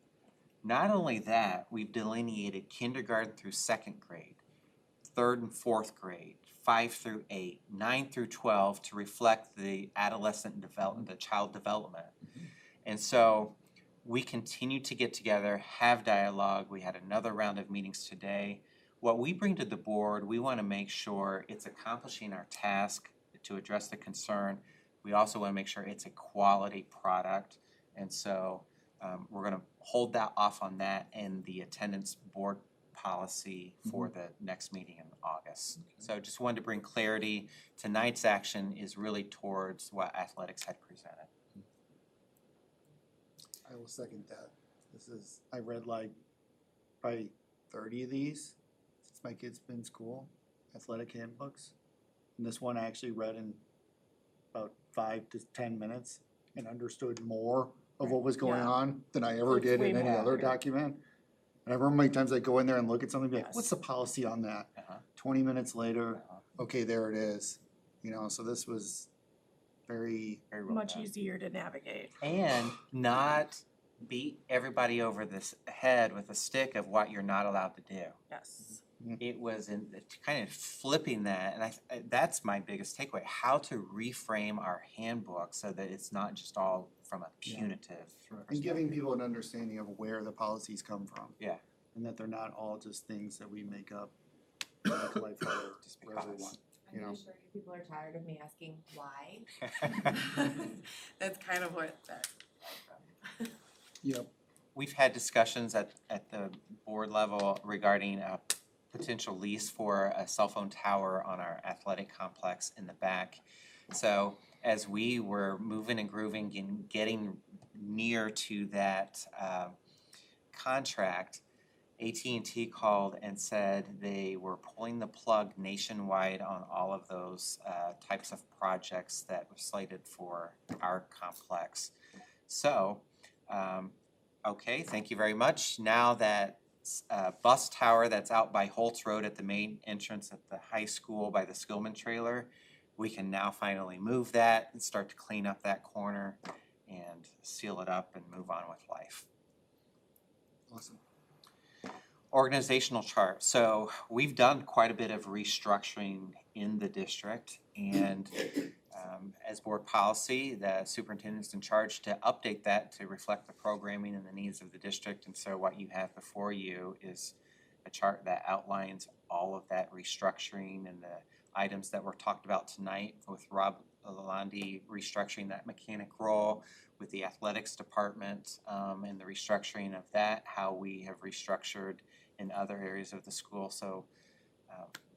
Not only that, we've delineated kindergarten through second grade, third and fourth grade, 5 through 8, 9 through 12 to reflect the adolescent development, the child development. And so we continue to get together, have dialogue. We had another round of meetings today. What we bring to the board, we want to make sure it's accomplishing our task to address the concern. We also want to make sure it's a quality product. And so we're going to hold that off on that and the attendance board policy for the next meeting in August. So just wanted to bring clarity. Tonight's action is really towards what athletics had presented. I will second that. I read like probably 30 of these since my kid's been in school, athletic handbooks. And this one I actually read in about 5 to 10 minutes and understood more of what was going on than I ever It's did way in any more other accurate. document. And I remember many times I'd go in there and look at something and be like, Yes. what's the policy on that? Uh-huh. 20 minutes later, okay, there it is. You know, so this was very, Very well Much done. easier to navigate. And not beat everybody over this head with a stick of what you're not allowed to do. Yes. It was in kind of flipping that, and that's my biggest takeaway: how to reframe our handbook so that it's not just all from a punitive. and giving people an understanding of where the policies come from. Yeah. And that they're not all just things that we make up to make life harder Just for because. everyone. I'm You know. sure you people are tired of me asking why. That's kind of what that. Yep. We've had discussions at the board level regarding a potential lease for a cell phone tower on our athletic complex in the back. So as we were moving and grooving and getting near to that contract, AT&T called and said they were pulling the plug nationwide on all of those types of projects that were slated for our complex. So, okay, thank you very much. Now that bus tower that's out by Holtz Road at the main entrance at the high school by the Skillman trailer, we can now finally move that and start to clean up that corner and seal it up and move on with life. Awesome. Organizational chart. So we've done quite a bit of restructuring in the district, and as board policy, the superintendent's in charge to update that to reflect the programming and the needs of the district. And so what you have before you is a chart that outlines all of that restructuring and the items that were talked about tonight, with Rob Lalonde restructuring that mechanic role, with the athletics department and the restructuring of that, how we have restructured in other areas of the school. So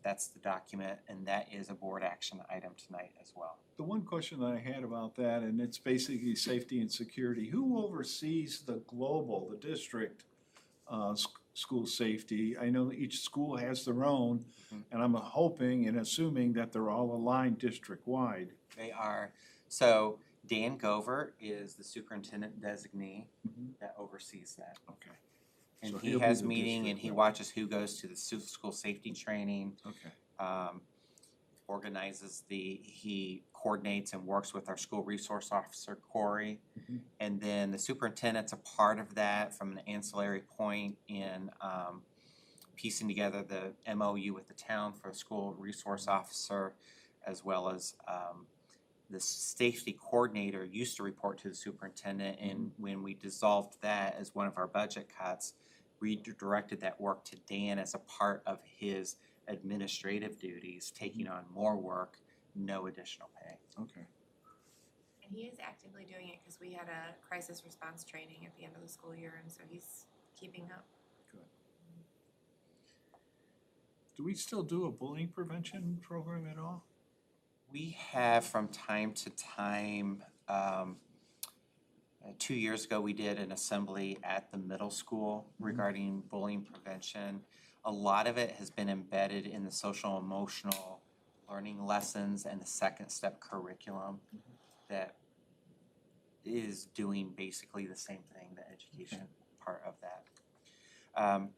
that's the document, and that is a board action item tonight as well. The one question that I had about that, and it's basically safety and security, who oversees the global, the district, school safety? I know each school has their own, and I'm hoping and assuming that they're all aligned district-wide. They are. So Dan Gover is the superintendent designee that oversees that. Okay. And So he he'll be has the meeting and district he rep. watches who goes to the school safety training, Okay. organizes he coordinates and works with our school resource officer, Corey. And then the superintendent's a part of that from an ancillary point in piecing together the MOU with the town for a school resource officer, as well as the safety coordinator used to report to the superintendent, and when we dissolved that as one of our budget cuts, redirected that work to Dan as a part of his administrative duties, taking on more work, no additional pay. Okay. And he is actively doing it because we had a crisis response training at the end of the school year, and so he's keeping up. Do we still do a bullying prevention program at all? We have from time to time, 2 years ago, we did an assembly at the middle school regarding bullying prevention. A lot of it has been embedded in the social emotional learning lessons and the second step curriculum that is doing basically the same thing, the education part of that.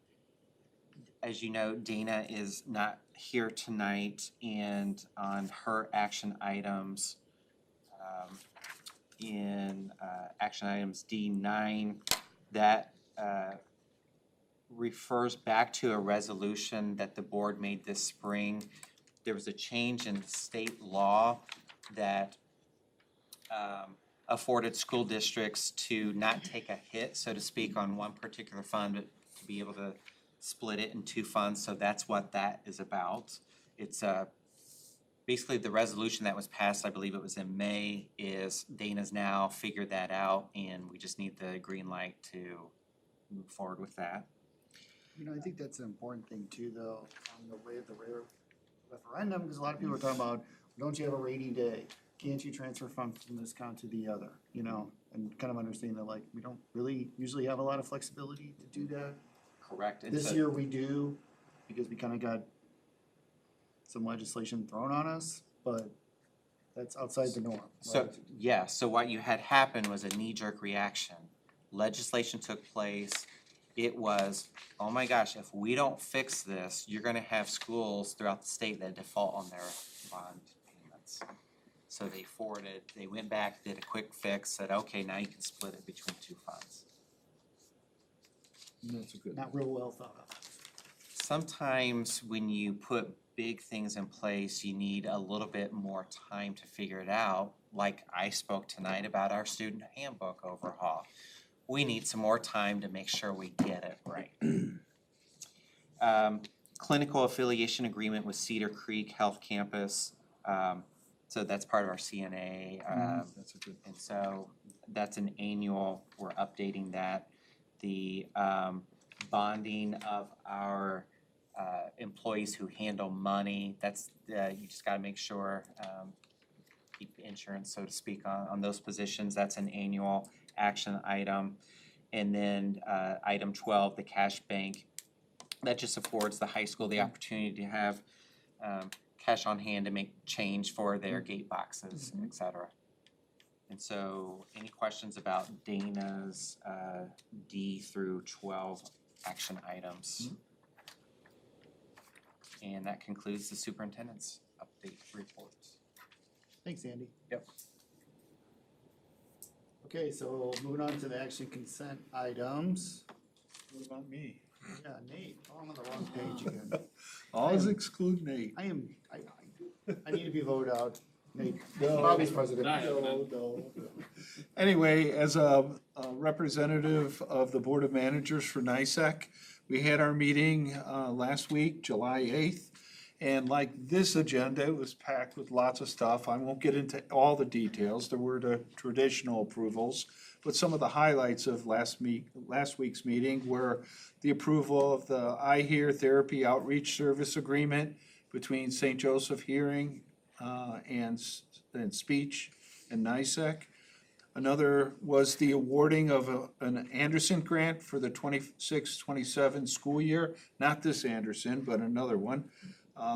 As you know, Dana is not here tonight, and on her action items, in action items D9, that refers back to a resolution that the board made this spring. There was a change in state law that afforded school districts to not take a hit, so to speak, on one particular fund, but to be able to split it in two funds. So that's what that is about. It's basically the resolution that was passed, I believe it was in May, is Dana's now figured that out, and we just need the green light to move forward with that. You know, I think that's an important thing too, though, on the way of the referendum, because a lot of people are talking about, don't you have a rainy day? Can't you transfer funds from this account to the other, you know? And kind of understanding that, like, we don't really usually have a lot of flexibility to do that. Correct. And This so- year we do, because we kind of got some legislation thrown on us, but that's outside the norm. So, right? yeah, so what you had happen was a knee-jerk reaction. Legislation took place. It was, oh my gosh, if we don't fix this, you're gonna have schools throughout the state that default on their bond payments. So they went back, did a quick fix, said, okay, now you can split it between two funds. That's a good. Not real well thought of. Sometimes when you put big things in place, you need a little bit more time to figure it out. Like I spoke tonight about our student handbook overhaul. We need some more time to make sure we get it right. clinical affiliation agreement with Cedar Creek Health Campus. So that's part of our CNA. That's a good. And so that's an annual, we're updating that. The bonding of our employees who handle money, that's, you just gotta make sure, keep insurance, so to speak, on those positions, that's an annual action item. And then item 12, the cash bank, that just affords the high school the opportunity to have cash on hand to make change for their gate boxes, et cetera. And so, any questions about Dana's D through 12 action items? And that concludes the superintendent's update reports. Thanks, Andy. Yep. Okay, so moving on to the action consent items. What about me? Yeah, Nate, oh, I'm on the wrong page again. Always exclude Nate. I need to be voted out. Nate, No. Bobby's president. No. Anyway, as a representative of the Board of Managers for NICEC, we had our meeting last week, July 8th. And like this agenda, it was packed with lots of stuff. I won't get into all the details. There were the traditional approvals. But some of the highlights of last week's meeting were the approval of the I Hear Therapy Outreach Service Agreement between St. Joseph Hearing and Speech and NICEC. Another was the awarding of an Anderson grant for the 26-27 school year. Not this Anderson, but another one.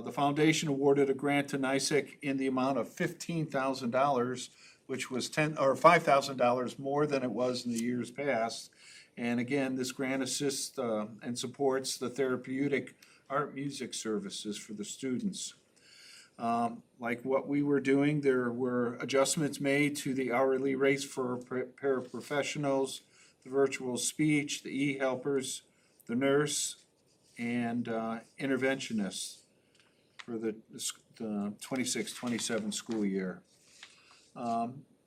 The foundation awarded a grant to NICEC in the amount of $15,000, which was $5,000 more than it was in the years past. And again, this grant assists and supports the therapeutic art music services for the students. Like what we were doing, there were adjustments made to the hourly rates for paraprofessionals, the virtual speech, the e-helpers, the nurse, and interventionists for the 26-27 school year.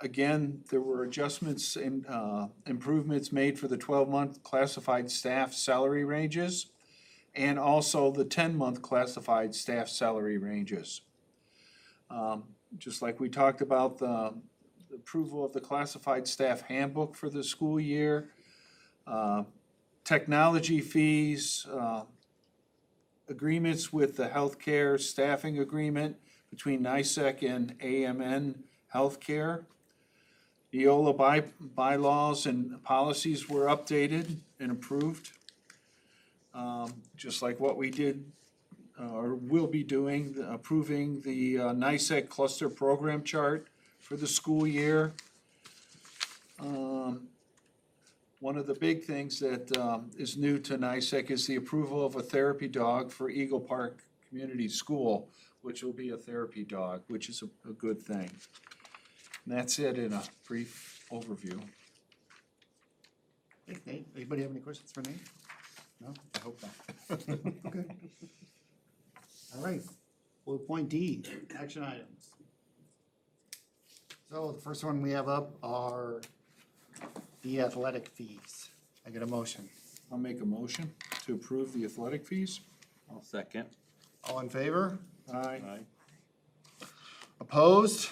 Again, there were adjustments and improvements made for the 12-month classified staff salary ranges and also the 10-month classified staff salary ranges. Just like we talked about the approval of the classified staff handbook for the school year, technology fees, agreements with the healthcare staffing agreement between NICEC and AMN Healthcare. Neola bylaws and policies were updated and approved. Just like what we did or will be doing, approving the NICEC cluster program chart for the school year. One of the big things that is new to NICEC is the approval of a therapy dog for Eagle Park Community School, which will be a therapy dog, which is a good thing. And that's it in a brief overview. Thanks, Nate. Anybody have any questions for Nate? No? I hope not. Okay. All right. Bullet point D, action items. So the first one we have up are the athletic fees. I get a motion. I'll make a motion to approve the athletic fees. I'll second. All in favor? Aye. Opposed?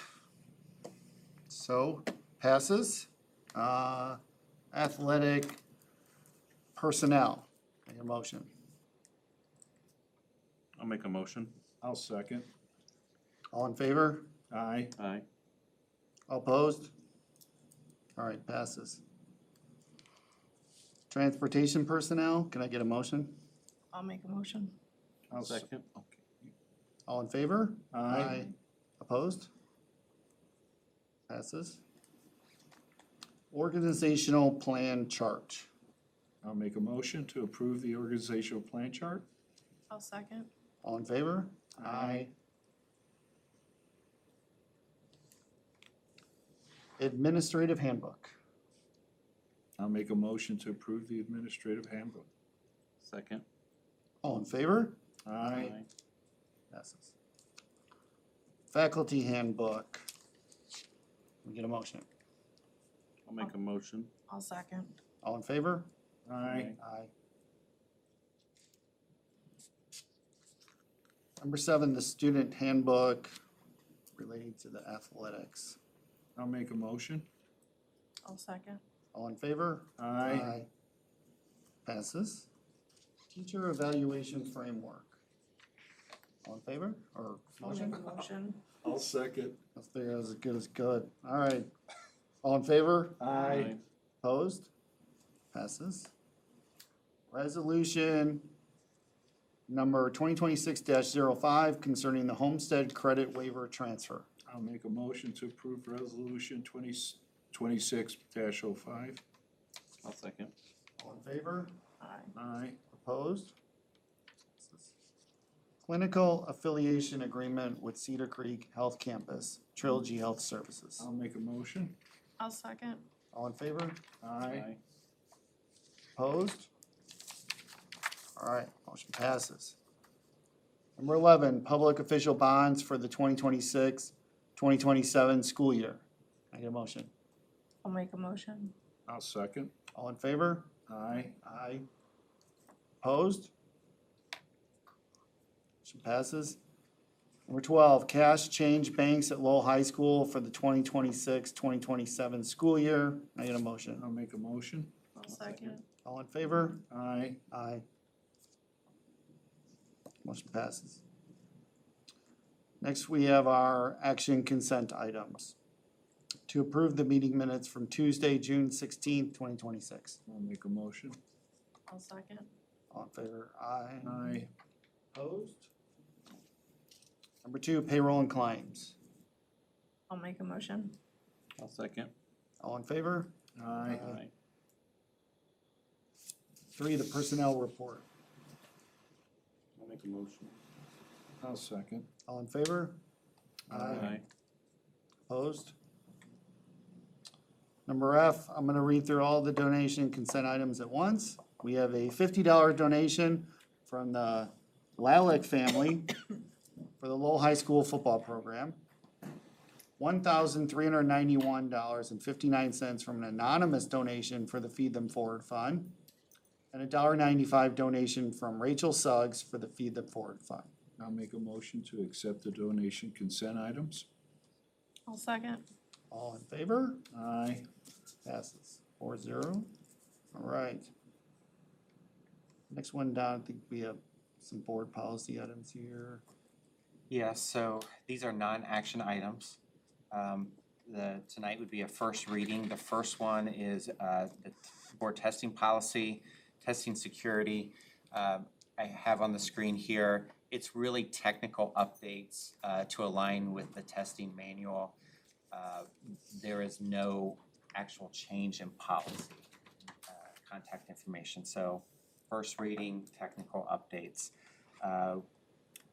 So passes. Athletic personnel. I get a motion. I'll make a motion. I'll second. All in favor? Aye. Aye. All opposed? All right, passes. Transportation personnel, can I get a motion? I'll make a motion. I'll Second. All in favor? Aye. Opposed? Passes. Organizational plan chart. I'll make a motion to approve the organizational plan chart. I'll second. All in favor? Aye. Administrative handbook. I'll make a motion to approve the administrative handbook. Second. All in favor? Aye. Passes. Faculty handbook. We get a motion. I'll make a motion. I'll second. All in favor? Aye. Aye. Number 7, the student handbook relating to the athletics. I'll make a motion. I'll second. All in favor? Aye. Passes. Teacher evaluation framework. All in favor, or I'll make motion? a motion. I'll second. I figure as good as good. All right. All in favor? Aye. Opposed? Passes. Resolution number 2026-05 concerning the homestead credit waiver transfer. I'll make a motion to approve resolution 2026-05. I'll second. All in favor? Aye. Aye. Opposed? Clinical affiliation agreement with Cedar Creek Health Campus, Trilogy Health Services. I'll make a motion. I'll second. All in favor? Aye. Opposed? All right, motion passes. Number 11, public official bonds for the 2026-2027 school year. I get a motion. I'll make a motion. I'll second. All in favor? Aye. Aye. Opposed? Motion passes. Number 12, cash change banks at Lowell High School for the 2026-2027 school year. I get a motion. I'll make a motion. I'll second. All in favor? Aye. Aye. Motion passes. Next, we have our action consent items. To approve the meeting minutes from Tuesday, June 16th, 2026. I'll make a motion. I'll second. All in favor? Aye. Aye. Opposed? Number 2, payroll and claims. I'll make a motion. I'll second. All in favor? Aye. Aye. 3, the personnel report. I'll make a motion. I'll second. All in favor? Aye. Opposed? Number F, I'm gonna read through all the donation consent items at once. We have a $50 donation from the Lowell family for the Lowell High School football program. $1,391.59 from an anonymous donation for the Feed Them Forward Fund. And a $1.95 donation from Rachel Suggs for the Feed Them Forward Fund. I'll make a motion to accept the donation consent items. I'll second. All in favor? Aye. Passes 4-0. All right. Next one down, I think we have some board policy items here. Yeah, so these are non-action items. Tonight would be a first reading. The first one is the board testing policy, testing security. I have on the screen here, it's really technical updates to align with the testing manual. There is no actual change in policy, contact information. So first reading, technical updates.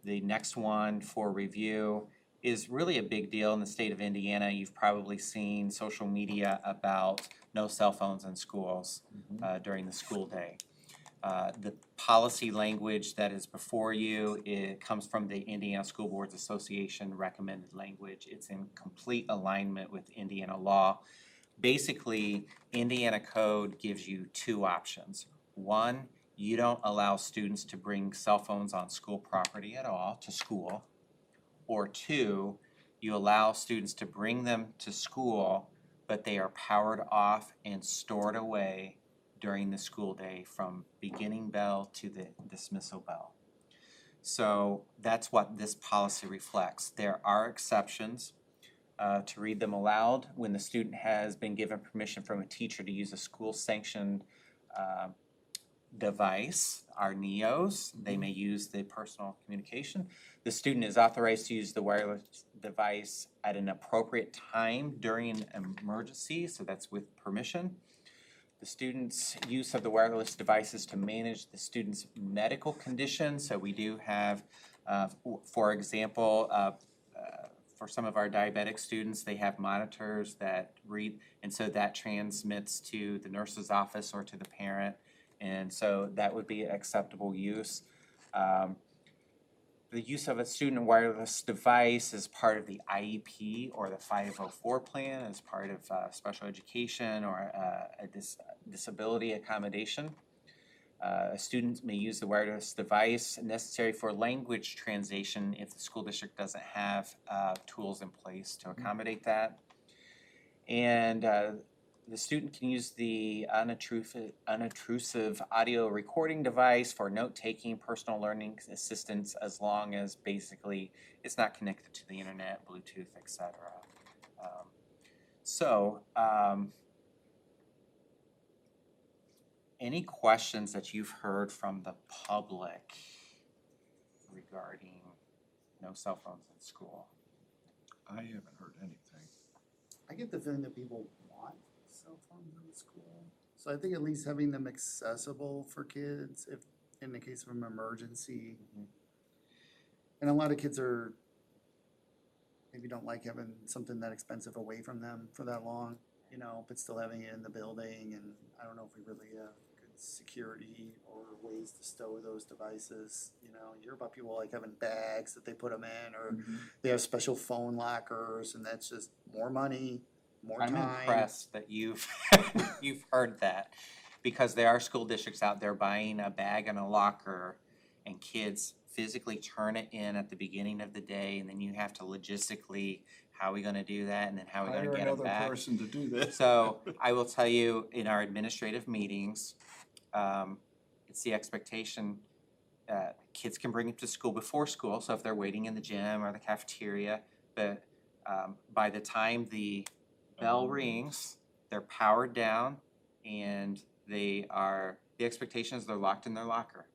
The next one for review is really a big deal in the state of Indiana. You've probably seen social media about no cell phones in schools during the school day. The policy language that is before you, it comes from the Indiana School Boards Association recommended language. It's in complete alignment with Indiana law. Basically, Indiana code gives you 2 options. One, you don't allow students to bring cell phones on school property at all to school. Or 2, you allow students to bring them to school, but they are powered off and stored away during the school day from beginning bell to the dismissal bell. So that's what this policy reflects. There are exceptions. To read them aloud, when the student has been given permission from a teacher to use a school-sanctioned device, our NEOs, they may use the personal communication. The student is authorized to use the wireless device at an appropriate time during an emergency, so that's with permission. The student's use of the wireless devices to manage the student's medical condition, so we do have, for example, for some of our diabetic students, they have monitors that read, and so that transmits to the nurse's office or to the parent, and so that would be acceptable use. The use of a student wireless device as part of the IEP or the 504 plan as part of special education or a disability accommodation. A student may use the wireless device necessary for language translation if the school district doesn't have tools in place to accommodate that. And the student can use the unobtrusive audio recording device for note-taking, personal learning assistance, as long as basically it's not connected to the internet, Bluetooth, etc. Any questions that you've heard from the public regarding no cell phones in school? I haven't heard anything. I get the feeling that people want cell phones in school. So I think at least having them accessible for kids if, in the case of an emergency. And a lot of kids are, maybe don't like having something that expensive away from them for that long, you know, but still having it in the building. And I don't know if we really have good security or ways to stow those devices. You know, you hear about people like having bags that they put them in, or they have special phone lockers, and that's just more money, more I'm time. impressed that you've you've heard that, because there are school districts out there buying a bag and a locker, and kids physically turn it in at the beginning of the day, and then you have to logistically, how are we gonna do that, and then how are we gonna Hire get them another back? person to do this. So I will tell you, in our administrative meetings, it's the expectation that kids can bring them to school before school, so if they're waiting in the gym or the cafeteria, but by the time the bell rings, they're powered down, and the expectation is they're locked in their locker.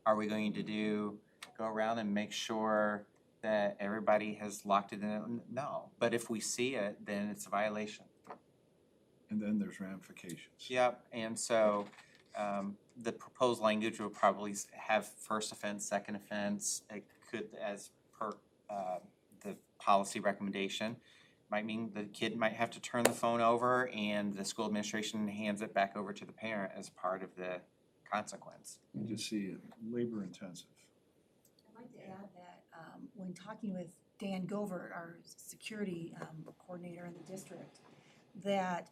Are we going to go around and make sure that everybody has locked it in? No, but if we see it, then it's a violation. And then there's ramifications. Yep, and so the proposed language will probably have first offense, second offense. It could, as per the policy recommendation, might mean the kid might have to turn the phone over and the school administration hands it back over to the parent as part of the consequence. You just see it labor intensive. I'd like to add that when talking with Dan Govert, our security coordinator in the district, that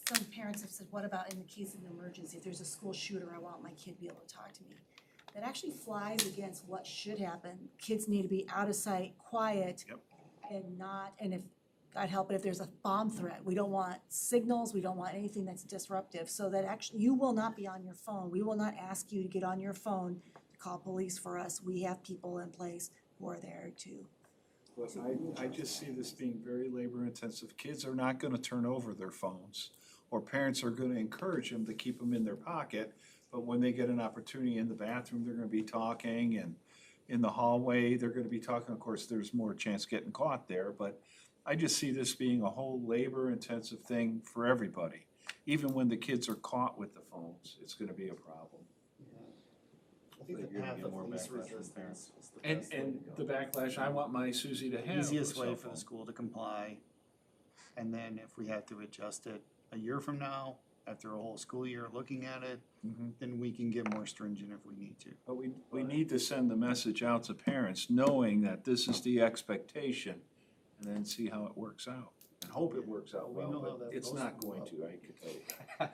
some parents have said, what about in the case of an emergency, if there's a school shooter, I want my kid to be able to talk to me. That actually flies against what should happen. Kids need to be out of sight, quiet, and if, God help it, if there's a bomb threat, we don't want signals, we don't want anything that's disruptive, so that actually, you will not be on your phone. We will not ask you to get on your phone to call police for us. We have people in place who are there to. But I just see this being very labor intensive. Kids are not gonna turn over their phones, or parents are gonna encourage them to keep them in their pocket. But when they get an opportunity in the bathroom, they're gonna be talking, and in the hallway, they're gonna be talking. Of course, there's more chance of getting caught there, but I just see this being a whole labor intensive thing for everybody. Even when the kids are caught with the phones, it's gonna be a problem. I think the You're gonna path get of more least backlash from resistance parents. is the best way to go. the backlash I want my Susie to have. Easiest was way cell for the phone. school to comply. And then if we have to adjust it a year from now, after a whole school year looking at it, then we can get more stringent if we need to. But we need to send the message out to parents, knowing that this is the expectation, and then see how it works out. And hope it works out We well, know how but that it's post not will going go. to, I can tell you.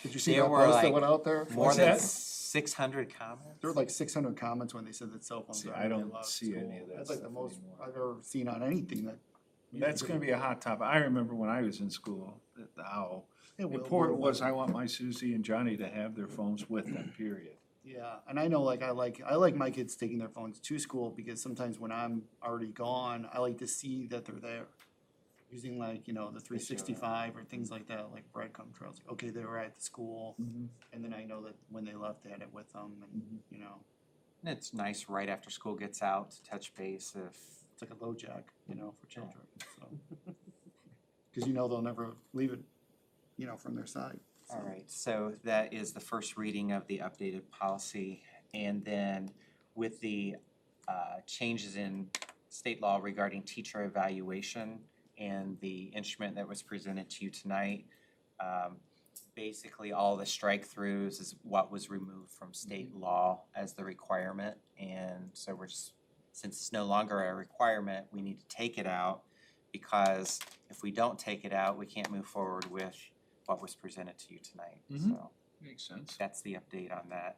Did you see There that were post that like went out there? More What's than that? 600 comments? There were like 600 comments when they said that cell phones See, are I gonna be don't allowed at see any school. of that That's like the stuff most anymore. I've ever seen on anything that. That's gonna be a hot topic. I remember when I was in school, how It will important be. was I want my Susie and Johnny to have their phones with them, period. Yeah, and I know like I like my kids taking their phones to school because sometimes when I'm already gone, I like to see that they're there. Using like, you know, the 365 or things like that, like breadcrumb trails. Okay, they were at the school, and then I know that when they left, they had it with them, and you know, And it's nice right after school gets out to touch base if it's like a low jack, you know, for children. So, because you know they'll never leave it, you know, from their side. So. All right, so that is the first reading of the updated policy. And then with the changes in state law regarding teacher evaluation and the instrument that was presented to you tonight, basically all the strike-throughs is what was removed from state law as the requirement. And so we're just, since it's no longer a requirement, we need to take it out, because if we don't take it out, we can't move forward with what was presented to you tonight. So Makes sense. that's the update on that.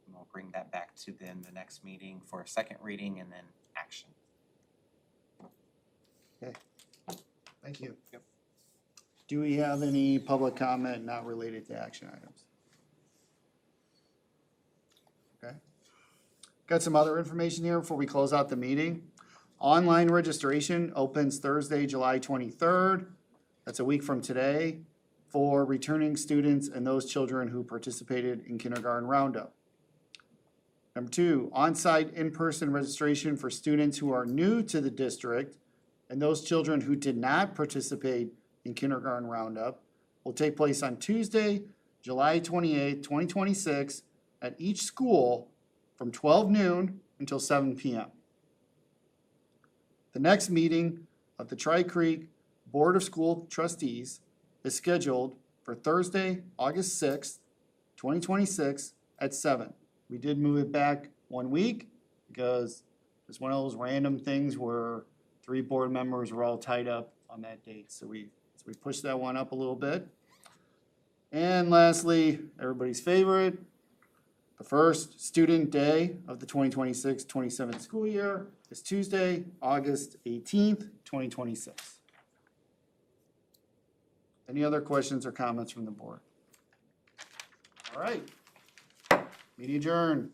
And we'll bring that back to then the next meeting for a second reading and then action. Thank you. Yep. Do we have any public comment not related to action items? Okay. Got some other information here before we close out the meeting. Online registration opens Thursday, July 23rd. That's a week from today for returning students and those children who participated in kindergarten roundup. Number 2, on-site in-person registration for students who are new to the district and those children who did not participate in kindergarten roundup will take place on Tuesday, July 28th, 2026 at each school from 12 noon until 7 p.m. The next meeting of the Tri-Creek Board of School Trustees is scheduled for Thursday, August 6th, 2026 at 7. We did move it back 1 week because it's one of those random things where 3 board members were all tied up on that date. So we pushed that one up a little bit. And lastly, everybody's favorite, the first student day of the 2026-27 school year is Tuesday, August 18th, 2026. Any other questions or comments from the board? All right, meeting adjourned.